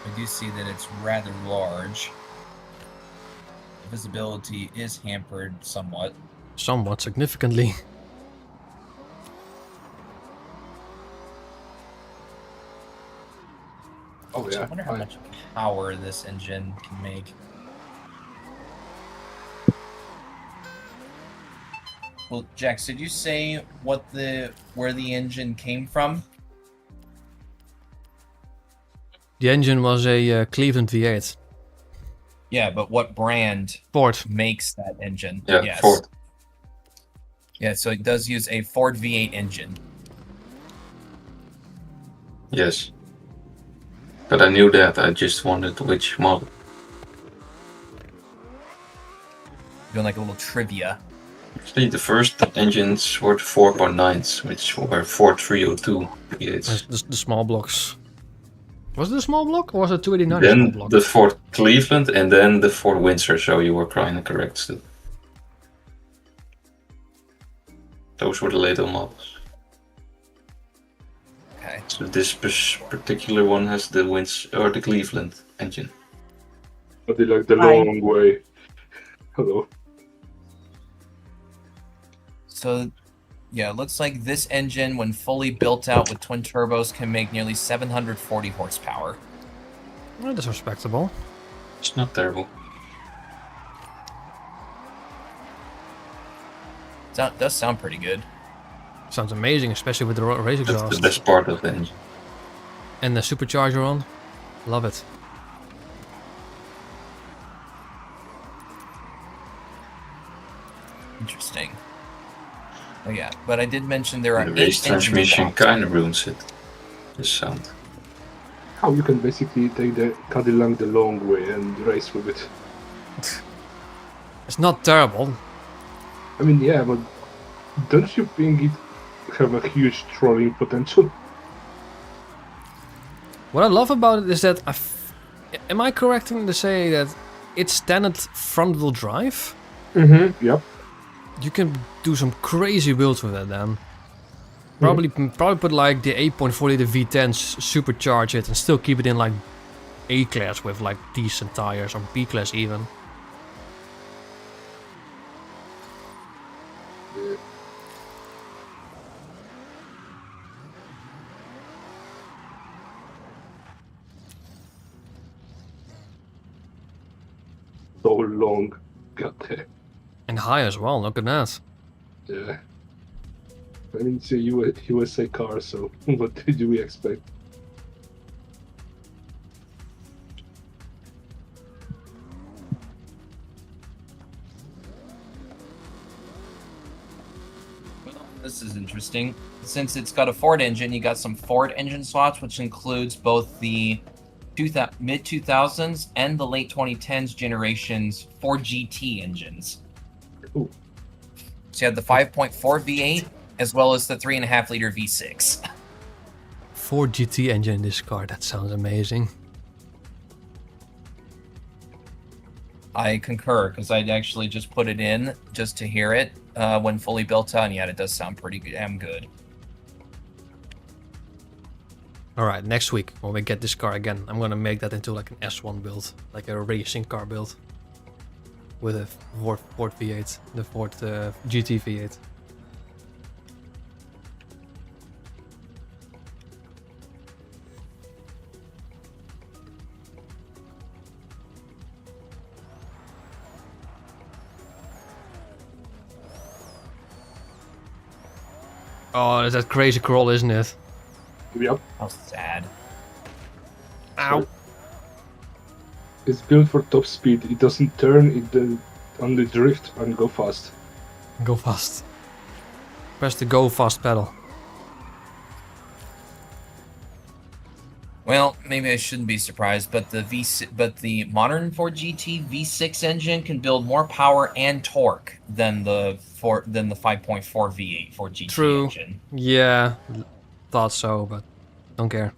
I do see that it's rather large. Visibility is hampered somewhat. Somewhat significantly. Oh I yeah. wonder how much power this engine can make. Well, Jax, did you say where the engine came from? The engine was a Cleveland V8. Yeah, but what brand Ford. makes that engine? Yeah, Yes. Ford. Yeah, so it does use a Ford V8 engine. Yes. But I knew that. I just wondered which model. Doing like a little trivia. Actually, the first engines were the 4.9s, which were Ford 302 V8s. The small blocks. Was it a small block or was it 289 a small Then block? the Ford Cleveland and then the Ford Windsor, so you were kind of correct still. Those were the later models. Okay. So this particular one has the the Cleveland engine. But they like the Hi. long way. Hello. So, yeah, it looks like this engine, when fully built out with twin turbos, can make nearly 740 horsepower. Oh, that's respectable. It's not terrible. Does sound pretty good. Sounds amazing, especially with the race That's exhaust. the best part of the engine. And the supercharger on. Love it. Interesting. Oh yeah, but I did mention there are The 8 race engine transmission blocks. kind of ruins it. The sound. How you can basically take the Cadillac the long way and race with it. It's not terrible. I mean, yeah, but don't you think it have a huge trolling potential? What I love about it is that am I correct in to say that it's standard front wheel drive? Mm-hmm. Yep. You can do some crazy builds with that then. Probably put like the 8.4 liter V10s, supercharge it and still keep it in like A class with like decent tires or B class even. So long. God damn. And high as well, look at that. Yeah. I mean, it's a USA car, so what did we expect? Well, this is interesting. Since it's got a Ford engine, you got some Ford engine slots, which includes both the mid-2000s and the late 2010s generations Ford GT engines. Ooh. So you have the 5.4 V8 as well as the 3.5 liter V6. Ford GT engine in this car, that sounds amazing. I concur, because I'd actually just put it in just to hear it when fully built out, and yeah, it does sound pretty damn good. Alright, next week when we get this car again, I'm gonna make that into like an S1 build, like a racing car build. With a Ford V8, the Ford GT V8. Oh, that's that crazy crawl, isn't it? Yep. How sad. Ow. It's built for top speed. It doesn't turn, it only drift and go fast. Go fast. Press the go fast pedal. Well, maybe I shouldn't be surprised, but the modern Ford GT V6 engine can build more power and torque than the 5.4 V8 Ford GT True. engine. Yeah, thought so, but don't care.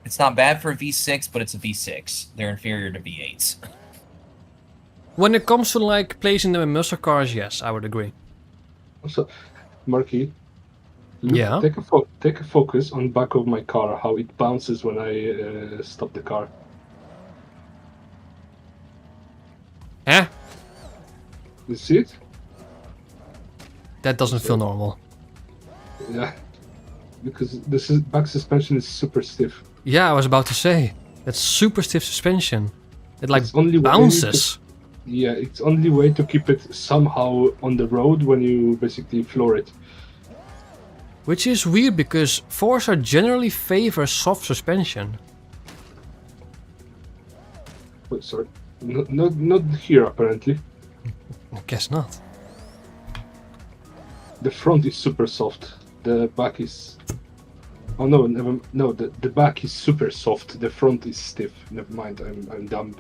It's not bad for a V6, but it's a V6. They're inferior to V8s. When it comes to like placing them in muscle cars, yes, I would agree. Also, Marky, Yeah. take a focus on back of my car, how it bounces when I stop the car. Eh? You see it? That doesn't feel normal. Yeah. Because the back suspension is super stiff. Yeah, I was about to say. That's super stiff suspension. It like It's only way bounces. Yeah, it's only way to keep it somehow on the road when you basically floor it. Which is weird because Forza generally favors soft suspension. Oh, sorry. Not here, apparently. I guess not. The front is super soft. The back is... Oh no, no, the back is super soft. The front is stiff. Never mind, I'm dumb.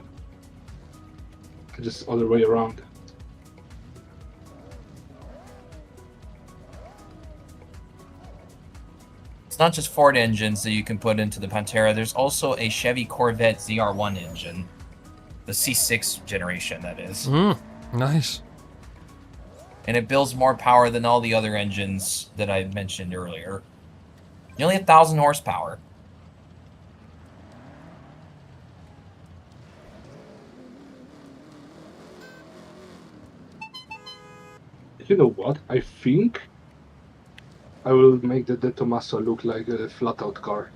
Just other way around. It's not just Ford engines that you can put into the Pantera. There's also a Chevy Corvette ZR1 engine. The C6 generation, that is. Nice. And it builds more power than all the other engines that I mentioned earlier. Nearly 1,000 horsepower. You know what? I think I will make the De Tomaso look like a flat-out car.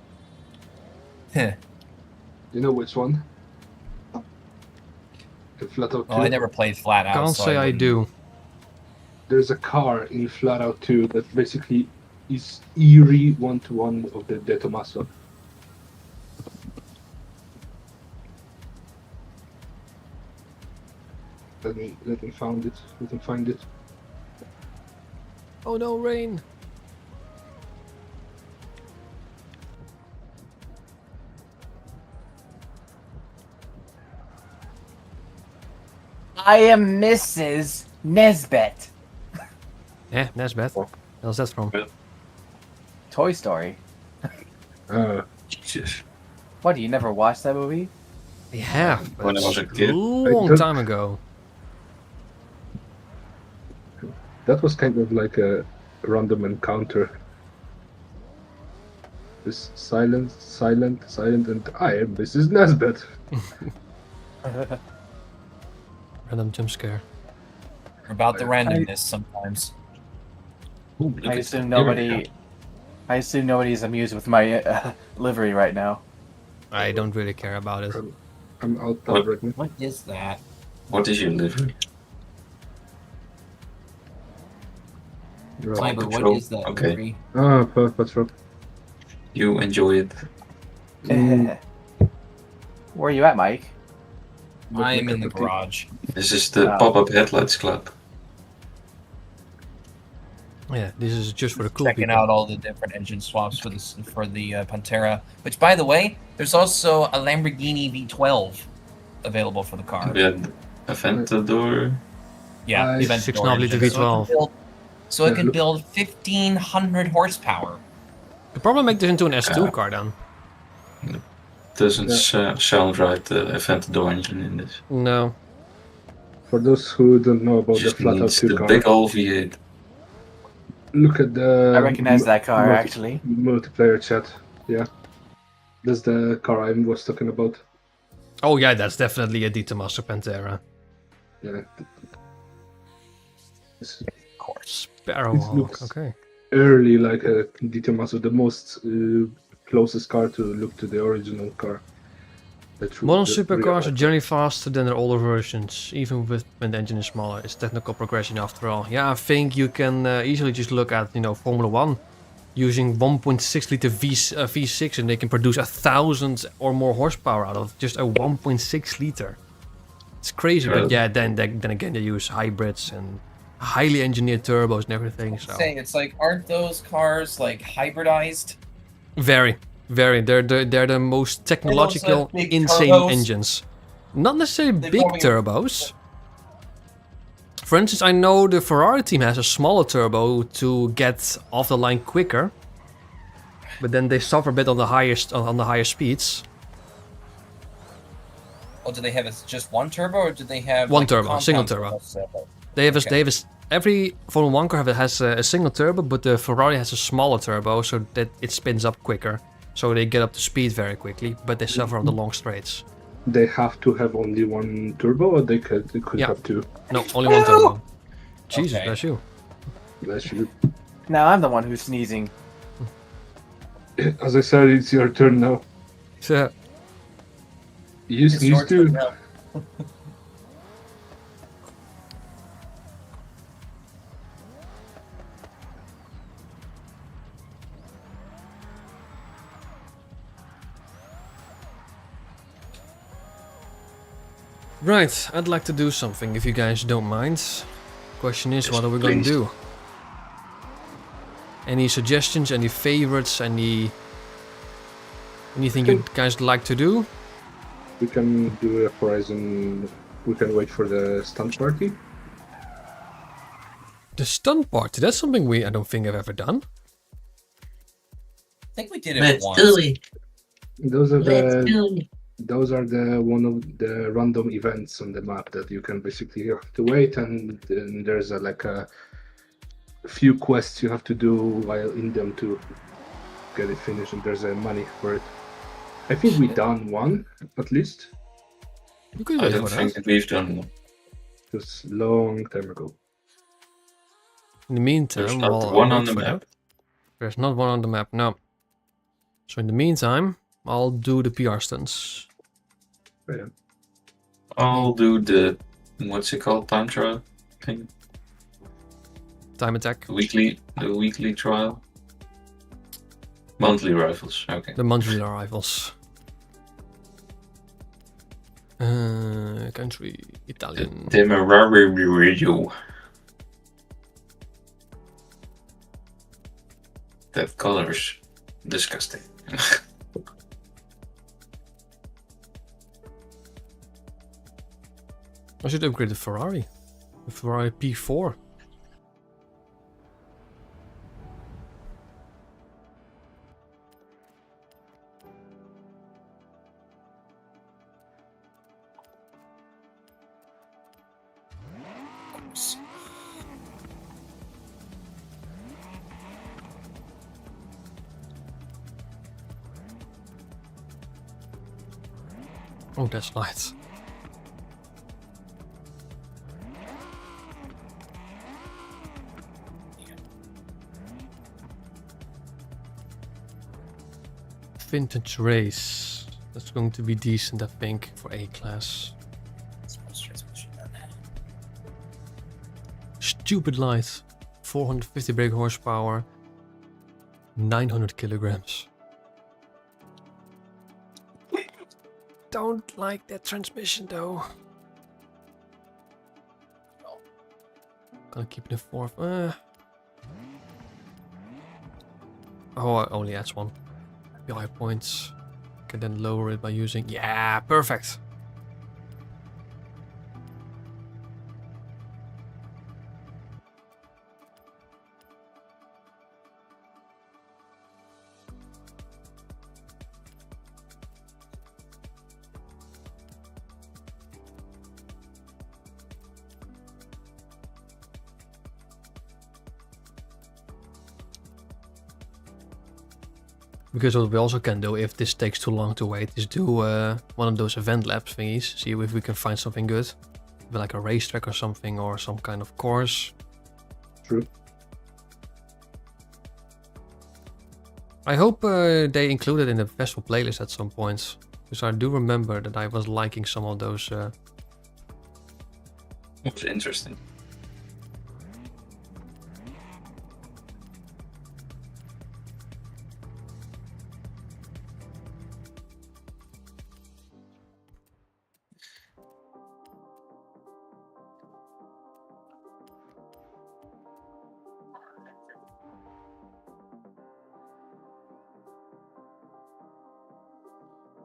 Heh. You know which one? The flat-out 2. Oh, I never played Flat Out. Can't so say I wouldn't- do. There's a car in Flat Out 2 that basically is eerie one-to-one of the De Tomaso. Let me find it. Let me find it. Oh no, rain. I am Mrs. Nesbit. Yeah, that's bad. Where's that from? Toy Story. Jesus. What, you never watched that movie? Yeah, When I was a but kid. long time ago. That was kind of like a random encounter. This silent, and I am Mrs. Nesbit. Random jump scare. About the randomness sometimes. Ooh, look I at assume that. Here we nobody. go. I assume nobody's amused with my livery right now. I don't really care about it. I'm out What? right now. What is that? What is your livery? Right. Tiger, what Patrol. is that? Okay. Livery? Ah, patrol. You enjoy it. Where are you at, Mike? I'm in the garage. This is the Wow. Pop-Up Headlights Club. Yeah, this is just for the cool Checking people. out all the different engine swaps for the Pantera. Which, by the way, there's also a Lamborghini V12 available for the car. We had Aventador. Yeah, Nice. Aventador 6.5 liter engine. V12. So it Yeah, can look- build 1,500 horsepower. Could probably make this into an S2 car then. Doesn't sound right, the Aventador engine in this. No. For those who don't know about the Just Flat Out needs 2 the car, big old V8. look at the... I recognize that car, multi- actually. Multiplayer chat, yeah. That's the car I was talking about. Oh yeah, that's definitely a Master Pantera. Yeah. It's Of course. Sparrowhawk, looks- okay. early like a Di Tommaso, the most closest car to look to the original car. Modern supercars are generally faster than their older versions, even when the engine is smaller. It's technical progression after all. Yeah, I think you can easily just look at, Formula 1 using 1.6 liter V6 and they can produce 1,000 or more horsepower out of just a 1.6 liter. It's crazy, but yeah, then again they use hybrids and highly engineered turbos and everything. So Saying it's like, aren't those cars like hybridized? very. They're the most technological, big insane turbos. engines. Not necessarily They big probably- turbos. For instance, I know the Ferrari team has a smaller turbo to get off the line quicker, but then they suffer a bit on the higher speeds. Oh, do they have just one turbo, or do they have One like, a turbo, single compound turbo. They have Okay. every Formula 1 car has a single turbo, but the Ferrari has a smaller turbo, so that it spins up quicker. So they get up to speed very quickly, but they suffer on the long straights. They have to have only one turbo, or they could Yeah. have two. No, only one turbo. Jesus, Okay. bless you. Bless you. Now I'm the one who's sneezing. As I said, it's your turn now. So, You It's your sneeze too. turn now. right, I'd like to do something if you guys don't mind. Question is, Yes, what are we going to please. do? Any suggestions, any favorites, anything you guys like to do? We can do a Horizon. We can wait for the stunt party. The stunt party, that's something I don't think I've ever done. I think we did it Let's once. do it. Those are Let's the do it. those are the one of the random events on the map that you can basically you have to wait, and then there's like a few quests you have to do while in them to get it finished, and there's money for it. I think we done one at least. You could I wait don't for think that. that we've done one. It was long time ago. In the meantime, There's not while I one on wait the for map. that- There's not one on the map, no. So in the meantime, I'll do the PR stunts. Yeah. I'll do the what's it called, time trial thing, Time attack. the weekly trial, monthly rifles. Okay. The monthly rivals. Country Italian. Temporary radio. That color's disgusting. I should upgrade the Ferrari. The Ferrari P4. Oh, that's light. Vintage race. That's going to be decent, I think, for A class. Stupid light. 450 brake horsepower. 900 kilograms. Don't like that transmission though. Gonna keep it in fourth. Oh, it only adds one. PI points. Can then lower it by using. Yeah, perfect. Because what we also can do, if this takes too long to wait, is do one of those event labs thingies. See if we can find something good. Like a racetrack or something, or some kind of course. True. I hope they include it in the festival playlist at some point. Because I do remember that I was liking some of those. It's interesting.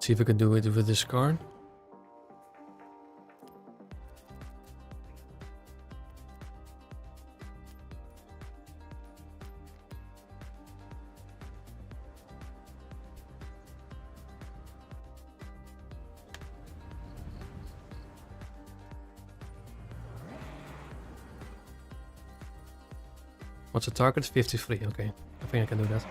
See if I can do it with this card. What's the target? 53. Okay, I think I can do that.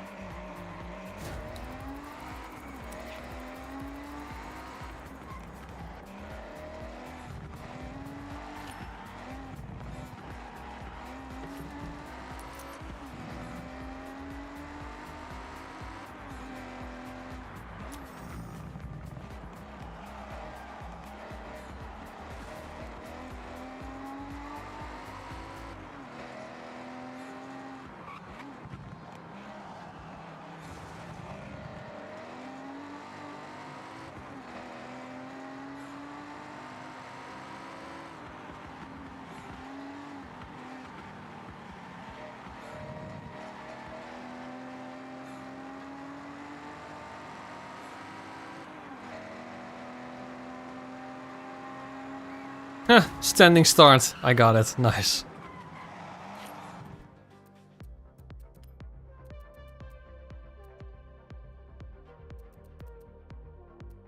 Standing start. I got it. Nice.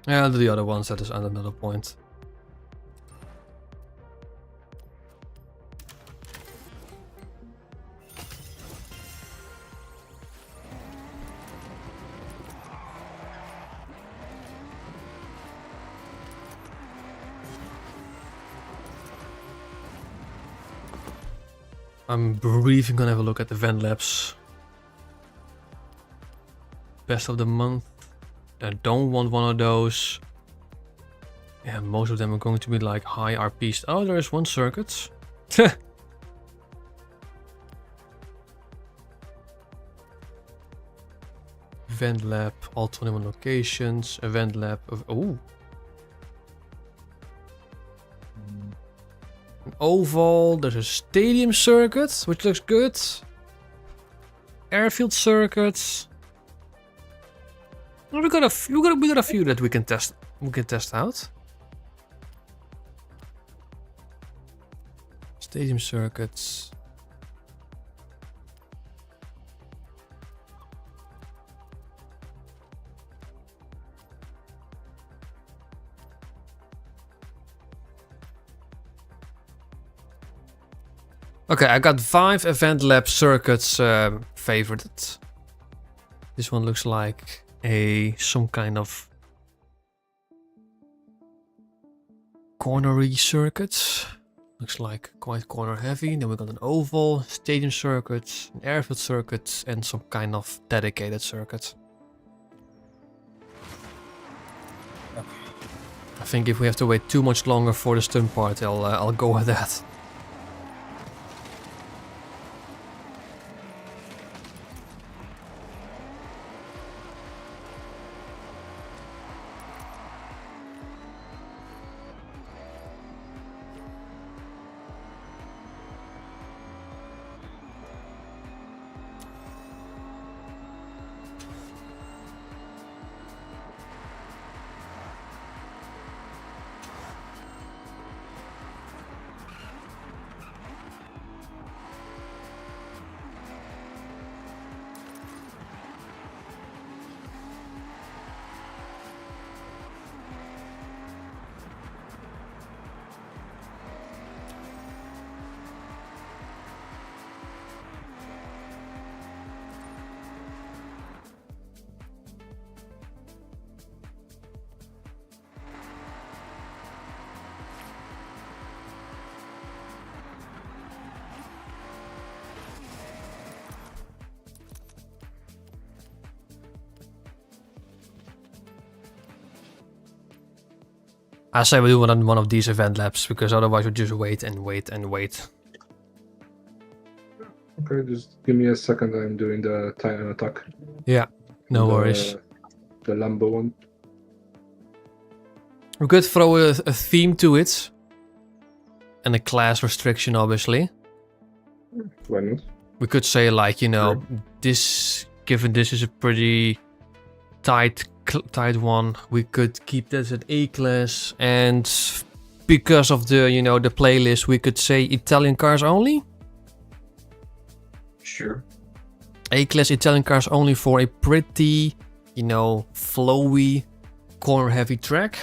Yeah, I'll do the other ones at another point. I'm briefly gonna have a look at the vent labs. Best of the month. I don't want one of those. Yeah, most of them are going to be like high RPs. Oh, there is one circuit. Vent lab, all 21 locations. A vent lab of an oval. There's a stadium circuit, which looks good. Airfield circuits. We got a few that we can test. We can test out. Stadium circuits. Okay, I got 5 event lab circuits favorited. This one looks like some kind of cornery circuit. Looks like quite corner heavy. Then we got an oval, stadium circuit, an airfield circuit, and some kind of dedicated circuit. I think if we have to wait too much longer for the stun part, I'll go with that. I say we do one of these event labs, because otherwise we just wait and wait and wait. Okay, just give me a second. I'm doing the time attack. Yeah, no worries. The Lambo one. We could throw a theme to it. And a class restriction, obviously. Why not? We could say, like, you know, Sure. given this is a pretty tight one, we could keep this at A class, and because of the, you know, the playlist, we could say Italian cars only. Sure. A class Italian cars only for a pretty, you know, flowy, corner heavy track.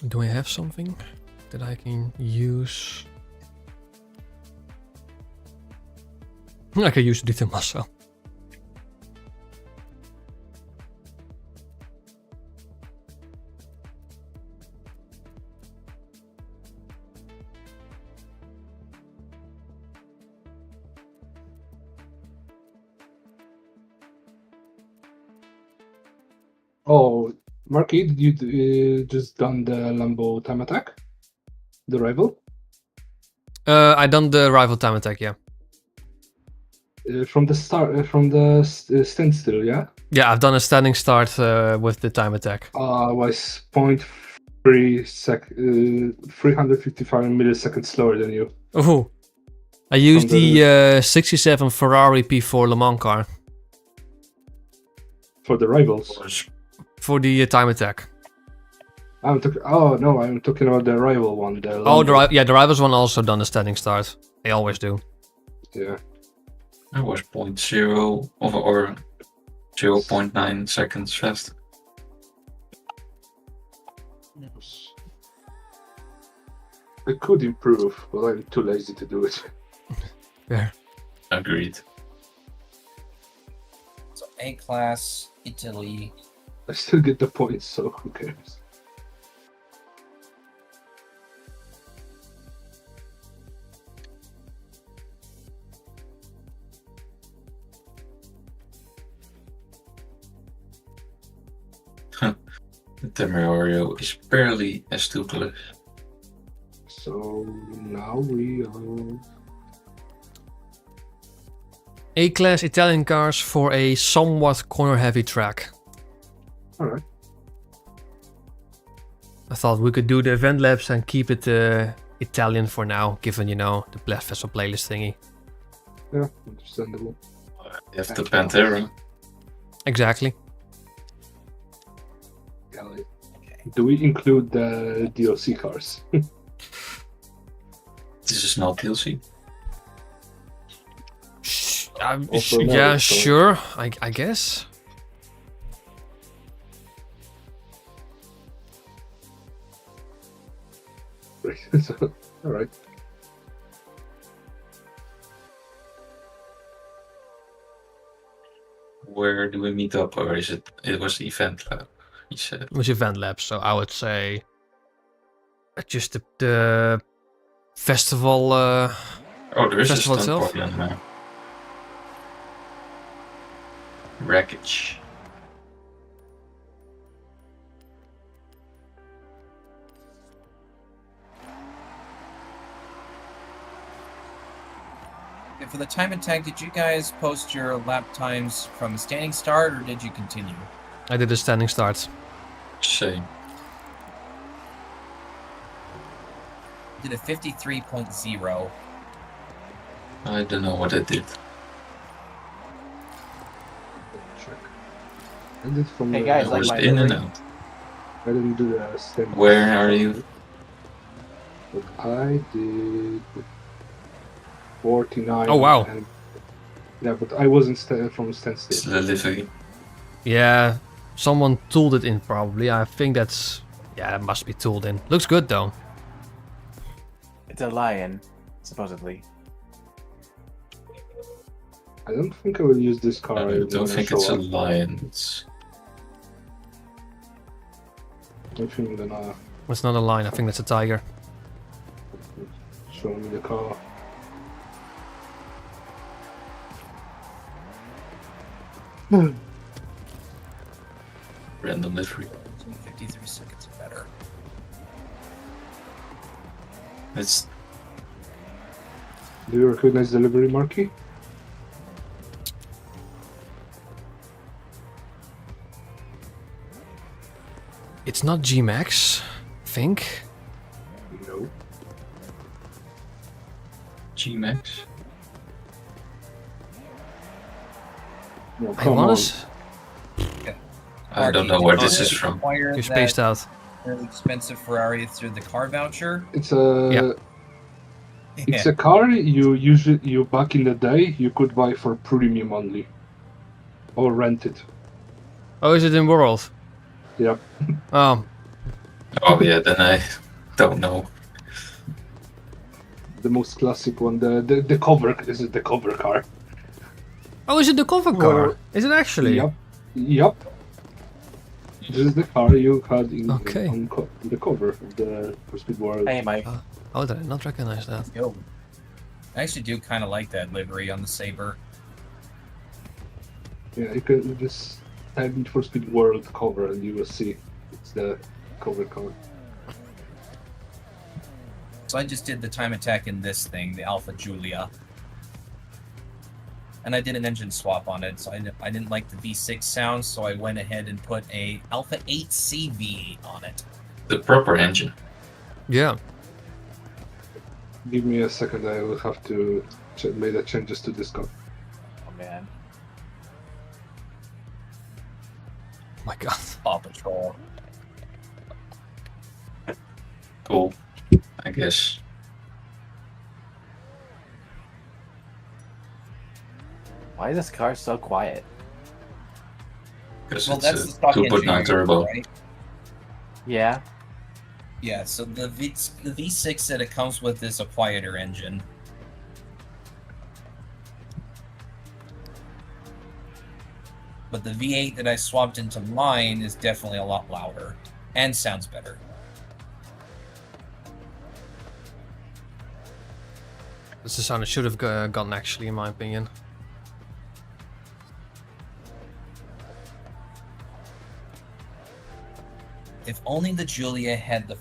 Do I have something that I can use? I can use detail muscle. Oh, Marky, did you just done the Lambo time attack? The rival? I done the rival time attack, yeah. From the start, from the standstill, yeah? Yeah, I've done a standing start with the time attack. Was 355 milliseconds slower than you. Oh, I used From the- the 67 Ferrari P4 Le Mans car For the rivals. for the time attack. I'm talking about the rival one. The Oh, Lambo. the rivals one also done a standing start. They always do. Yeah. I was 0.0 or 0.9 seconds fast. I could improve, but I'm too lazy to do it. Fair. Agreed. So A class, Italy. I still get the points, so who cares? The Temerario is barely as toothless. So now we are. A-class Italian cars for a somewhat corner-heavy track. Alright. I thought we could do the event laps and keep it Italian for now, given, you know, the Blast Festival playlist thingy. Yeah, understandable. You have the Pantera. Exactly. Do we include the DLC cars? This is not DLC. Also no, Yeah, so- sure. I guess. Alright. Where do we meet up, or is it? It was the event lab. He said. It was event laps, so I would say just the festival. Oh, there is a Festival stunt itself? party on there. Wreckage. And for the time attack, did you guys post your lap times from a standing start, or did you continue? I did a standing start. Same. Did a 53.0. I don't know what I did. Check. I did from Hey the- guys, I like was my in and livery? out. I didn't do the stand. Where are you? But I did 49. Oh, wow. And, yeah, but I wasn't from It's standstill. the livery. Yeah, someone tooled it in probably. I think that's it must be tooled in. Looks good though. It's a lion, supposedly. I don't think I will use this car. I don't wanna think show it's a up. lion. It's I think I'm gonna It's not a line. I think that's a tiger. show me the car. random livery. 53 seconds or better. It's Do you recognize the livery marquee? It's not G-Max, I think. No. G-Max. No, I come want on. to. I don't know where this is from. You're spaced out. Really expensive Ferrari through the car voucher. It's a Yeah. it's a car you back in the day you could buy for premium only, or rent it. Oh, is it in World? Yeah. Oh, Oh yeah, then I don't know. The most classic one, the cover. This is the cover car. Oh, is it the cover car? Well, Is it actually? Yep. This is the car you had in Okay. on the cover of the For Speed World. Hey, Mike. Oh, did I not recognize that? Yo. I actually do kind of like that livery on the Saber. Yeah, you can just type in For Speed World cover and you will see it's the cover car. So I just did the time attack in this thing, the Alpha Giulia. And I did an engine swap on it, so I didn't like the V6 sound, so I went ahead and put a Alpha 8C V8 on it. The proper engine. Yeah. Give me a second, I will have to make the changes to this car. Oh man. Oh my god. Paw Patrol. Cool, I guess. Why is this car so quiet? Because Well, it's that's the a stock 2.9 engine, turbo. right? Yeah. Yeah, so the V6 that it comes with is a quieter engine. But the V8 that I swapped into mine is definitely a lot louder and sounds better. That's the sound it should have gotten, actually, in my opinion. If only the Giulia had the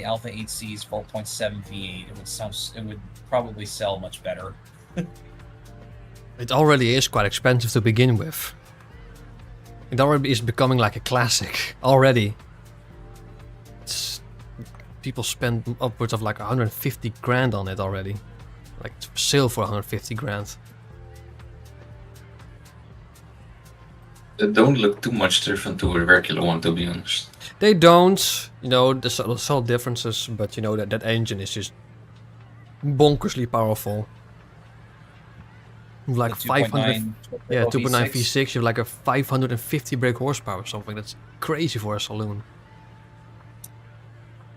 Alpha 8C's 4.7 V8, it would probably sell much better. It already is quite expensive to begin with. It already is becoming like a classic. Already. People spend upwards of like 150 grand on it already. Like it's for sale for 150 grand. They don't look too much different to a regular one, to be honest. They don't, you know, there's subtle differences, but you know that engine is just bonkersly powerful. Like The 500, 2.9 yeah, turbo 2.9 V6. V6, you have like a 550 brake horsepower or something. That's crazy for a saloon.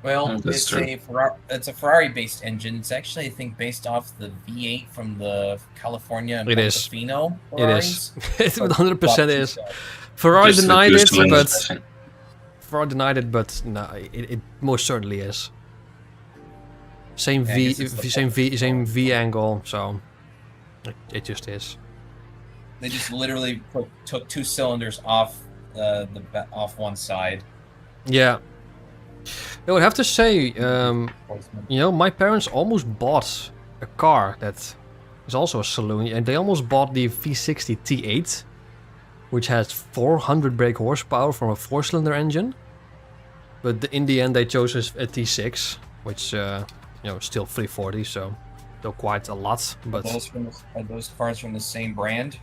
Well, Oh, that's true. it's a Ferrari-based engine. It's actually, I think, based off the V8 from the California and It is. Portofino It is. Ferraris. It 100% is. Ferrari Just the denied two it, cylinders but missing. Ferrari denied it, but no, it most certainly is. Same Yeah, I V, guess it's the same V angle, so it just is. They just literally took two cylinders off off one side. Yeah. I would have to say, you know, my parents almost bought a car that is also a saloon, and they almost bought the V60 T8, which has 400 brake horsepower from a 4-cylinder engine. But in the end, they chose a T6, which, you know, still 340, so still quite a lot. But Are those cars from the same brand?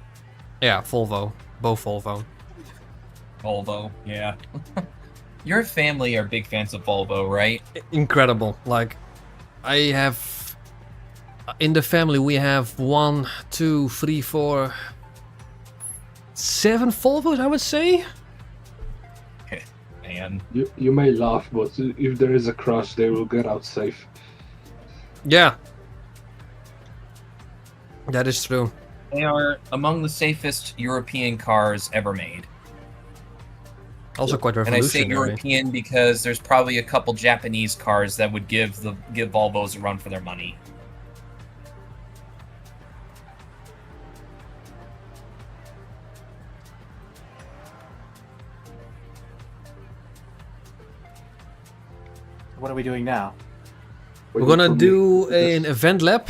yeah, Volvo, both Volvo. Volvo, yeah. Your family are big fans of Volvo, right? Incredible. Like, I have in the family we have 1, 2, 3, 4, 7 Volvos, I would say. Man. You may laugh, but if there is a crash, they will get out safe. Yeah, that is true. They are among the safest European cars ever made. Also quite And I say revolutionary. European because there's probably a couple Japanese cars that would give Volvos a run for their money. What are we doing now? We're gonna do an event lap.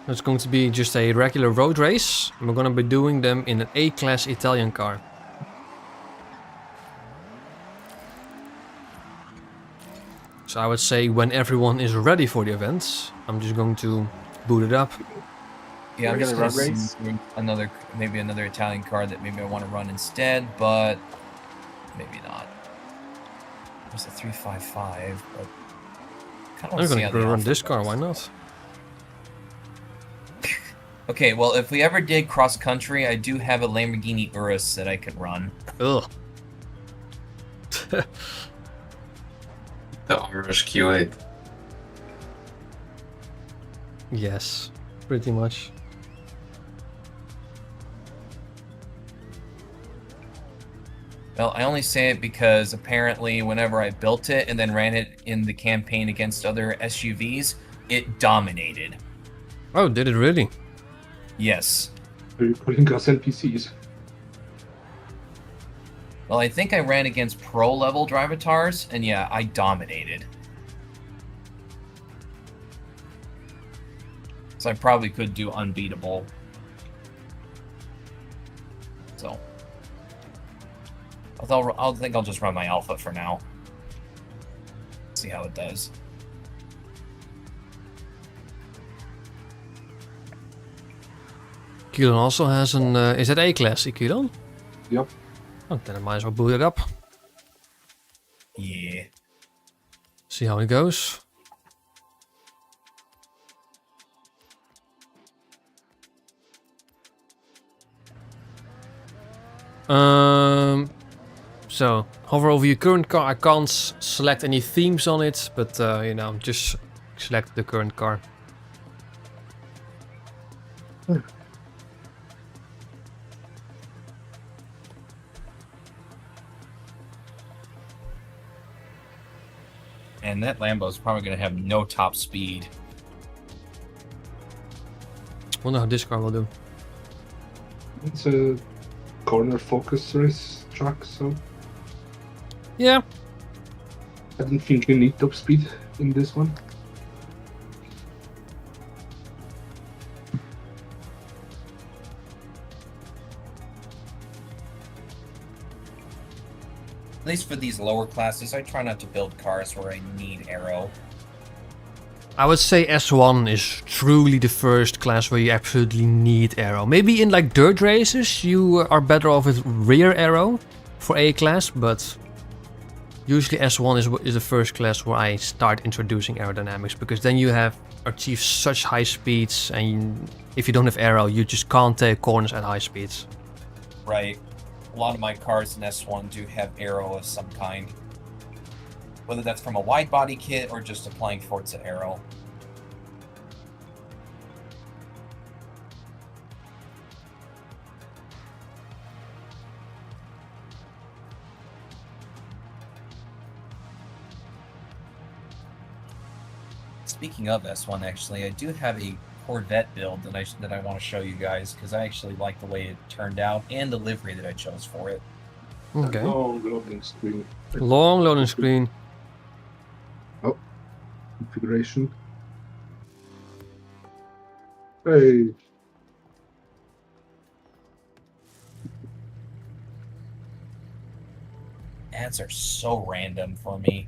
It's going to be just a regular road race. And we're gonna be doing them in an A-class Italian car. So I would say when everyone is ready for the event, I'm just going to boot it up. Yeah, I'm Regular just gonna road race? see maybe another Italian car that maybe I want to run instead, but maybe not. There's a 355, but kind of I'm gonna run this car, why not? Okay, well, if we ever did cross country, I do have a Lamborghini Urus that I could run. Ugh. The RSQ8. Yes, pretty much. Well, I only say it because apparently whenever I built it and then ran it in the campaign against other SUVs, it dominated. Oh, did it really? Yes. Are you calling us NPCs? Well, I think I ran against pro-level Drivatars, and yeah, I dominated. So I probably could do unbeatable. So I'll think I'll just run my alpha for now. See how it does. Kilon also has an... is that A-class, Kilon? Yep. Oh, then I might as well boot it up. Yeah. See how it goes. So, hover over your current car. I can't select any themes on it, but you know, just select the current car. And that Lambo's probably going to have no top speed. Wonder how this car will do. It's a corner focus race track, so Yeah. I don't think you need top speed in this one. At least for these lower classes, I try not to build cars where I need aero. I would say S1 is truly the first class where you absolutely need aero. Maybe in like dirt races you are better off with rear aero for A class, but usually S1 is the first class where I start introducing aerodynamics, because then you have achieved such high speeds, and if you don't have aero you just can't take corners at high speeds. Right. A lot of my cars in S1 do have aero of some kind. Whether that's from a wide body kit or just applying FORZA aero. Speaking of S1, actually, I do have a Corvette build that I want to show you guys, because I actually like the way it turned out and the livery that I chose for it. Okay. Long loading screen. Long loading screen. Oh, configuration. Hey, Ads are so random for me.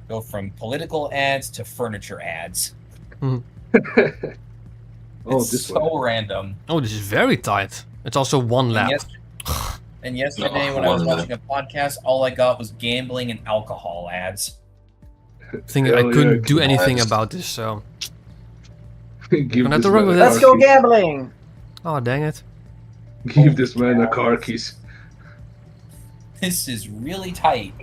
Go from political ads to furniture ads. oh, It's this so one. random. Oh, this is very tight. It's also one And, lap. and yesterday when I was one lap. watching a podcast, all I got was gambling and alcohol ads. Thing I Hell yeah, couldn't do give anything nice. about this, so Give gonna have this to run man with a it. Let's car go key. gambling! oh dang it. Give this man a car keys. This is really tight.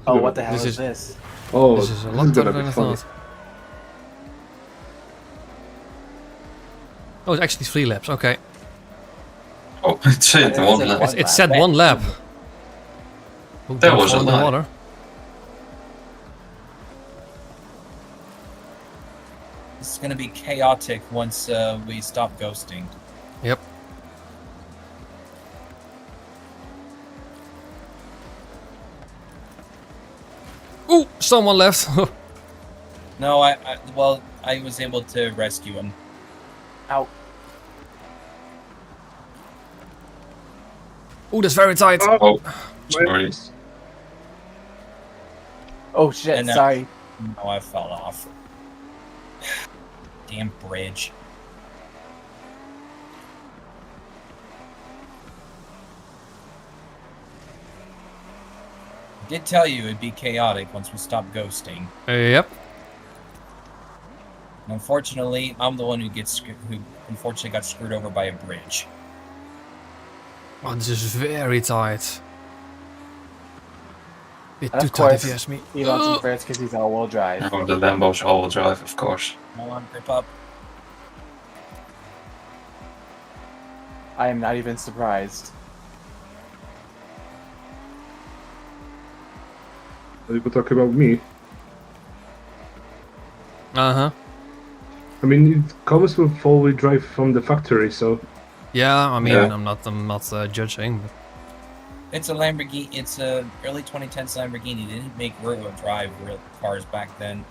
Oh, what the hell This is is- this? Oh, This is a lot gonna better be than I funny. thought. Oh, it's actually 3 laps. Okay. Oh, it said Yeah, one it's lap. one It lap. said Man. 1 lap. Oh, That don't was fall a in the lie. water. This is going to be chaotic once we stop ghosting. Yep. Ooh, someone left. No, I was able to rescue him. Ow. Ooh, that's very tight. Oh, sorry. Oh shit, And, sorry. No, I fell off. Damn bridge. I did tell you it'd be chaotic once we stop ghosting. Yep. And unfortunately, I'm the one who unfortunately got screwed over by a bridge. Oh, this is very tight. Bit And too of tight if course, you ask me. Elon's in first because he's all-wheel drive. Oh, the Lambo's all-wheel drive, of course. Come on, grip up. I am not even surprised. People talk about me. Uh-huh. I mean, it comes with four-wheel drive from the factory, so Yeah, I mean, Yeah. I'm not judging, but It's a Lamborghini. It's a early 2010s Lamborghini. They didn't make rear-wheel drive real cars back then.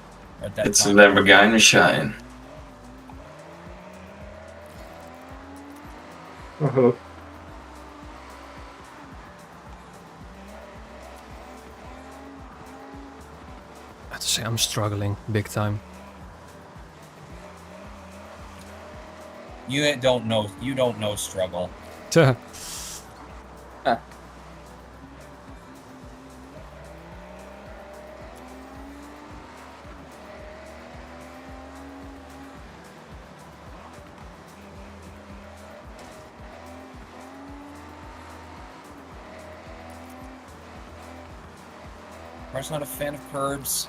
At that It's a time. Lamborghini Shine. oh, hello. I have to say I'm struggling big time. You don't know. You don't know struggle. Car's not a fan of curbs.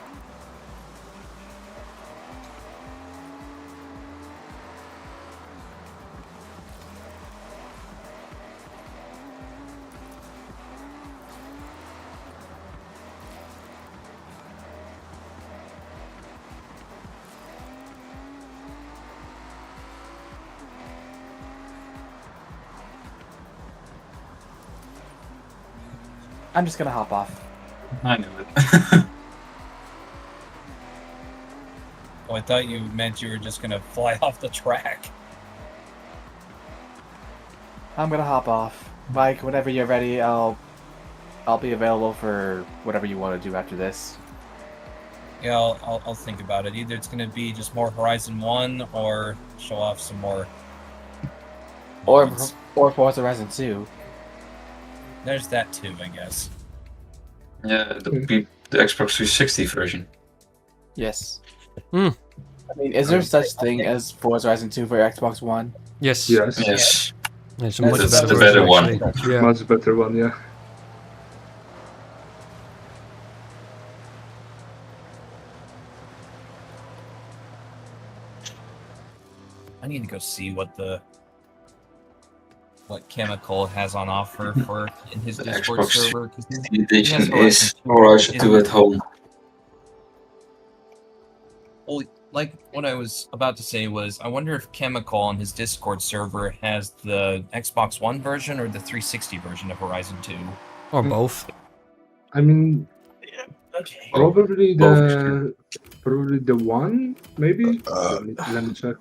I'm just gonna hop off. I knew it. Oh, I thought you meant you were just gonna fly off the track. I'm gonna hop off. Mike, whenever you're ready, I'll be available for whatever you want to do after this. Yeah, I'll think about it. Either it's gonna be just more Horizon 1 or show off some more. Or mods. Forza Horizon 2. There's that too, I guess. Yeah, the Xbox 360 version. Yes. Hmm. I mean, is there such thing as Forza Horizon 2 for Xbox One? Yes. Yes, Yes. It's a That's much the better better version, one. actually. Yeah. much better one, yeah. I need to go see what Chemical has on offer for in his The Discord Xbox server. 'Cause The he edition has is Horizon 2. Horizon 2 at home. Well, like what I was about to say was, I wonder if Chemical on his Discord server has the Xbox One version or the 360 version of Horizon 2. Or both. I mean, Okay. probably both. probably the one, maybe. Let me check.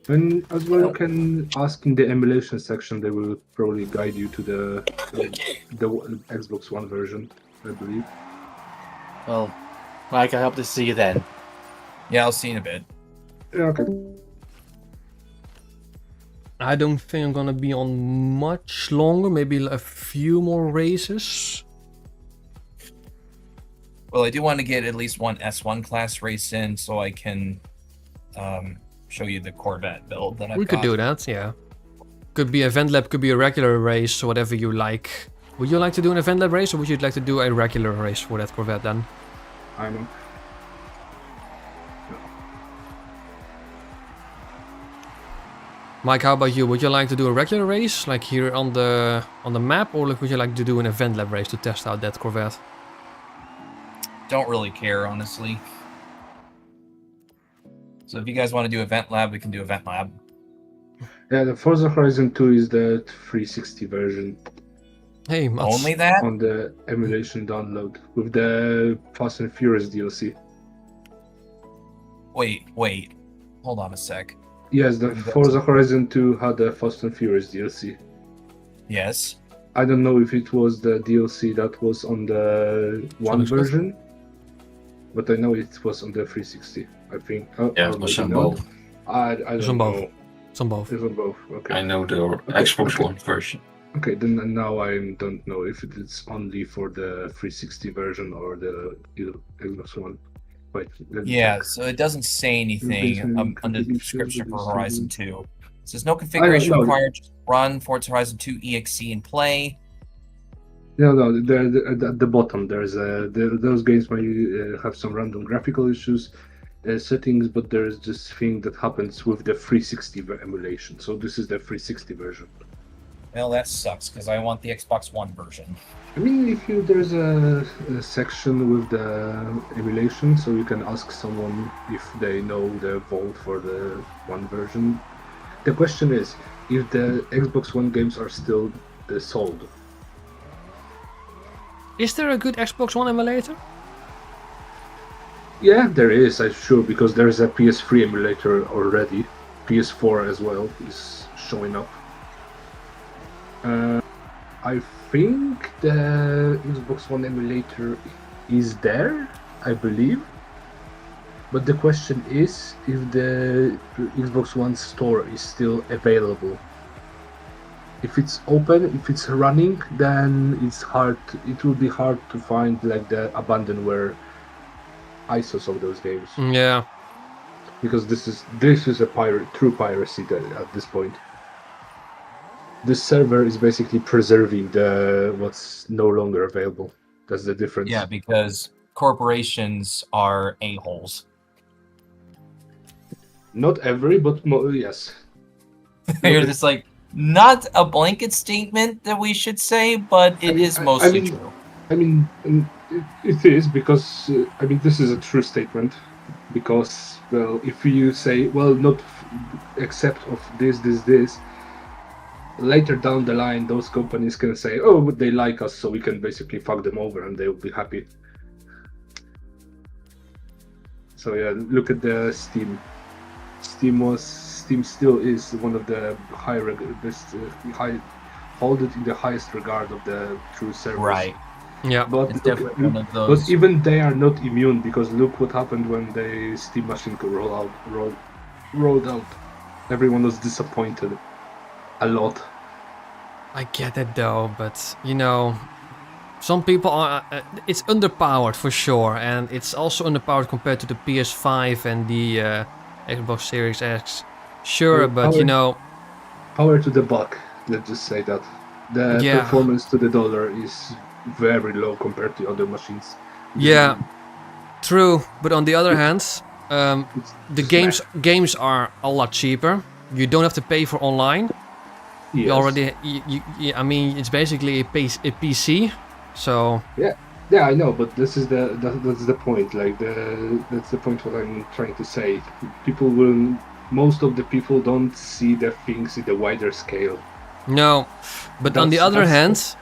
And as well, you can ask in the emulation section. They will probably guide you to the Xbox One version, I believe. Well, Mike, I hope to see you then. Yeah, I'll see you in a bit. Yeah, okay. I don't think I'm gonna be on much longer. Maybe a few more races. Well, I do want to get at least one S1 class race in so I can show you the Corvette build that I've We could got. do that, yeah. Could be event lab, could be a regular race, whatever you like. Would you like to do an event lab race, or would you like to do a regular race for that Corvette then? I know. Mike, how about you? Would you like to do a regular race, like here on the map, or would you like to do an event lab race to test out that Corvette? Don't really care, honestly. So if you guys want to do Event Lab, we can do Event Lab. Yeah, the Forza Horizon 2 is the 360 version Hey, Mats. Only that? on the emulation download with the Fast and Furious DLC. Wait. Hold on a sec. Yes, the Forza Horizon 2 had the Fast and Furious DLC. Yes. I don't know if it was the DLC that was on the one looks good. version, but I know it was on the 360. I think. Yeah, or it was maybe on not. both. I It's don't on both. know. It's on both. It's on both. Okay. I know the Xbox One version. Okay, then now I don't know if it's only for the 360 version or the Xbox One. Wait. let me Yeah, check. so it doesn't say anything Inventory, under the configuration, description for distribution. Horizon 2. It says no configuration know. required, just run Forza Horizon 2 EXE and play. No, at the bottom there's those games might have some random graphical issues, settings, but there's this thing that happens with the 360 emulation. So this is the 360 version. Well, that sucks because I want the Xbox One version. I mean, if you there's a section with the emulation, so you can ask someone if they know the vault for the one version. The question is if the Xbox One games are still sold. Is there a good Xbox One emulator? Yeah, there is, I'm sure, because there's a PS3 emulator already. PS4 as well is showing up. I think the Xbox One emulator is there, I believe. But the question is if the Xbox One store is still available. If it's open, if it's running, then it will be hard to find like the abandonware ISOs of those games. Yeah. Because this is a true piracy at this point. This server is basically preserving what's no longer available. That's the difference. Yeah, because corporations are a-holes. Not every, but yes. You're just like, not a blanket statement that we should say, but it is mostly true. I mean, it is because this is a true statement. Because well, if you say not except of this, later down the line, those companies can say, "Oh, but they like us, so we can basically fuck them over, and they will be happy." So yeah, look at the Steam. Steam still is one of the hold it in the highest regard of the true servers. Right. Yeah. It's definitely one of those. But even they are not immune because look what happened when the Steam machine could rolled out. Everyone was disappointed a lot. I get it though, but some people are. It's underpowered for sure, and it's also underpowered compared to the PS5 and the Xbox Series X. Sure, but power to the buck. Let's just say that the performance to the dollar is very low compared to other machines. Yeah, true. But on the other hand, the games are a lot cheaper. You don't have to pay for online. Yes. You already, I mean, it's basically a PC. So yeah, I know, but this is that's the point. Like that's the point what I'm trying to say. Most of the people don't see the things in the wider scale. No, but on the other hand,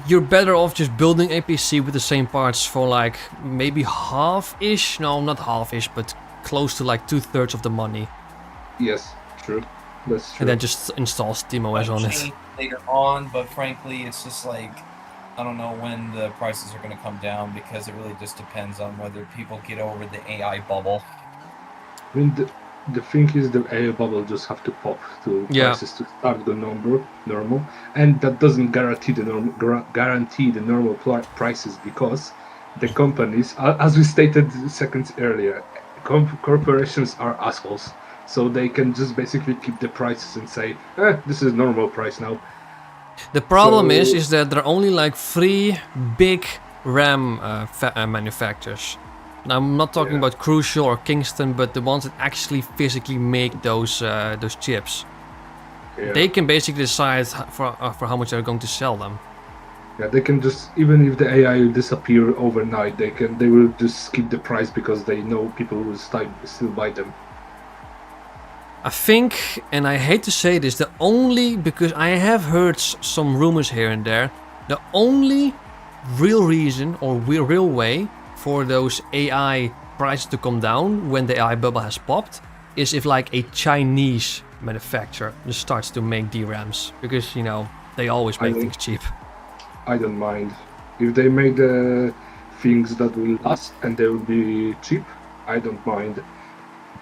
you're better off just building a PC with the same parts for like maybe half-ish. No, not half-ish, but close to like 2/3 of the money. Yes, true. That's true. And then just install SteamOS on it. Later on, but frankly, it's just like I don't know when the prices are going to come down because it really just depends on whether people get over the AI bubble. I mean, the thing is the AI bubble just have to pop to prices to start the normal, and that doesn't guarantee the normal prices because the companies, as we stated seconds earlier, corporations are assholes, so they can just basically keep the prices and say, this is normal price now. The problem is that there are only like 3 big RAM manufacturers. Now, I'm not talking about Crucial or Kingston, but the ones that actually physically make those chips. Yeah. They can basically decide for how much they're going to sell them. Yeah, they can just, even if the AI will disappear overnight, they will just keep the price because they know people will still buy them. I think, and I hate to say this, because I have heard some rumors here and there, the only real reason or real way for those AI prices to come down when the AI bubble has popped is if like a Chinese manufacturer just starts to make DRAMs, because they always make things cheap. I don't mind if they make the things that will last and they will be cheap. I don't mind.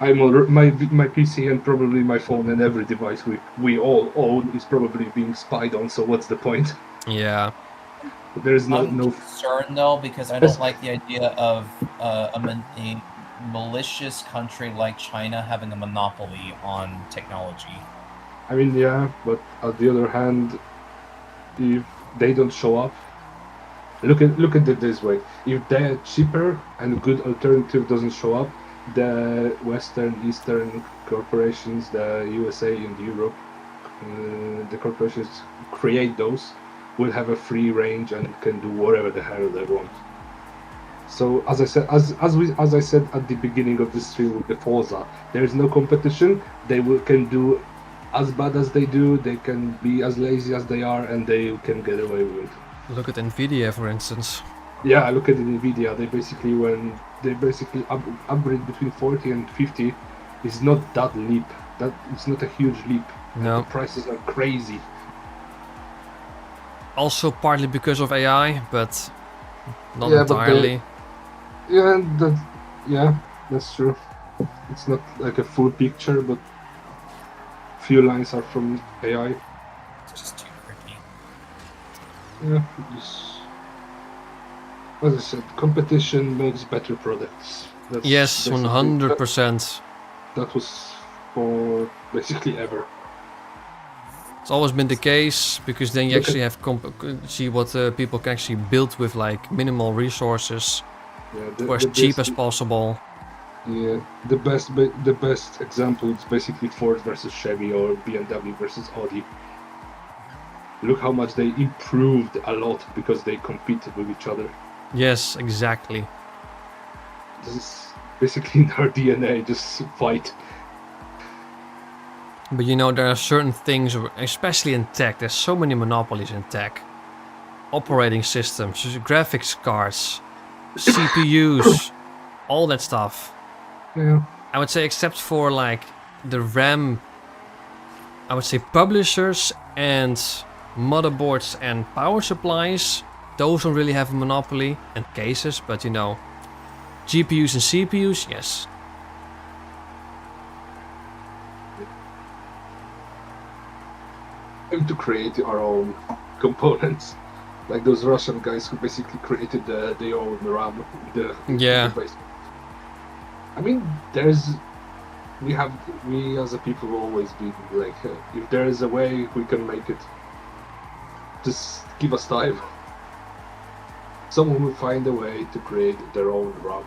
My PC and probably my phone and every device we all own is probably being spied on. So what's the point? Yeah. There's no concern though, because I don't like the idea of a malicious country like China having a monopoly on technology. I mean, yeah, but on the other hand, if they don't show up. Look at it this way: if the cheaper and good alternative doesn't show up, the Western, Eastern corporations, the USA and Europe, the corporations create those, will have a free range and can do whatever the hell they want. So as I said, as I said at the beginning of the stream with the FORZA, there is no competition. They can do as bad as they do. They can be as lazy as they are, and they can get away with it. Look at Nvidia, for instance. Yeah, look at Nvidia. They basically upgrade between 40 and 50 is not that leap. That it's not a huge leap. No. The prices are crazy. Also partly because of AI, but not Yeah, but entirely. Yeah, that's true. It's not like a full picture, but few lines are from AI. It's just too tricky. Yeah, as I said, competition makes better products. Yes, basically- 100%. That was for basically ever. It's always been the case, because then you Look actually have see what people can actually build with like minimal resources, Yeah, for as cheap as possible. Yeah, the best example is basically Ford versus Chevy or BMW versus Audi. Look how much they improved a lot because they competed with each other. Yes, exactly. This is basically in our DNA, just fight. But you know, there are certain things, especially in tech, there's so many monopolies in tech. Operating systems, graphics cards, CPUs, all that stuff. Yeah. I would say except for like the RAM, I would say publishers and motherboards and power supplies, those don't really have a monopoly, and cases, but you know, GPUs and CPUs, yes. And to create our own components. Like those Russian guys who basically created their own RAM. Yeah. The base. I mean, we as a people will always be like, if there is a way we can make it, just give us time. Someone will find a way to create their own RAM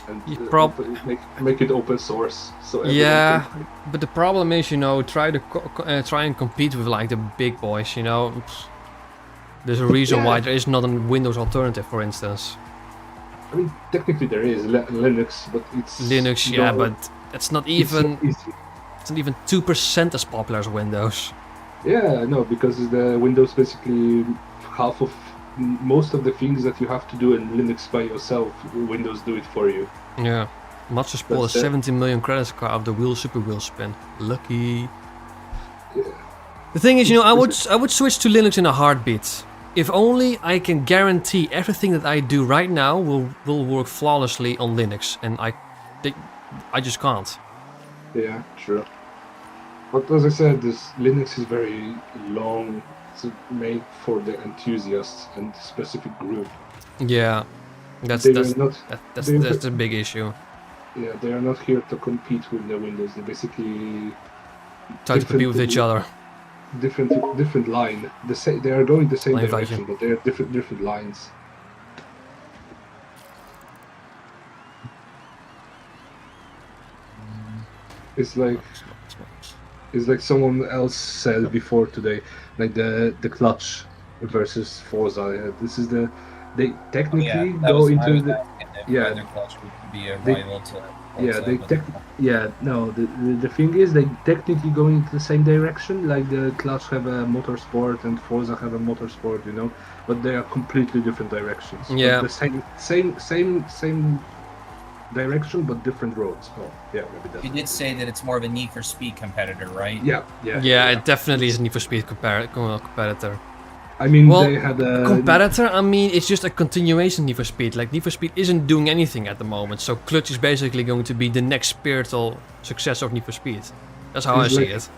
and make it open source. So everyone Yeah, can. but the problem is, you know, try and compete with like the big boys, you know. There's a reason why there is not a Windows alternative, for instance. I mean, technically there is Linux, but it's Linux, yeah, but it's not it's even not easy. it's not even 2% as popular as Windows. Yeah, no, because the Windows basically half of most of the things that you have to do in Linux by yourself, Windows do it for you. Yeah, much as pull a That's it. 17 million credits card out of the super wheel spin. Lucky. Yeah. The thing is, you know, I would switch to Linux in a heartbeat. If only I can guarantee everything that I do right now will work flawlessly on Linux, and I just can't. Yeah, true. But as I said, this Linux is very long. It's made for the enthusiasts and specific group. Yeah, that's They are not. the big issue. Yeah, they are not here to compete with the Windows. They basically Try to compete with each other. different line. They are going the same Line direction, version. but they are different lines. It's like someone else said before today, like the clutch versus FORZA. This is they technically go into the yeah. Either clutch would be a They- rival to Yeah, Forza, they but- no. The thing is, they technically go into the same direction. Like the Clutch have a motorsport and Forza have a motorsport, you know, but they are completely different directions. But Yeah. the same direction, but different roads. Oh, yeah, maybe that's. You did say that it's more of a Need for Speed competitor, right? Yeah, it definitely is a Need for Speed competitor. I mean, Well, they had a Competitor, I mean, it's just a continuation of Need for Speed. Like, Need for Speed isn't doing anything at the moment, so Clutch is basically going to be the next spiritual successor of Need for Speed. That's how I It's see like- it.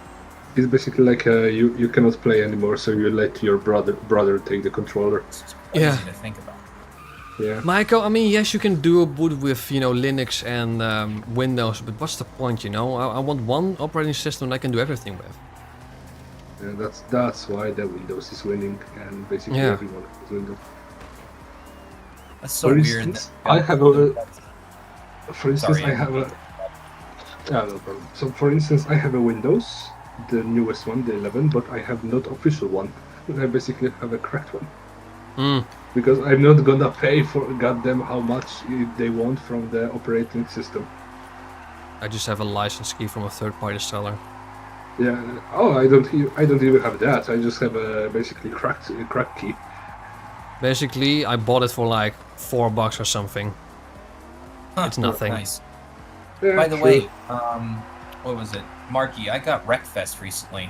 It's basically like you cannot play anymore, so you let your brother take the controller. It's Yeah. easy to think about. Yeah. Michael, I mean, yes, you can do a boot with, you know, Linux and Windows, but what's the point, you know? I want one operating system that I can do everything with. And that's why the Windows is winning, and basically Yeah. everyone is Windows. That's so For weird. instance, that- I have a. For instance, Sorry, I have a. No problem. So, for instance, I have a Windows, the newest one, the 11, but I have not official one. I basically have a cracked one Mm. because I'm not gonna pay for goddamn how much they want from the operating system. I just have a license key from a third-party seller. Yeah. Oh, I don't even have that. I just have a basically cracked key. Basically, I bought it for like $4 or something. Huh, It's nothing. Nice. Yeah, By the true. way, what was it? Marky, I got Wreckfest recently.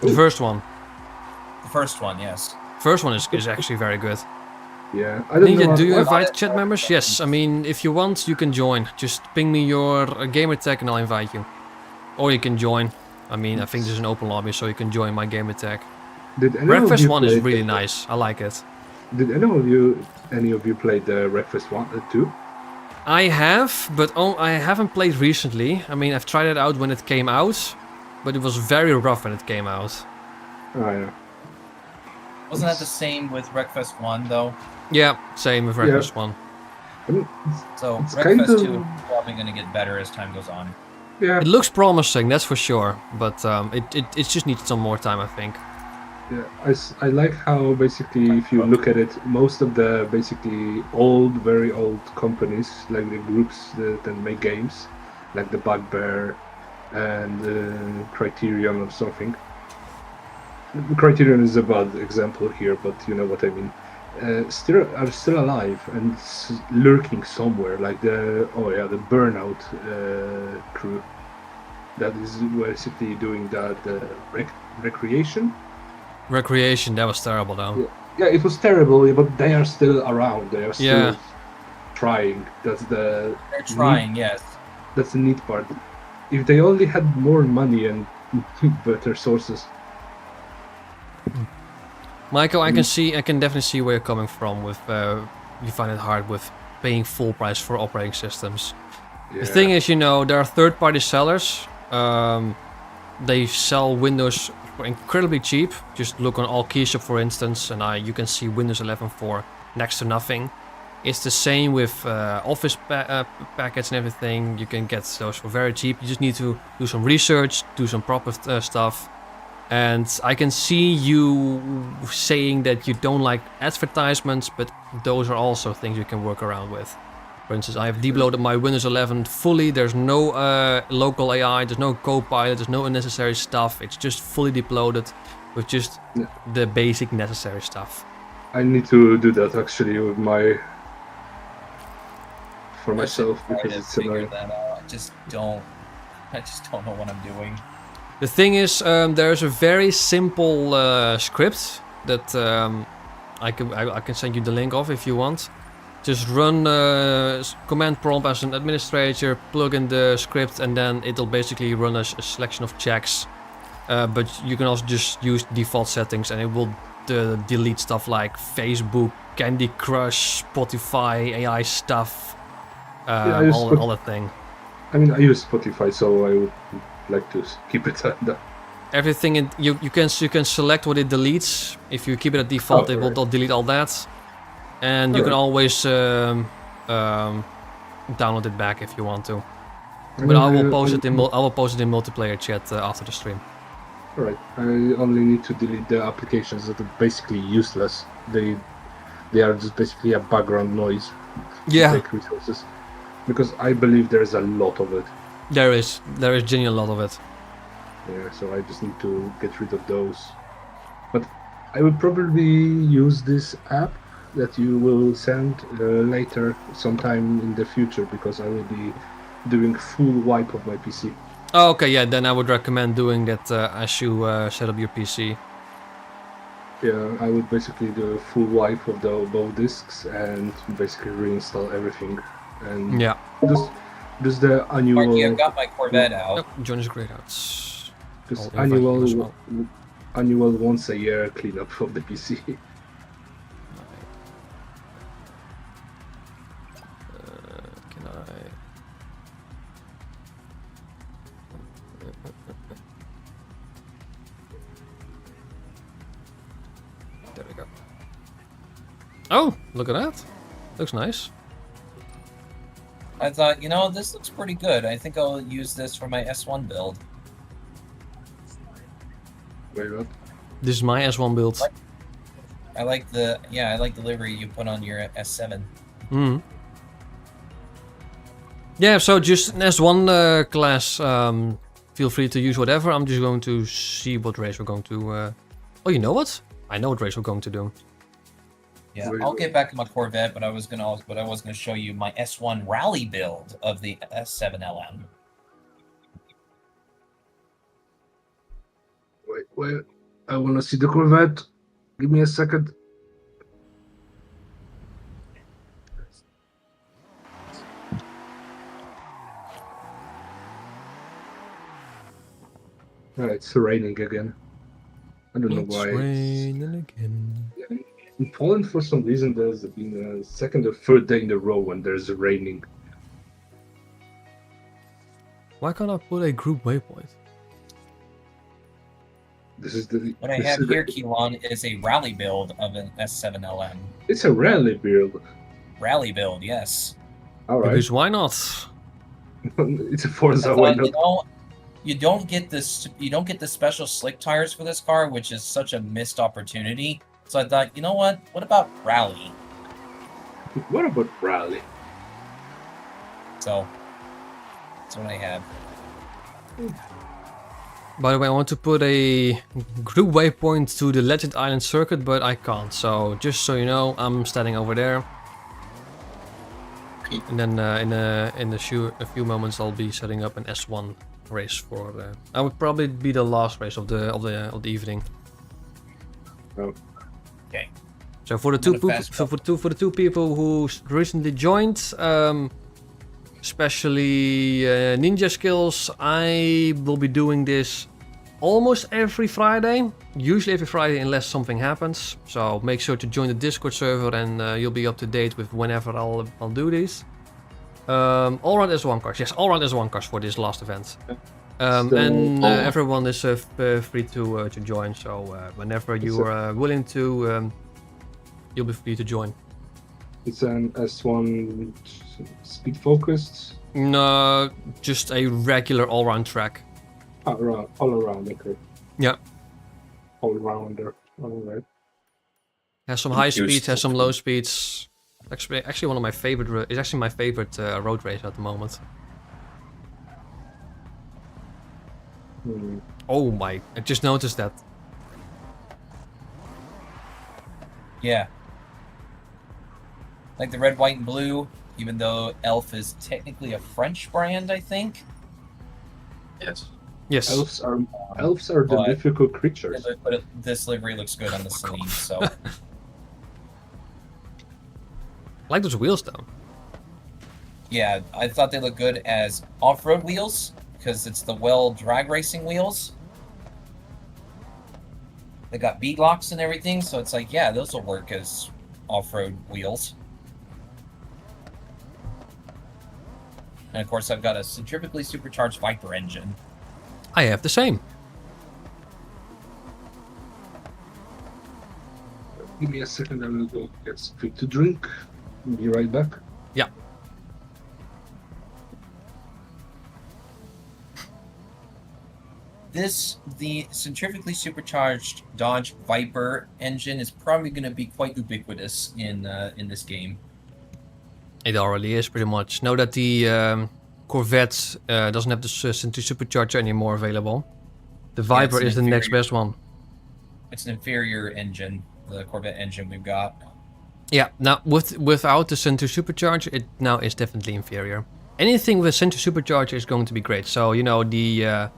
The first one. The first one, yes. First one is actually very good. Yeah, I don't know. Do you what- invite chat members? Yes, I mean, if you want, you can join. Just ping me your gamer tag and I'll invite you. Or you can join. I mean, I think there's an open lobby, so you can join my gamer tag. Did any of Breakfast you one is play really the- nice. I like it. Did any of you play the Breakfast one too? I have, but I haven't played recently. I mean, I've tried it out when it came out, but it was very rough when it came out. Oh, yeah. Wasn't that the same with Wreckfest 1, though? Yeah, same with Breakfast one. I mean, So It's kind Wreckfest of- 2 is probably going to get better as time goes on. yeah, It looks promising, that's for sure, but it just needs some more time, I think. yeah. I like how basically, if you look at it, most of the basically very old companies, like the groups that make games, like the Bugbear and Criterion or something. Criterion is a bad example here, but you know what I mean. Are still alive and lurking somewhere, like the Burnout crew that is basically doing that recreation. Recreation, that was terrible though. Yeah, it was terrible, but they are still around. They are still Yeah. trying. That's the They're trying, yes. that's the neat part. If they only had more money and better sources. Michael, I can definitely see where you're coming from with you find it hard with paying full price for operating systems. Yeah. The thing is, you know, there are third-party sellers. They sell Windows for incredibly cheap. Just look on AllKeyshop, for instance, and you can see Windows 11 for next to nothing. It's the same with Office packets and everything. You can get those for very cheap. You just need to do some research, do some proper stuff. And I can see you saying that you don't like advertisements, but those are also things you can work around with. For instance, I have debloated my Windows 11 fully. There's no local AI, there's no Copilot, there's no unnecessary stuff. It's just fully deployed with just Yeah. the basic necessary stuff. I need to do that actually with for myself I because should it's figure annoying. that out. I just don't know what I'm doing. The thing is, there's a very simple script that I can send you the link of if you want. Just run command prompt as an administrator, plug in the script, and then it'll basically run a selection of checks. But you can also just use default settings, and it will delete stuff like Facebook, Candy Crush, Spotify, AI stuff, I use all that thing. I mean, I use Spotify, so I would like to keep it at that. Everything you can select what it deletes. If you keep it at default, Oh, it will right. delete all that, and you can always download it back if you want to. But I will post it in multiplayer chat after the stream. Alright, I only need to delete the applications that are basically useless. They are just basically a background noise. to Yeah, take resources. Because I believe there's a lot of it. there is genuinely a lot of it. Yeah, so I just need to get rid of those. But I will probably use this app that you will send later sometime in the future because I will be doing full wipe of my PC. Oh, okay, yeah, then I would recommend doing that as you set up your PC. Yeah, I would basically do a full wipe of both disks and basically reinstall everything. And Yeah. just the annual, Marky, I've got my Corvette out. Oh, join us great outs. just I'll invite you as annual, well. annual once a year cleanup of the PC. Can I? Look at that. Looks nice. I thought, this looks pretty good. I think I'll use this for my S1 build. Wait, what? This is my S1 build. I like the livery you put on your S7. Yeah, so just an S1 class. Feel free to use whatever. I'm just going to see what race we're going to... Oh, you know what? I know what race we're going to do. Yeah, Wait, I'll wait. get back to my Corvette, but I was gonna show you my S1 rally build of the S7LM. Wait. I want to see the Corvette. Give me a second. It's raining again. I don't know It's why. raining again. In Poland, for some reason, there's been a second or third day in a row when there's raining. Why can't I put a group waypoint? This is the. What I this have is here, the- Keelan, is a rally build of an S7LM. It's a rally build. Rally build, yes. All right. Because why not? It's a I Forza. Why thought, not? you don't get the special slick tires for this car, which is such a missed opportunity. So I thought, you know what? What about rally? What about rally? So that's what I have. By the way, I want to put a group waypoint to the Legend Island circuit, but I can't. So just so you know, I'm standing over there. And then in a few moments, I'll be setting up an S1 race for. I would probably be the last race of the evening. Oh. Okay. So for the two people who recently joined, especially Ninja Skills, I will be doing this almost every Friday. Usually every Friday unless something happens. So make sure to join the Discord server and you'll be up to date with whenever I'll do these. All-round S1 cars. Yes, all-round S1 cars for this last event. And everyone is free to join. So whenever you are willing to, you'll be free to join. It's an S1 speed focused. No, just a regular all-round track. All around, okay. Yeah. All rounder. All right. Has some high Used speeds, has to- some low speeds. Actually, one of my favorite. It's actually my favorite road race at the moment. Oh my! I just noticed that. Yeah. Like the red, white, and blue, even though Elf is technically a French brand, I think. Yes. Yes. Elves are the But- difficult creatures. But this livery looks good on the Celine, so. I like those wheels though. Yeah, I thought they looked good as off-road wheels, because it's the Well drag racing wheels. They got bead locks and everything, so it's like, yeah, those will work as off-road wheels. And of course, I've got a centrifugally supercharged Viper engine. I have the same. Give me a second, I will go get something to drink. Be right back. Yeah. The centrifugally supercharged Dodge Viper engine is probably going to be quite ubiquitous in this game. It already is pretty much. Now that the Corvette doesn't have the Century supercharger anymore available, the Viper it's an is the next inferior- best one. It's an inferior engine, the Corvette engine we've got. Yeah. Now without the Century supercharger, it now is definitely inferior. Anything with a Century supercharger is going to be great. So you know the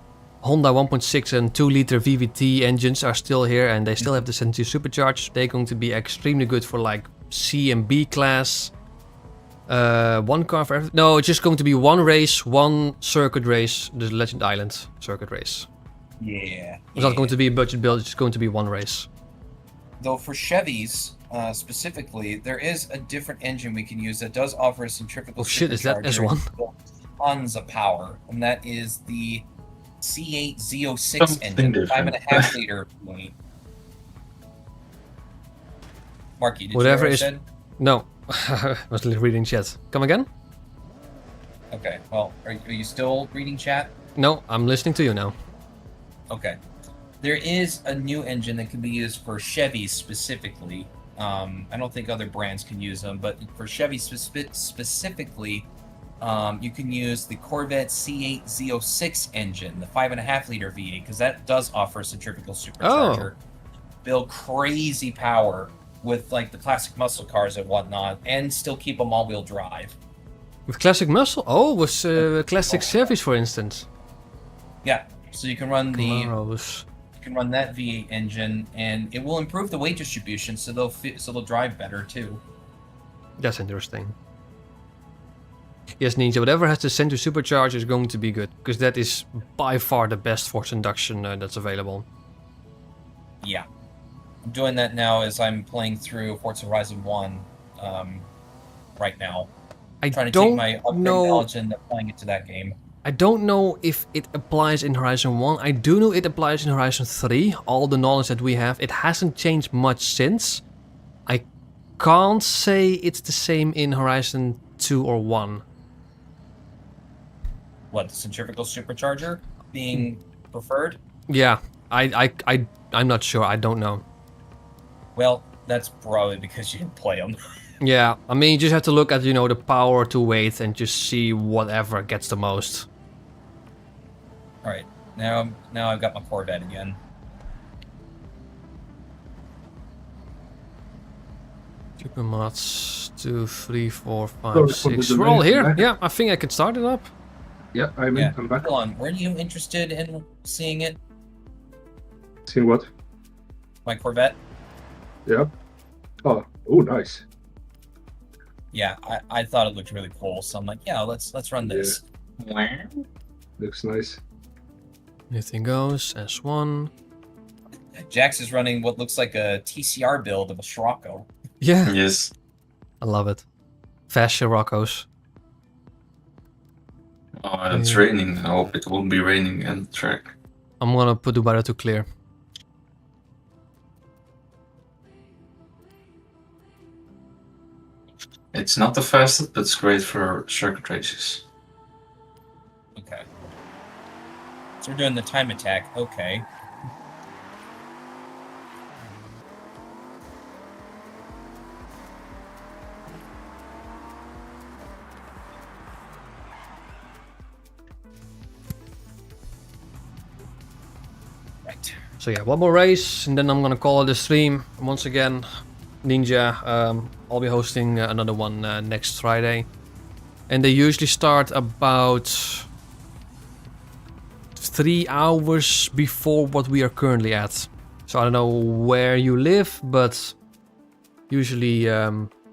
Honda 1.6 and 2 liter VVT engines are still here, and they still have the Century supercharged. They're going to be extremely good for like C and B class. One car for everything. No, it's just going to be one race, one circuit race, the Legend Island circuit race. Yeah. It's not going to be a budget build, it's just going to be one race. Though for Chevys, specifically, there is a different engine we can use that does offer a centrifugal Oh shit, is that supercharger S1? with tons of power, and that is the C8 Z06 Something engine, different. 5.5 liter. Marky, did Whatever you hear is- what I said? No, I was reading chat. Come again? Okay. Well, are you still reading chat? No, I'm listening to you now. Okay. There is a new engine that can be used for Chevys specifically. I don't think other brands can use them, but for Chevy specifically, you can use the Corvette C8 Z06 engine, the 5.5 liter V8, because that does offer a centrifugal supercharger. Build crazy power with like the classic muscle cars and whatnot, and still keep them all-wheel drive. With classic muscle? Oh, with classic Chevys, for instance. Yeah, so you can run Camaros. you can run that V8 engine, and it will improve the weight distribution, so they'll drive better too. That's interesting. Yes, Ninja, whatever has the Century Supercharger is going to be good, because that is by far the best force induction that's available. Yeah, I'm doing that now as I'm playing through Forza Horizon 1 right now. I'm trying to take my upgrade knowledge and applying it to that game. I don't know if it applies in Horizon 1. I do know it applies in Horizon 3. All the knowledge that we have, it hasn't changed much since. I can't say it's the same in Horizon 2 or 1. What, the centrifugal supercharger being preferred? Yeah, I'm not sure. I don't know. Well, that's probably because you didn't play them. Yeah, I mean, you just have to look at, the power to weight and just see whatever gets the most. Alright, now I've got my Corvette again. Supermods 2, 3, 4, 5, Sorry for 6. the We're all delay. here. Yeah, I think I can start it up. Yeah, I'm back. Hold on, weren't you interested in seeing it? Seeing what? My Corvette? Yeah. Oh, nice. Yeah, I thought it looked really cool, so I'm like, yeah, let's run this. Looks nice. Anything goes. S1. Jax is running what looks like a TCR build of a Scirocco. Yeah, Yes. I love it. Fast Scirocco's. Oh, it's raining. I hope it won't be raining on the track. I'm gonna put the weather to clear. It's not the fastest, but it's great for circuit races. Okay. So we're doing the time attack. Okay. Right. So yeah, one more race, and then I'm gonna call it a stream. Once again, Ninja, I'll be hosting another one next Friday. And they usually start about 3 hours before what we are currently at. So I don't know where you live, but usually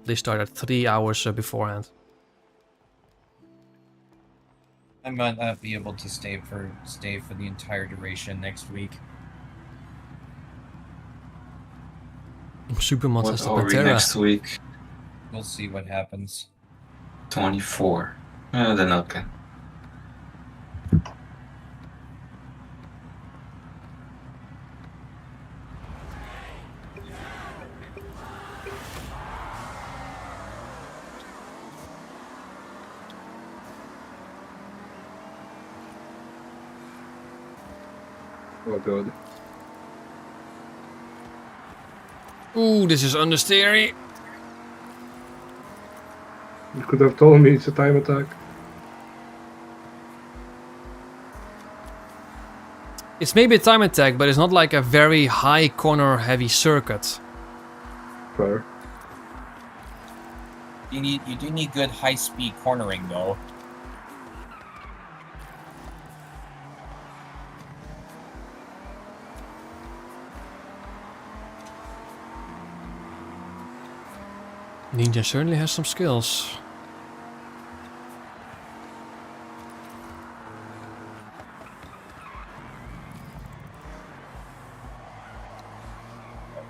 they start at 3 hours beforehand. I might not be able to stay for the entire duration next week. Supermods has What the are we Pantera. next week? We'll see what happens. 24. Then okay. Oh god. Ooh, this is understeery. You could have told me it's a time attack. It's maybe a time attack, but it's not like a very high corner heavy circuit. Fair. You do need good high speed cornering though. Ninja certainly has some skills.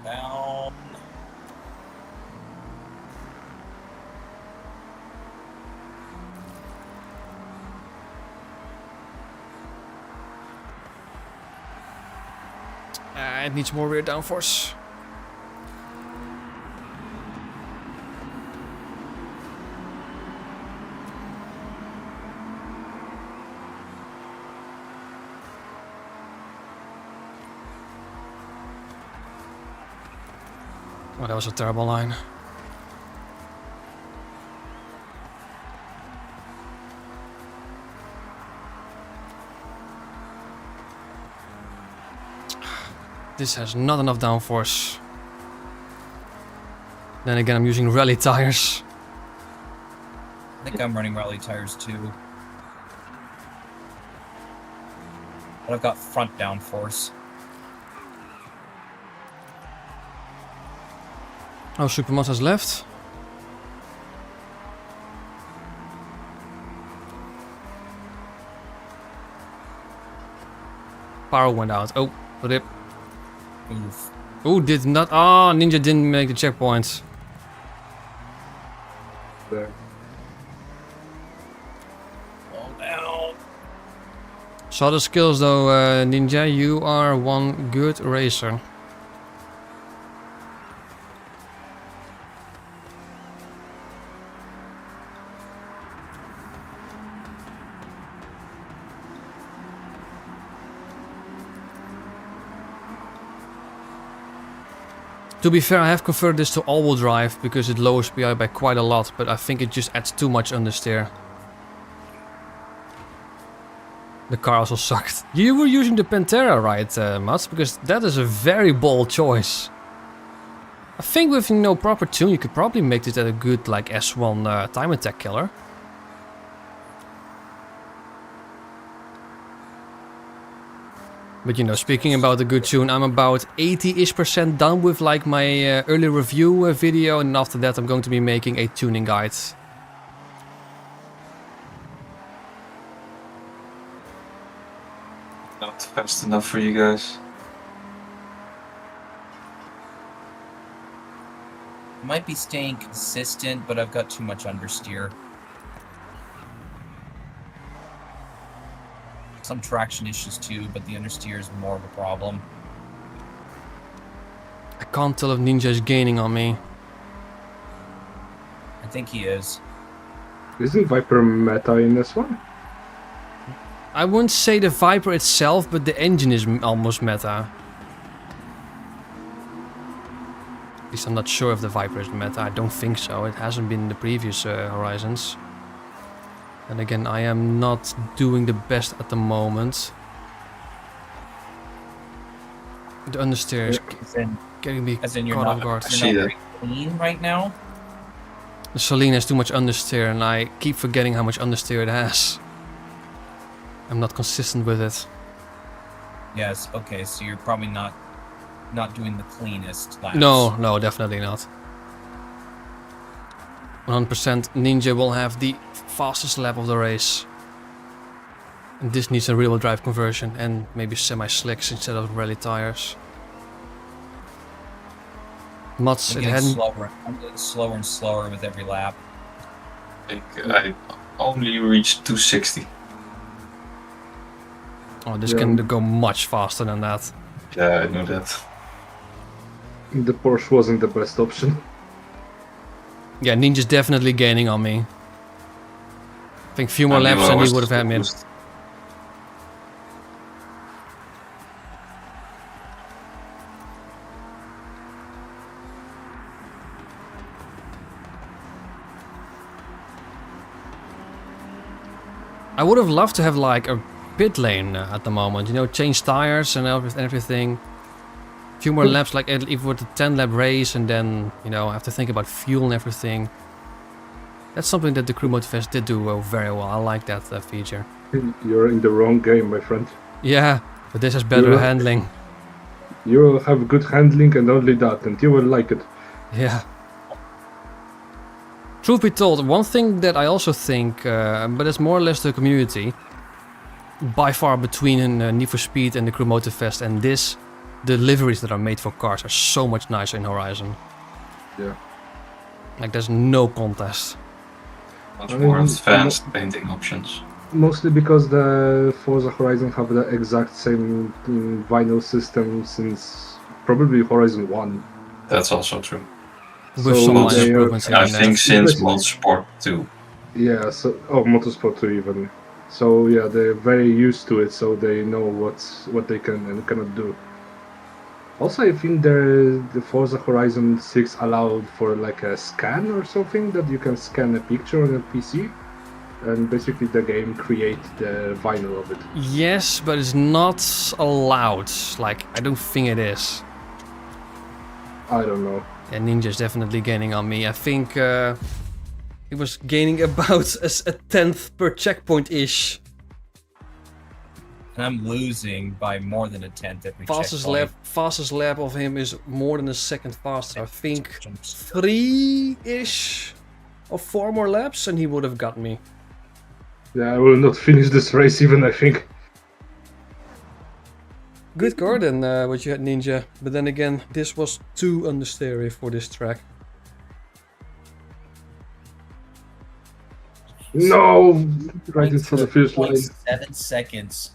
Down. It needs more rear downforce. Oh, that was a terrible line. This has not enough downforce. Then again, I'm using rally tires. I think I'm running rally tires too. But I've got front downforce. Oh, Supermod has left. Power went out. Oh, rip. Oof. Oh, did not. Oh, Ninja didn't make the checkpoint. There. Oh, down. Saw the skills though, Ninja. You are one good racer. To be fair, I have converted this to all-wheel drive because it lowers PI by quite a lot, but I think it just adds too much understeer. The car also sucked. You were using the Pantera, right, Mats? Because that is a very bold choice. I think with no proper tune, you could probably make this at a good like S1 time attack killer. But you know, speaking about a good tune, I'm about 80-ish% done with like my early review video, and after that I'm going to be making a tuning guide. Not fast enough for you guys. Might be staying consistent, but I've got too much understeer. Some traction issues too, but the understeer is more of a problem. I can't tell if Ninja is gaining on me. I think he is. Isn't Viper meta in this one? I wouldn't say the Viper itself, but the engine is almost meta. At least I'm not sure if the Viper is meta. I don't think so. It hasn't been in the previous Horizons. And again, I am not doing the best at the moment. The understeer is getting me As in you're caught not, off guard. see you're not that. very clean right now. The Celine has too much understeer, and I keep forgetting how much understeer it has. I'm not consistent with it. Yes. Okay. So you're probably not doing the cleanest laps. No, definitely not. 100% Ninja will have the fastest lap of the race. And this needs a rear-wheel drive conversion and maybe semi-slicks instead of rally tires. Mats, I'm it getting hadn't... slower. I'm getting slower and slower with every lap. I think I only reached 260. Oh, this Yeah. can go much faster than that. Yeah, I know that. The Porsche wasn't the best option. Yeah, Ninja's definitely gaining on me. I think a few more I knew laps I and he was would have had me. boost. I would have loved to have like a pit lane at the moment, you know, change tires and everything. A few more laps, like if with a 10 lap race, and then, you know, I have to think about fuel and everything. That's something that the Crew Motorfest did do very well. I like that feature. You're in the wrong game, my friend. Yeah, but this has better Yeah. handling. You will have good handling and only that, and you will like it. Yeah. Truth be told, one thing that I also think, but it's more or less the community, by far between Need for Speed and the Crew Motorfest and this, the liveries that are made for cars are so much nicer in Horizon. Yeah. Like there's no contest. Much more advanced painting options. Mostly because the Forza Horizon have the exact same vinyl system since probably Horizon 1. That's also true. With So some minor they are- improvements here I and there. think since Basically- Motorsport 2. Yeah, so Motorsport 2 even. So yeah, they're very used to it, so they know what they can and cannot do. Also, I think the Forza Horizon 6 allowed for like a scan or something that you can scan a picture on a PC, and basically the game create the vinyl of it. Yes, but it's not allowed. Like, I don't think it is. I don't know. Yeah, Ninja's definitely gaining on me. I think he was gaining about a tenth per checkpoint-ish. And I'm losing by more than a tenth every checkpoint. Fastest lap of him is more than a second faster. I think 3-ish or 4 more laps and he would have got me. Yeah, I will not finish this race even, I think. Good car then, what you had, Ninja. But then again, this was too understeery for this track. No! Right in front of the finish line. 7 seconds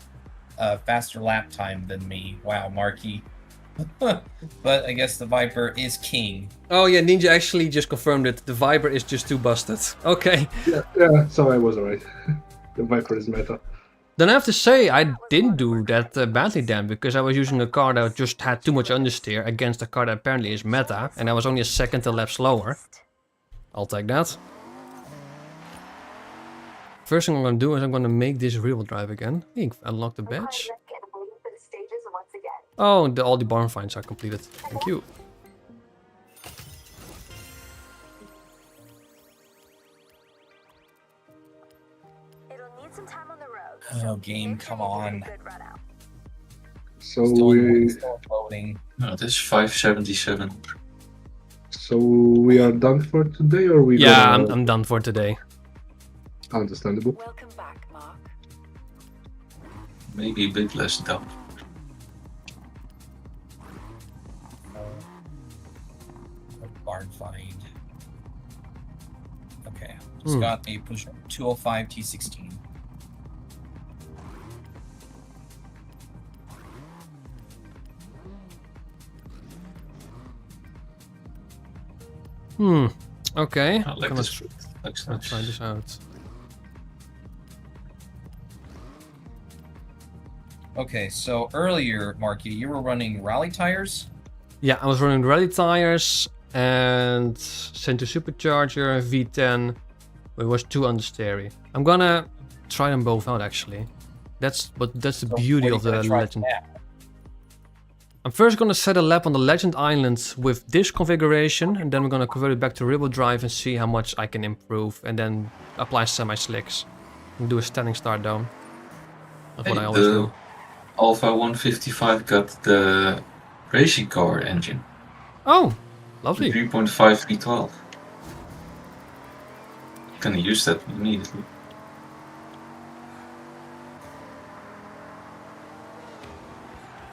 faster lap time than me. Wow, Marky. But I guess the Viper is king. Oh yeah, Ninja actually just confirmed it. The Viper is just too busted. Okay. Yeah, so I was alright. The Viper is meta. Then I have to say, I didn't do that badly then, because I was using a car that just had too much understeer against a car that apparently is meta, and I was only a second a lap slower. I'll take that. First thing I'm gonna do is I'm gonna make this rear-wheel drive again. I think unlock the badge. Oh, all the barn finds are completed. Thank you. Oh, game, come on. So Still loading. No, it is 577. So we are done for today, or we? Yeah, gonna... I'm done for today. Understandable. Welcome back, Mark. Maybe a bit less down. Barn find. Okay, just got a push 205 T16. Okay. I like this. Let's try this out. Okay, so earlier, Marky, you were running rally tires? Yeah, I was running rally tires and Center Supercharger, V10. It was too understeery. I'm gonna try them both out actually. That's the So beauty what of are you the gonna try Legend. now? I'm first gonna set a lap on the Legend Island with this configuration, and then we're gonna convert it back to rear-wheel drive and see how much I can improve, and then apply semi-slicks. And do a standing start down. That's what I always do. Alpha 155 got the racing car engine. Oh, lovely. 3.5 V12. Can use that immediately.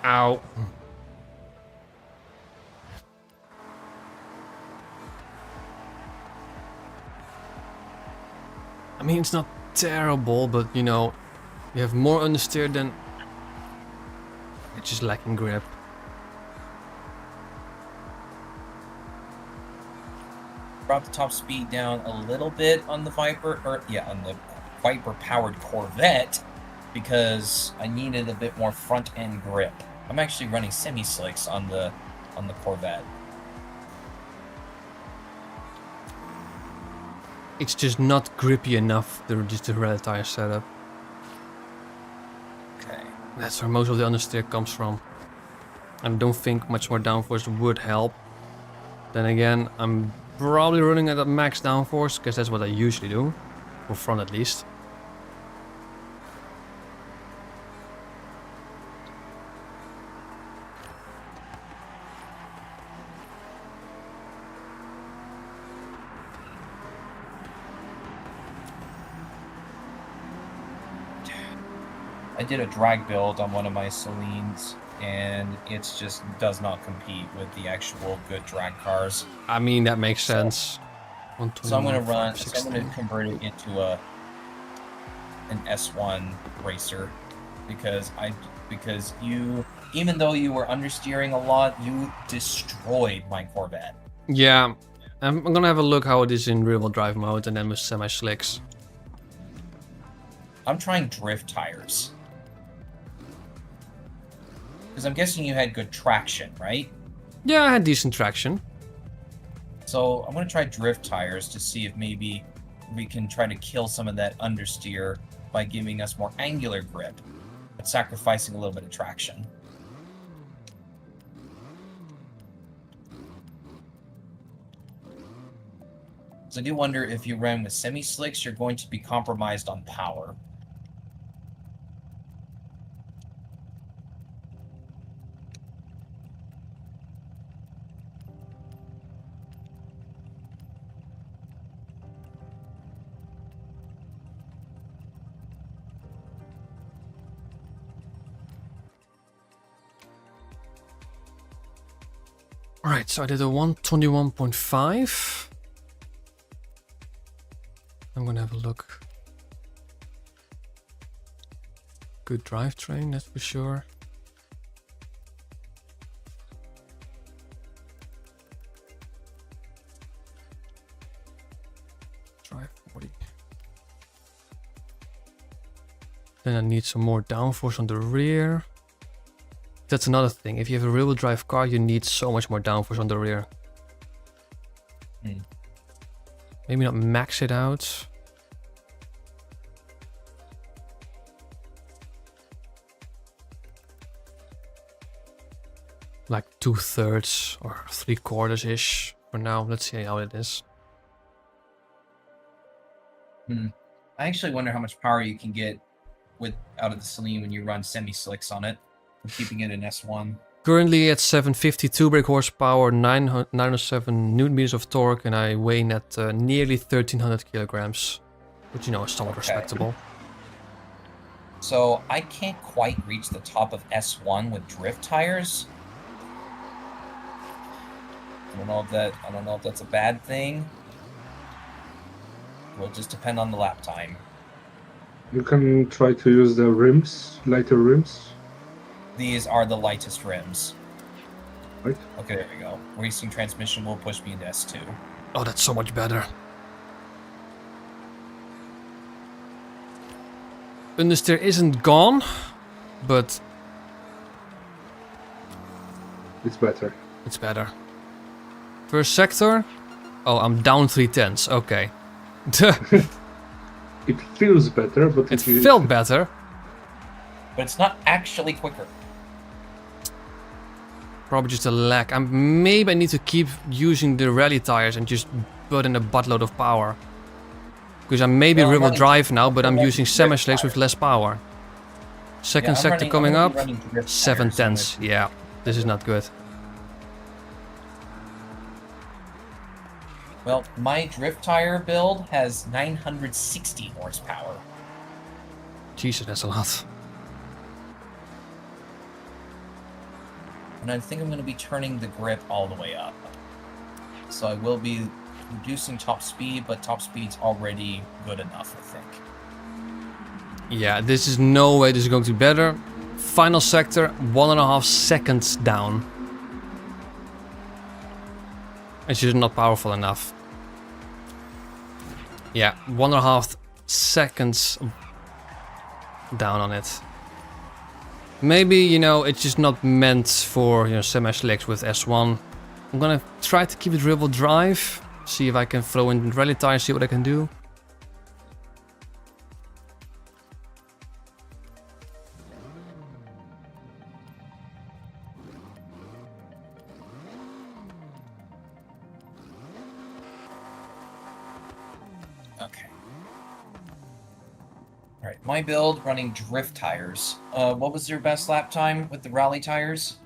Ow. I mean, it's not terrible, but you know, you have more understeer than it's just lacking grip. Brought the top speed down a little bit on the Viper, or yeah, on the Viper-powered Corvette, because I needed a bit more front-end grip. I'm actually running semi-slicks on the Corvette. It's just not grippy enough, just the red tire setup. Okay. That's where most of the understeer comes from. I don't think much more downforce would help. Then again, I'm probably running at a max downforce, because that's what I usually do. For front at least. I did a drag build on one of my Celines, and it just does not compete with the actual good drag cars. I mean, that makes sense. So I'm going to 121, convert it into an S1 racer, because you, even though you were understeering a lot, you destroyed my Corvette. Yeah, I'm gonna have a look how it is in rear-wheel drive mode and then with semi-slicks. I'm trying drift tires. Because I'm guessing you had good traction, right? Yeah, I had decent traction. So I'm going to try drift tires to see if maybe we can try to kill some of that understeer by giving us more angular grip, but sacrificing a little bit of traction. So I do wonder if you ran with semi-slicks, you're going to be compromised on power. Alright, so I did a 121.5. I'm gonna have a look. Good drivetrain, that's for sure. Drive 40. Then I need some more downforce on the rear. That's another thing. If you have a rear-wheel drive car, you need so much more downforce on the rear. Maybe not max it out. Like 2/3 or 3/4-ish for now. Let's see how it is. I actually wonder how much power you can get with out of the Celine when you run semi-slicks on it. I'm keeping it in S1. Currently at 752 brake horsepower, 907 newton meters of torque, and I weigh in at nearly 1300 kilograms, which you know is somewhat respectable. So I can't quite reach the top of S1 with drift tires. I don't know if that's a bad thing. It will just depend on the lap time. You can try to use the rims, lighter rims. These are the lightest rims. Right. Okay, there we go. Racing transmission will push me into S2. Oh, that's so much better. Understeer isn't gone, but It's better. it's better. First sector. Oh, I'm down 3/10. Okay. It feels better, but It felt better. But it's not actually quicker. Probably just a lag. Maybe I need to keep using the rally tires and just put in a buttload of power. Because I'm maybe Well, I'm rear-wheel running- drive now, but I'm running using drift semi-slicks with tires. less power. Second I'm sector running- coming I'm up. running drift 7/10. tires. Yeah, this is not good. Well, my drift tire build has 960 horsepower. Jesus, that's a lot. And I think I'm going to be turning the grip all the way up. So I will be reducing top speed, but top speed's already good enough, I think. Yeah, this is no way this is going to be better. Final sector, 1.5 seconds down. It's just not powerful enough. Yeah, 1.5 seconds down on it. Maybe, you know, it's just not meant for, you know, semi-slicks with S1. I'm gonna try to keep it rear-wheel drive. See if I can throw in rally tires, see what I can do. Okay. Alright, my build running drift tires. What was your best lap time with the rally tires?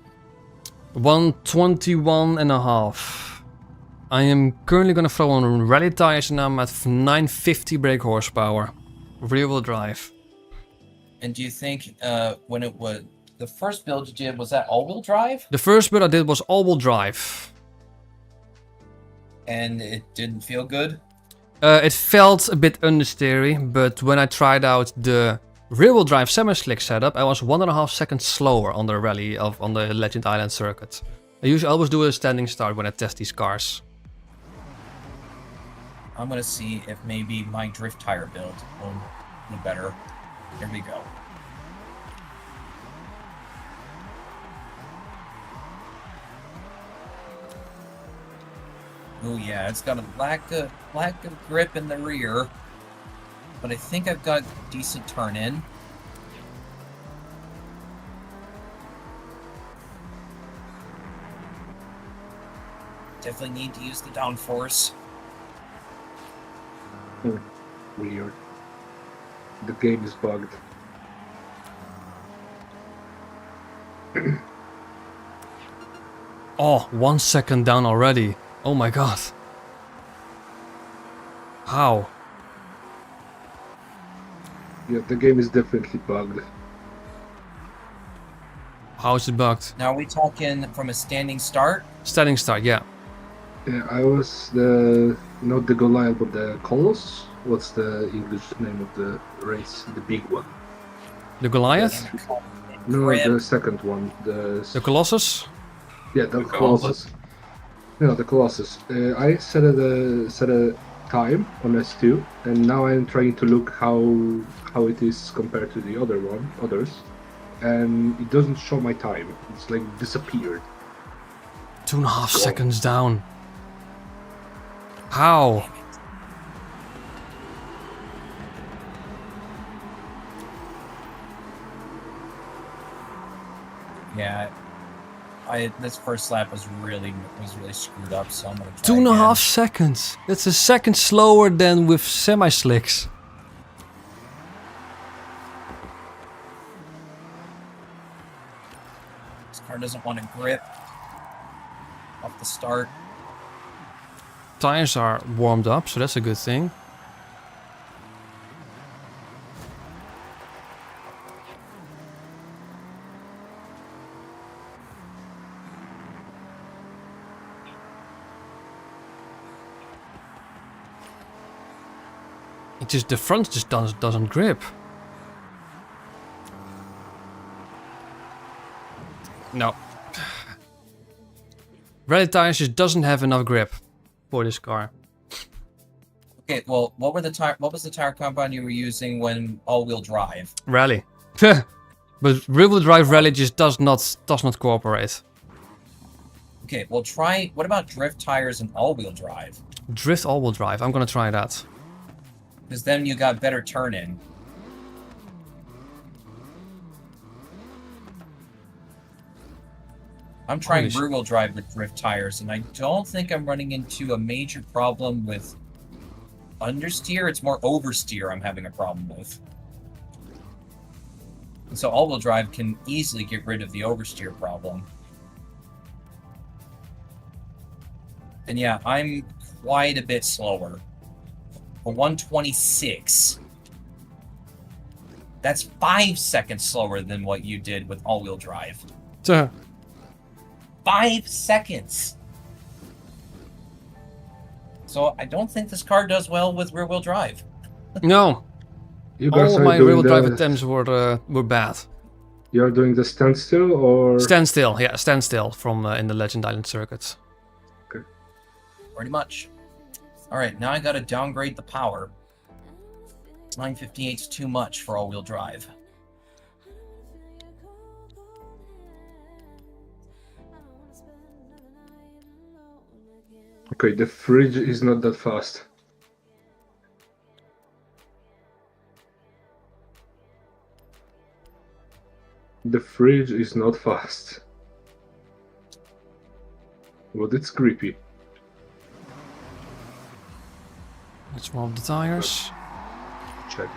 121.5. I am currently gonna throw on rally tires and I'm at 950 brake horsepower. Rear-wheel drive. And do you think when it was the first build you did, was that all-wheel drive? The first build I did was all-wheel drive. And it didn't feel good? It felt a bit understeery, but when I tried out the rear-wheel drive semi-slick setup, I was 1.5 seconds slower on the rally on the Legend Island circuit. I usually always do a standing start when I test these cars. I'm gonna see if maybe my drift tire build will be better. Here we go. Oh yeah, it's got a lack of grip in the rear, but I think I've got decent turn in. Definitely need to use the downforce. Weird. The game is bugged. Oh, 1 second down already. Oh my god. How? Yeah, the game is definitely bugged. How is it bugged? Now are we talking from a standing start? Standing start, yeah. Yeah, I was not the Goliath, but the Colossus. What's the English name of the race? The big one. The Goliath? No, Grip. the second one. The Colossus? Yeah, the The Colossus. No, the Colossus. I set a time on S2, and now I'm trying to look how it is compared to the others, and it doesn't show my time. It's like disappeared. 2.5 seconds down. How? Yeah. This first lap was really screwed up, so I'm gonna try 2.5 again. seconds. That's a second slower than with semi-slicks. This car doesn't want to grip off the start. Tires are warmed up, so that's a good thing. It just, the front just doesn't grip. No. Rally tires just doesn't have enough grip for this car. Okay, well, what was the tire compound you were using when all-wheel drive? Rally. But rear-wheel drive rally just does not cooperate. Okay, well what about drift tires and all-wheel drive? Drift all-wheel drive, I'm gonna try that. Because then you got better turn in. I'm trying Holy rear-wheel drive with drift tires, and I don't think I'm running into a major problem with understeer. It's more oversteer I'm having a problem with. And so all-wheel drive can easily get rid of the oversteer problem. And yeah, I'm quite a bit slower. For 126. That's 5 seconds slower than what you did with all-wheel drive. 5 seconds! So I don't think this car does well with rear-wheel drive. No, You guys all are my doing rear-wheel drive the- attempts were bad. You're doing the standstill or Standstill, yeah, standstill from in the Legend Island circuit. Pretty much. Alright, now I gotta downgrade the power. 958's too much for all-wheel drive. Okay, the fridge is not that fast. The fridge is not fast. But it's creepy. Let's warm up the tires. Check.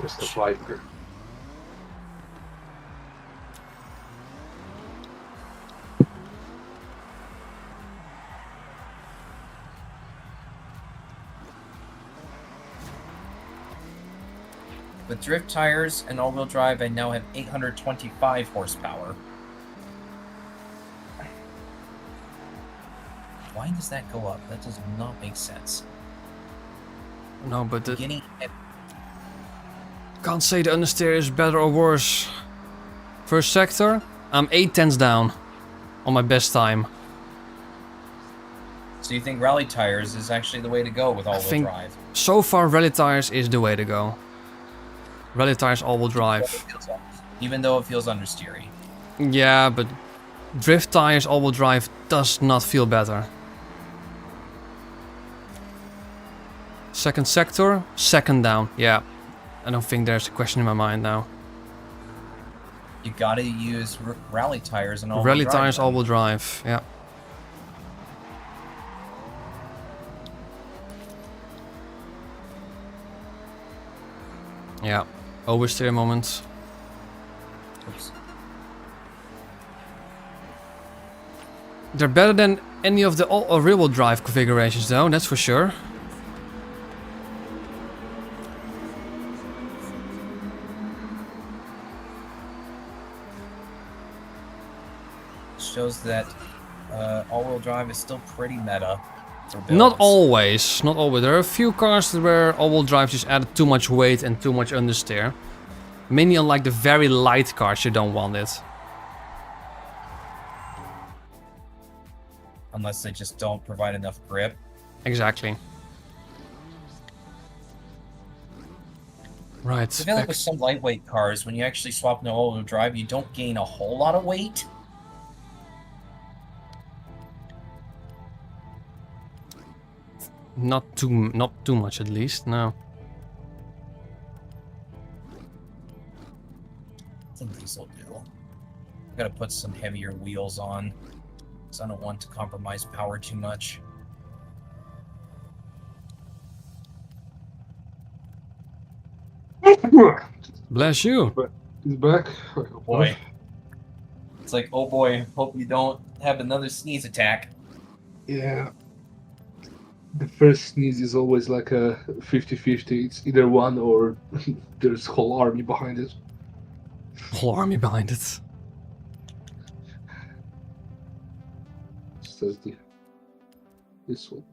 Just a Viper. With drift tires and all-wheel drive, I now have 825 horsepower. Why does that go up? That does not make sense. No, but the, Beginning at can't say the understeer is better or worse. First sector, I'm 8/10 down on my best time. So you think rally tires is actually the way to go with all-wheel think- drive? So far, rally tires is the way to go. Rally tires all-wheel drive. even though it feels understeery. Yeah, but drift tires, all-wheel drive does not feel better. Second sector, second down. Yeah, I don't think there's a question in my mind now. You gotta use rally tires and all. Rally tires, all-wheel drive. Yeah. Yeah, oversteer moment. Oops. They're better than any of the rear-wheel drive configurations though, that's for sure. Shows that all-wheel drive is still pretty meta. For Not builds. always, not always. There are a few cars where all-wheel drive just added too much weight and too much understeer. Mainly on like the very light cars, you don't want it. Unless they just don't provide enough grip. Exactly. Right. I feel like with some lightweight cars, when you actually swap into all-wheel drive, you don't gain a whole lot of weight. Not too much at least. No. I think these will do. Gotta put some heavier wheels on, because I don't want to compromise power too much. Bless you. He's back. Boy. It's like, oh boy, hope you don't have another sneeze attack. Yeah. The first sneeze is always like a 50-50. It's either one or there's whole army behind it. Whole army behind it. Says this one.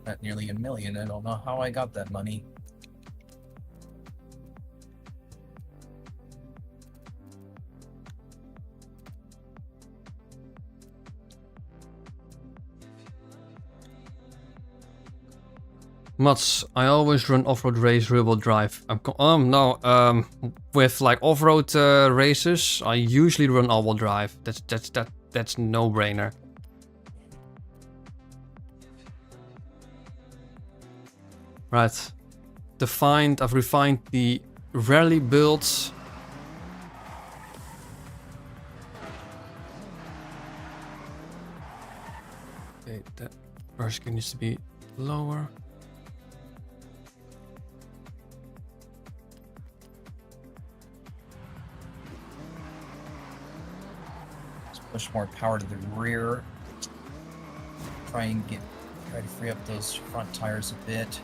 At nearly $1 million, I don't know how I got that money. Mats, I always run off-road race rear-wheel drive. With like off-road races, I usually run all-wheel drive. That's no-brainer. Right. I've refined the rally builds. Okay, that first needs to be lower. Push more power to the rear. Try to free up those front tires a bit.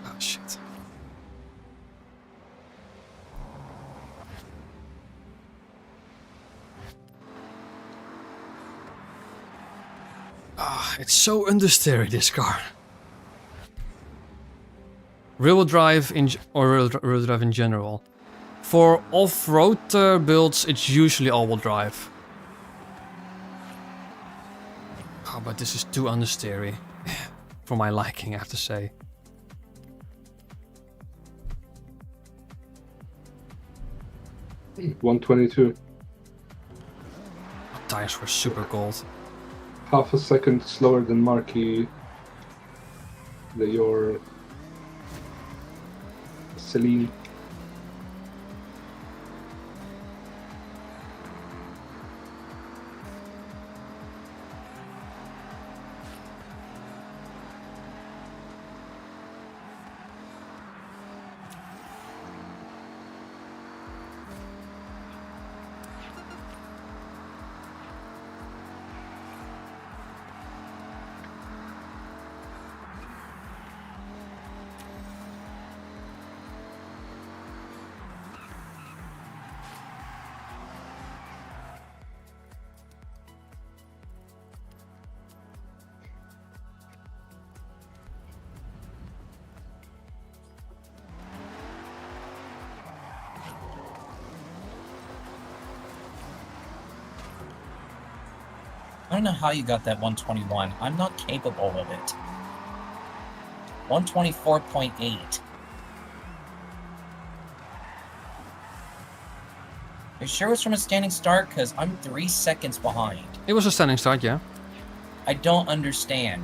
Oh shit. It's so understeery, this car. Rear-wheel drive rear-wheel drive in general. For off-road builds, it's usually all-wheel drive. Oh, but this is too understeery. For my liking, I have to say. $122. Tires were super cold. Half a second slower than Marky. Your Celine. I don't know how you got that 121. I'm not capable of it. 124.8. Are you sure it was from a standing start? Because I'm 3 seconds behind. It was a standing start, yeah. I don't understand.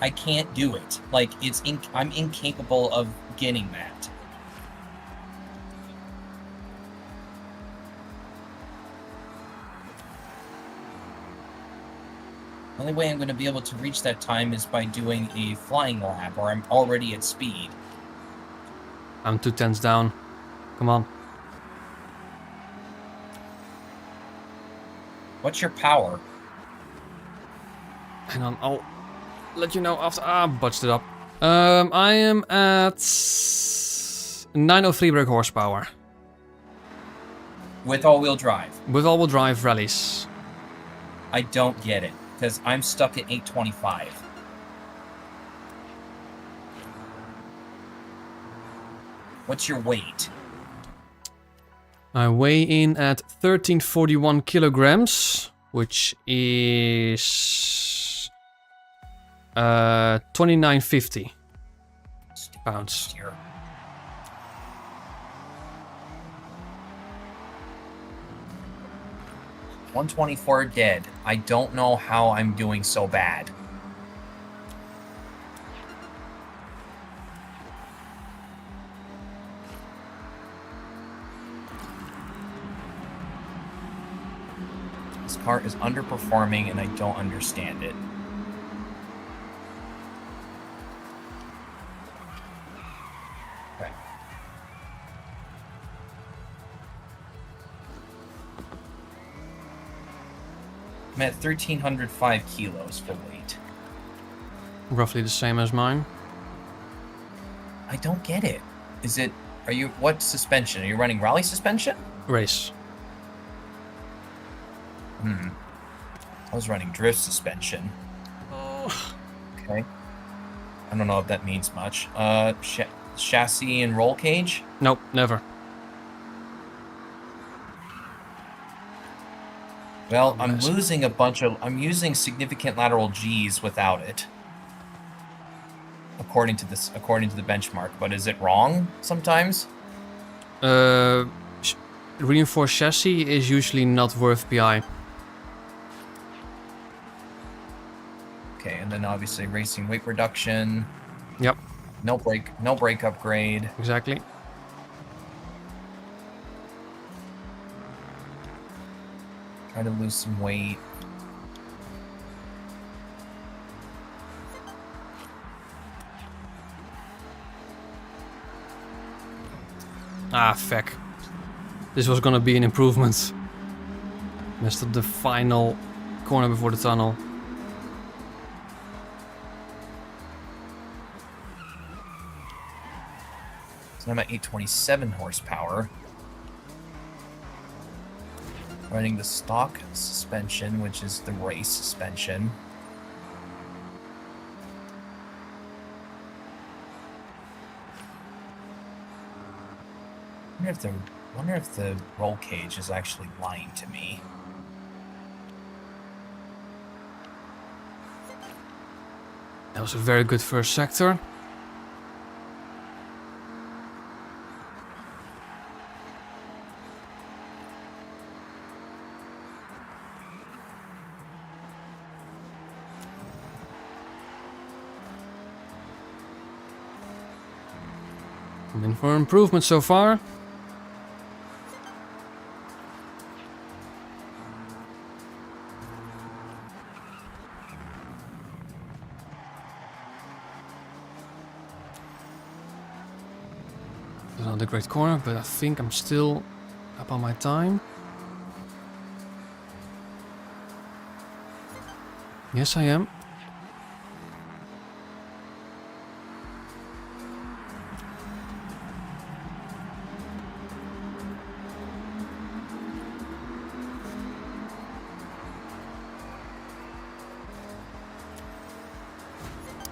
I can't do it. Like, I'm incapable of getting that. The only way I'm going to be able to reach that time is by doing a flying lap, or I'm already at speed. I'm 2 tenths down. Come on. What's your power? Hang on, I'll let you know after. Botched it up. I am at 903 brake horsepower. With all-wheel drive. With all-wheel drive rallies. I don't get it, because I'm stuck at 825. What's your weight? I weigh in at 1341 kilograms, which is 2950 pounds. Here. $124 dead. I don't know how I'm doing so bad. This car is underperforming and I don't understand it. Okay. I'm at 1,305 kilos for weight. Roughly the same as mine. I don't get it. What suspension? Are you running rally suspension? Race. I was running drift suspension. Oh. Okay. I don't know if that means much. Chassis and roll cage? Nope, never. Well, I'm using significant lateral G's without it. According to the benchmark, but is it wrong sometimes? Reinforced chassis is usually not worth PI. Okay, and then obviously racing weight reduction. Yep, No brake upgrade. exactly. Try to lose some weight. Ah, feck. This was gonna be an improvement. Messed up the final corner before the tunnel. So I'm at 827 horsepower. Running the stock suspension, which is the race suspension. Wonder if the roll cage is actually lying to me. That was a very good first sector. I'm in for improvement so far. Another great corner, but I think I'm still up on my time. Yes, I am.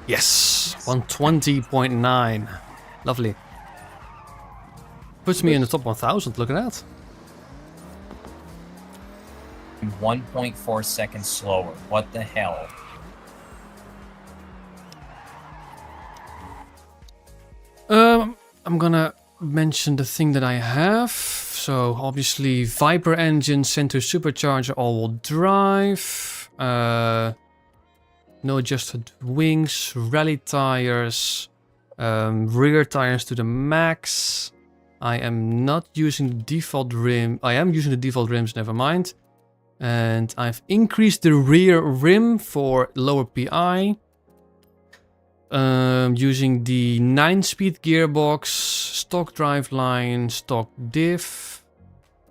Yes, 120.9. Lovely. Puts me in the top 1000, look at that. I'm 1.4 seconds slower. What the hell? I'm gonna mention the thing that I have. So obviously Viper engine, Center supercharger, all-wheel drive. No adjusted wings, rally tires, rear tires to the max. I am not using the default rim. I am using the default rims, never mind. And I've increased the rear rim for lower PI. Using the 9-speed gearbox, stock driveline, stock diff.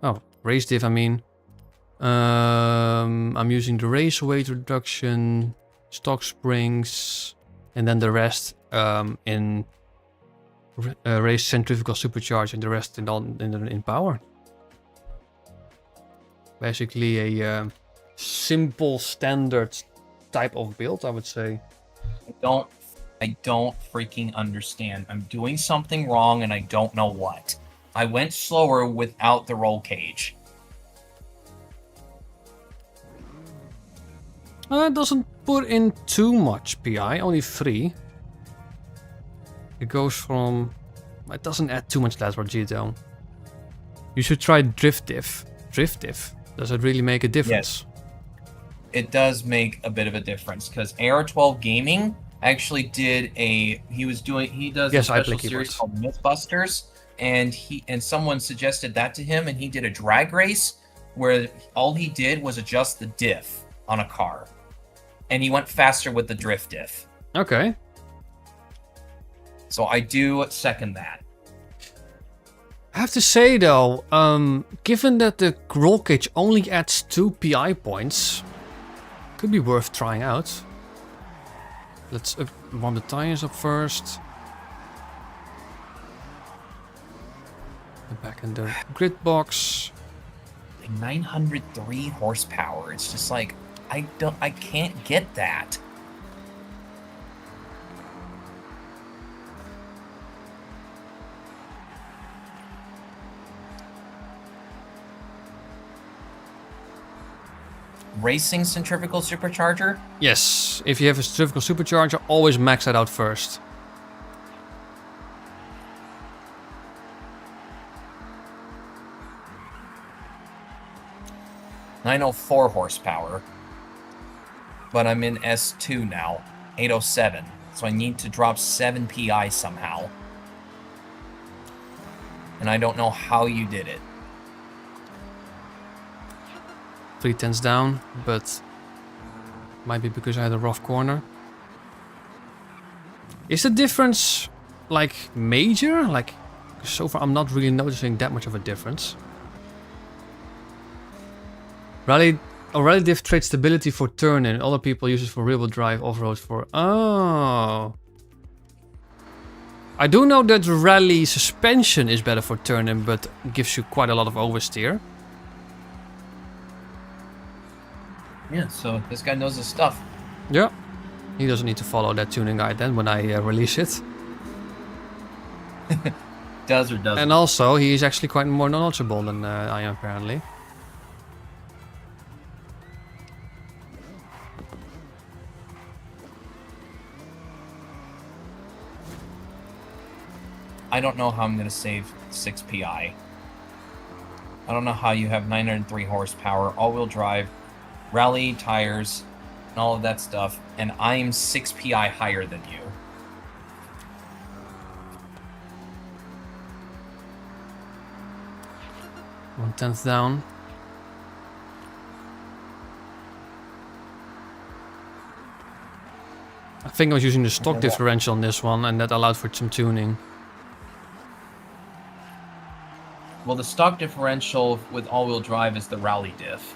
Oh, race diff, I mean. I'm using the race weight reduction, stock springs, and then the rest in race centrifugal supercharge, and the rest in power. Basically a simple standard type of build, I would say. I don't freaking understand. I'm doing something wrong and I don't know what. I went slower without the roll cage. It doesn't put in too much PI, only 3. It goes from... It doesn't add too much lateral G though. You should try drift diff. Drift diff. Does it really make a difference? Yes. It does make a bit of a difference because AR12 Gaming actually did a... He does a special series called Mythbusters, and someone suggested that to him, and he did a drag race where all he did was adjust the diff on a car. And he went faster with the drift diff. Okay. So I do second that. I have to say though, given that the roll cage only adds 2 PI points, could be worth trying out. Let's warm the tires up first. Back in the grid box. 903 horsepower. It's just like I can't get that. Racing centrifugal supercharger? Yes, if you have a centrifugal supercharger, always max that out first. .904 horsepower, but I'm in S2 now, 807, so I need to drop 7 PI somehow. And I don't know how you did it. 3/10 down, but might be because I had a rough corner. Is the difference like major? Like, so far I'm not really noticing that much of a difference. Rally diff trades stability for turn-in. Other people use it for rear-wheel drive, off-road for... Oh. I do know that rally suspension is better for turn-in, but gives you quite a lot of oversteer. Yeah, so this guy knows his stuff. Yeah. He doesn't need to follow that tuning guide then when I release it. Does or doesn't. And also, he is actually quite more knowledgeable than I am apparently. I don't know how I'm going to save 6 PI. I don't know how you have 903 horsepower, all-wheel drive, rally tires, and all of that stuff, and I'm 6 PI higher than you. One-tenth down. I think I was using the stock differential on this one, and that allowed for some tuning. Well, the stock differential with all-wheel drive is the rally diff.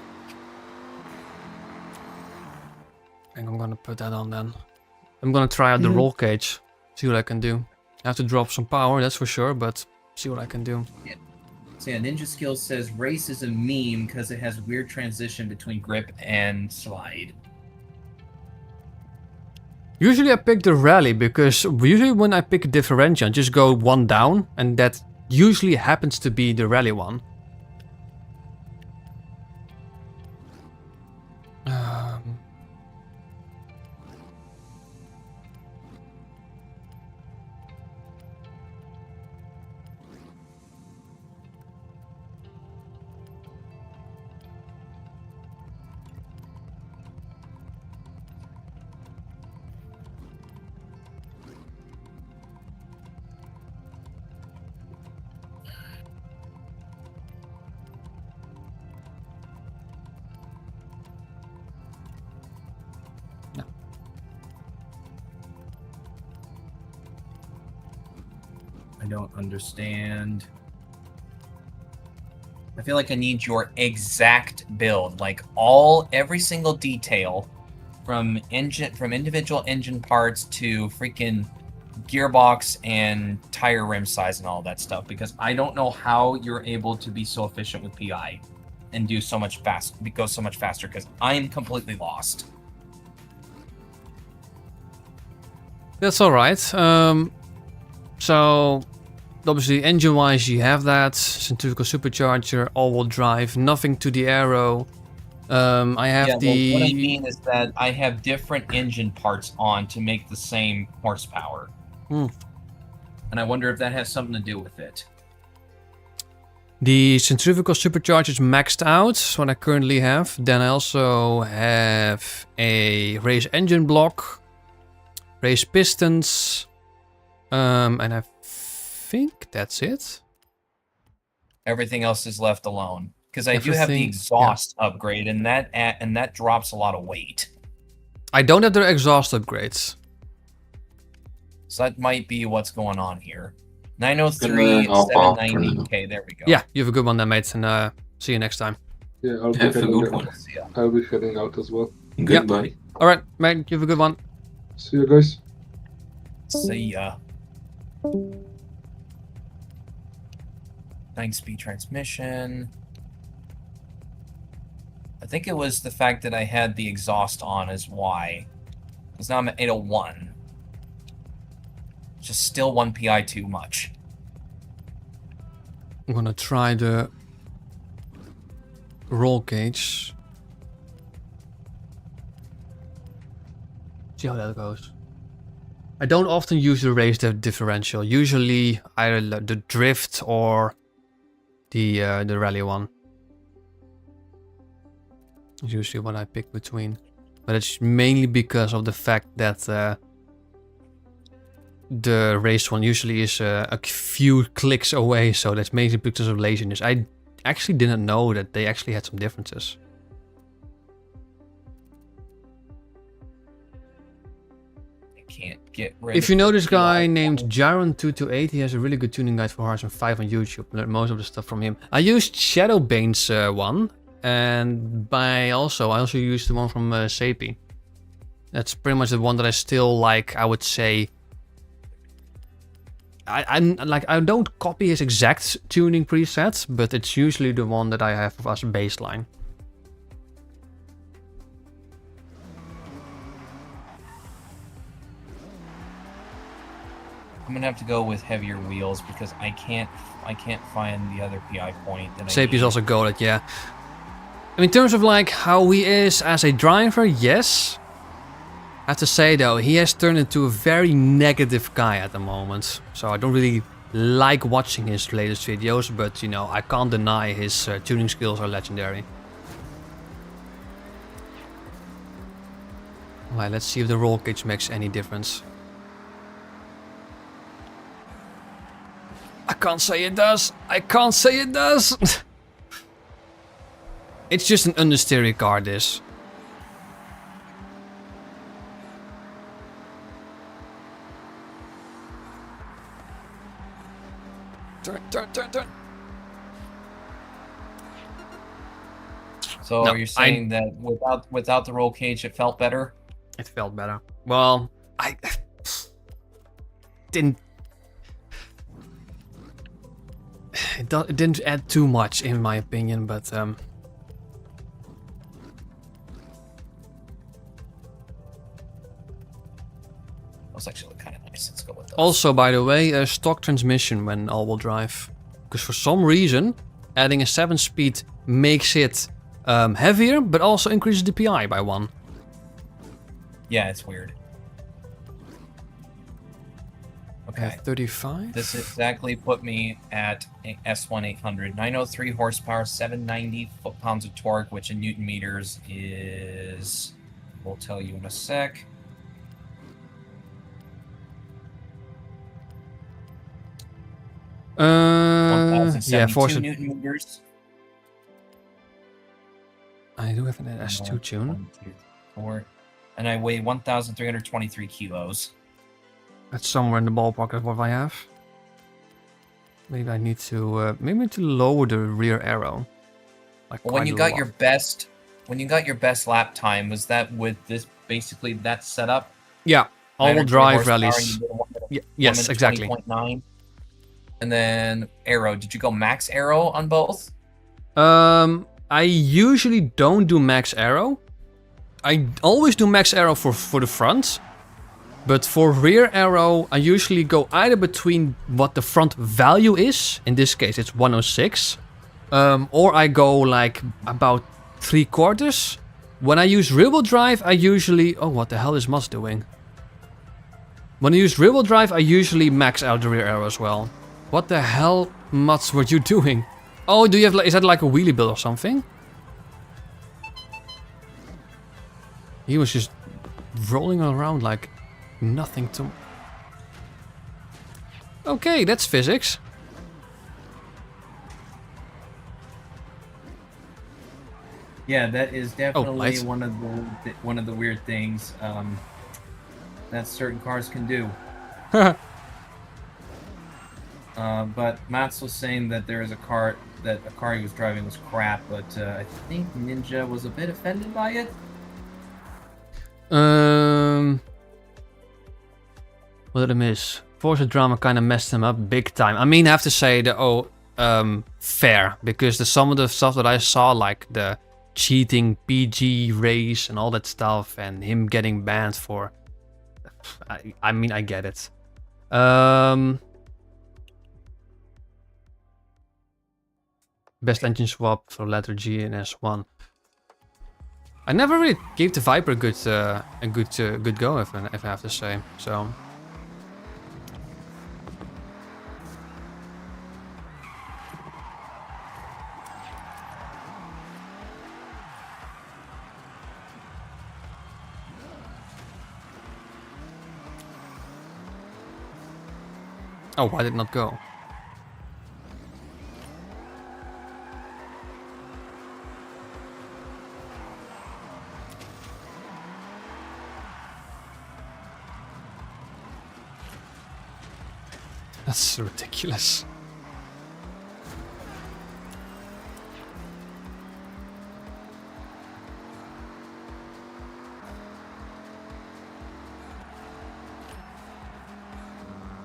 I think I'm gonna put that on then. I'm gonna try out the roll cage, see what I can do. I have to drop some power, that's for sure, but see what I can do. Yeah. So yeah, Ninja Skills says race is a meme because it has weird transition between grip and slide. Usually I pick the rally because usually when I pick a differential, I just go one down, and that usually happens to be the rally one. don't understand. I feel like I need your exact build, like every single detail, from individual engine parts to freaking gearbox and tire rim size and all that stuff, because I don't know how you're able to be so efficient with PI and go so much faster, because I'm completely lost. That's all right. So obviously engine-wise you have that centrifugal supercharger, all-wheel drive, nothing to the aero. I have What I mean is that I have different engine parts on to make the same horsepower. And I wonder if that has something to do with it. The centrifugal supercharger is maxed out, what I currently have. Then I also have a race engine block, race pistons, and I think that's it. Everything else is left alone, because I do have the exhaust upgrade, and that drops a lot of weight. I don't have the exhaust upgrades. So that might be what's going on here. 903, 790. Okay, there we go. Yeah, you have a good one then, mate, and see you next time. Yeah, I'll be Have a good heading one. out. I'll be heading out as well. Goodbye. All right, mate, you have a good one. See you guys. See ya. 9-speed transmission. I think it was the fact that I had the exhaust on is why. Because now I'm at 801. Just still 1 PI too much. I'm gonna try the roll cage. See how that goes. I don't often use the race differential. Usually either the drift or the rally one. It's usually what I pick between. But it's mainly because of the fact that the race one usually is a few clicks away, so that's mainly because of laziness. I actually didn't know that they actually had some differences. I can't get rid If of you know the this guy PI. named Jaron228, he has a really good tuning guide for Horizon 5 on YouTube. Learned most of the stuff from him. I used Shadowbane's one, and I also used the one from Sapi. That's pretty much the one that I still like, I would say. I don't copy his exact tuning presets, but it's usually the one that I have as a baseline. I'm gonna have to go with heavier wheels because I can't find the other PI point that I Sapi's need. also goated, yeah. In terms of like how he is as a driver, yes. I have to say though, he has turned into a very negative guy at the moment. So I don't really like watching his latest videos, but you know, I can't deny his tuning skills are legendary. Alright, let's see if the roll cage makes any difference. I can't say it does. I can't say it does. It's just an understeery car, this. Turn. So No, you're saying that without the roll cage, it felt better? It felt better. Well, I didn't. It didn't add too much, in my opinion, but Those actually look kind of nice. Let's go with those. also, by the way, a stock transmission when all-wheel drive, because for some reason, adding a 7-speed makes it heavier, but also increases the PI by 1. Yeah, it's weird. Okay. 35. This exactly put me at a S1 800. 903 horsepower, 790 foot-pounds of torque, which in Newton meters is... We'll tell you in a sec. Yeah, 1072 force it. Newton meters. I do have an S2 tune. 1, 2, 4. And I weigh 1,323 kilos. That's somewhere in the ballpark of what I have. Maybe I need to lower the rear arrow. Like When quite you a got lot. your best lap time, was that with this basically that setup? Yeah, all-wheel 920 drive horsepower, rallies. you did a 1 Yes, exactly. 20.9. And then aero, did you go max aero on both? I usually don't do max arrow. I always do max arrow for the front. But for rear arrow, I usually go either between what the front value is, in this case it's 106, or I go like about 3/4. When I use rear-wheel drive, I usually... Oh, what the hell is Mats doing? When I use rear-wheel drive, I usually max out the rear arrow as well. What the hell, Mats, were you doing? Oh, do you have... Is that like a wheelie build or something? He was just rolling around like nothing to... Okay, that's physics. Yeah, that is definitely lights. one of the weird things that certain cars can do. But Mats was saying that there is a car he was driving was crap, but I think Ninja was a bit offended by it. What did I miss? Forza drama kind of messed him up big time. I mean, I have to say that fair, because some of the stuff that I saw, like the cheating PG race and all that stuff, and him getting banned for... I mean, I get it. Best engine swap for letter G and S1. I never really gave the Viper a good go, if I have to say. So. Oh, why did it not go? That's ridiculous.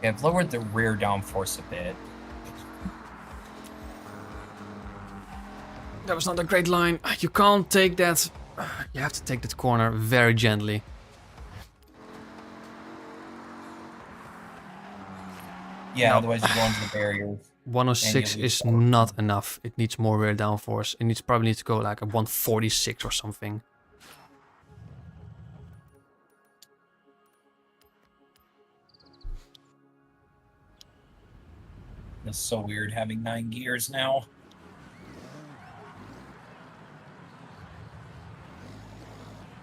I've lowered the rear downforce a bit. That was not a great line. You can't take that. You have to take that corner very gently. Yeah, No. otherwise you go into the barrier. 106 is not enough. It needs more rear downforce. It probably needs to go like a 146 or something. It's so weird having 9 gears now.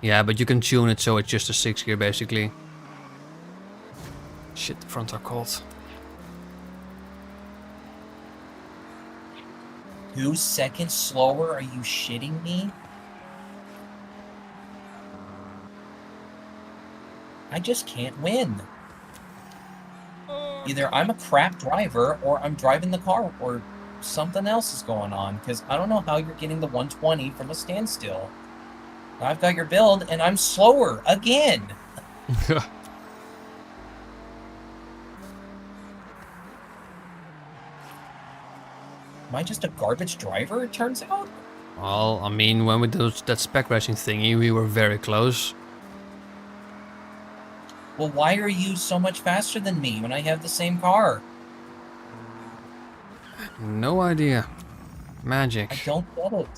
Yeah, but you can tune it so it's just a 6 gear basically. Shit, the fronts are cold. 2 seconds slower? Are you shitting me? I just can't win. Either I'm a crap driver or I'm driving the car or something else is going on, because I don't know how you're getting the 120 from a standstill. I've got your build and I'm slower again. Am I just a garbage driver, it turns out? Well, I mean, when we did that spec racing thingy, we were very close. Well, why are you so much faster than me when I have the same car? No idea. Magic. I don't get it.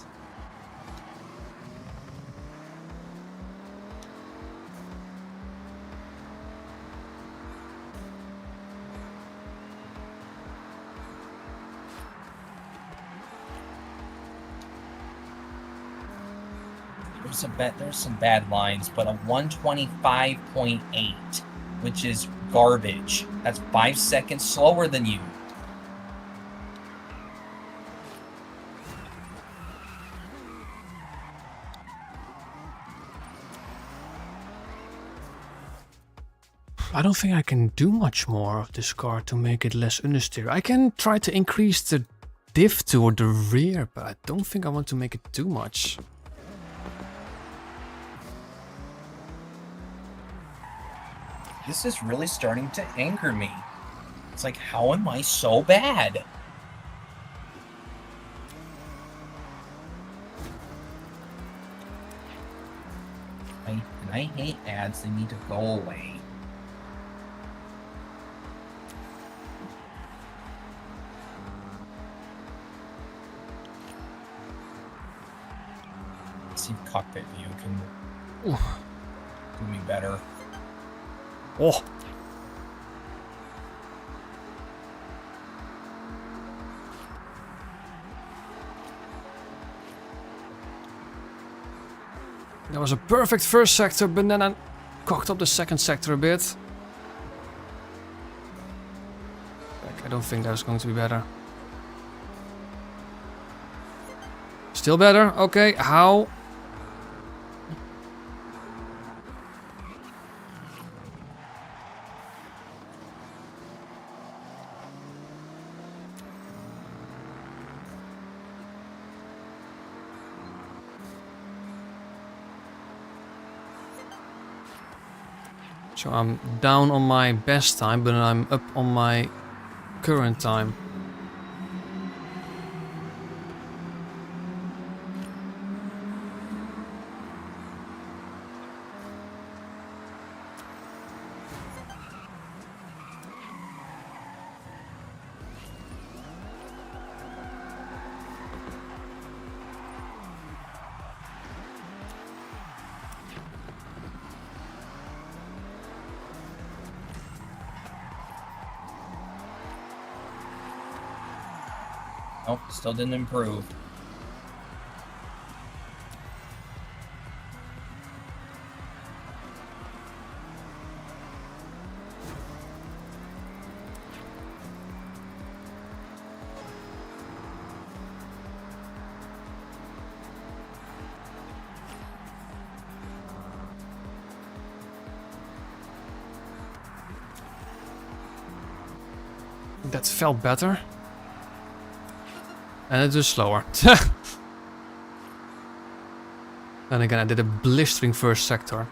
There's some bad lines, but a 125.8, which is garbage. That's 5 seconds slower than you. I don't think I can do much more of this car to make it less understeer. I can try to increase the diff toward the rear, but I don't think I want to make it too much. This is really starting to anger me. It's like, how am I so bad? I hate ads. They need to go away. Let's see if cockpit view can do me better. Oh. That was a perfect first sector, but then I cocked up the second sector a bit. I don't think that was going to be better. Still better? Okay, how? So I'm down on my best time, but I'm up on my current time. Nope, still didn't improve. That felt better. And it was slower. And again, I did a blistering first sector.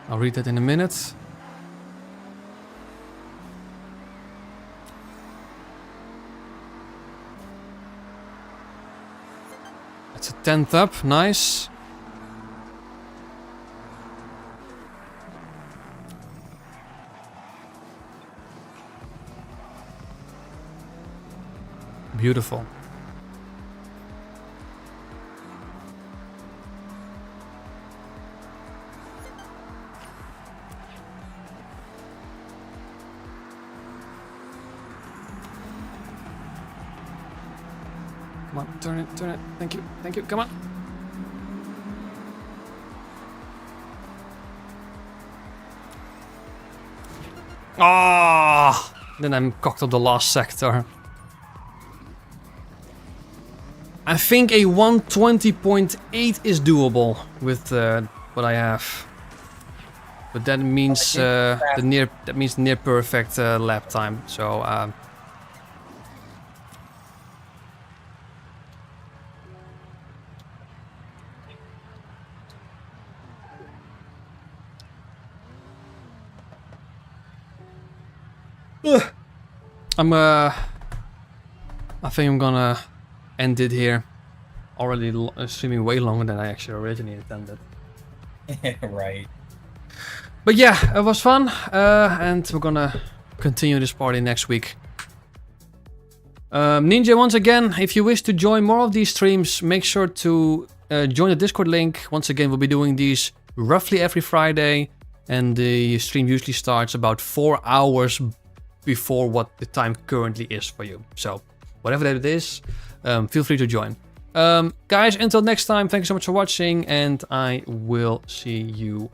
I'll read that in a minute. That's a 10th up, nice. Beautiful. Come on, turn it, turn it. Thank you, come on. Ah! Then I'm cocked up the last sector. I think a 120.8 is doable with what I have, but that means near perfect lap time. So I think I'm gonna end it here. Already streaming way longer than I actually originally intended. Right. But yeah, it was fun, and we're gonna continue this party next week. Ninja, once again, if you wish to join more of these streams, make sure to join the Discord link. Once again, we'll be doing these roughly every Friday, and the stream usually starts about 4 hours before what the time currently is for you. So whatever that it is, feel free to join. Guys, until next time, thank you so much for watching, and I will see you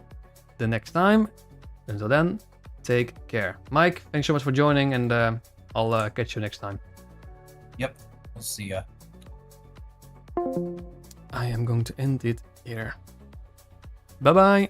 the next time. Until then, take care. Mike, thanks so much for joining, and I'll catch you next time. Yep. We'll see ya. I am going to end it here. Bye bye.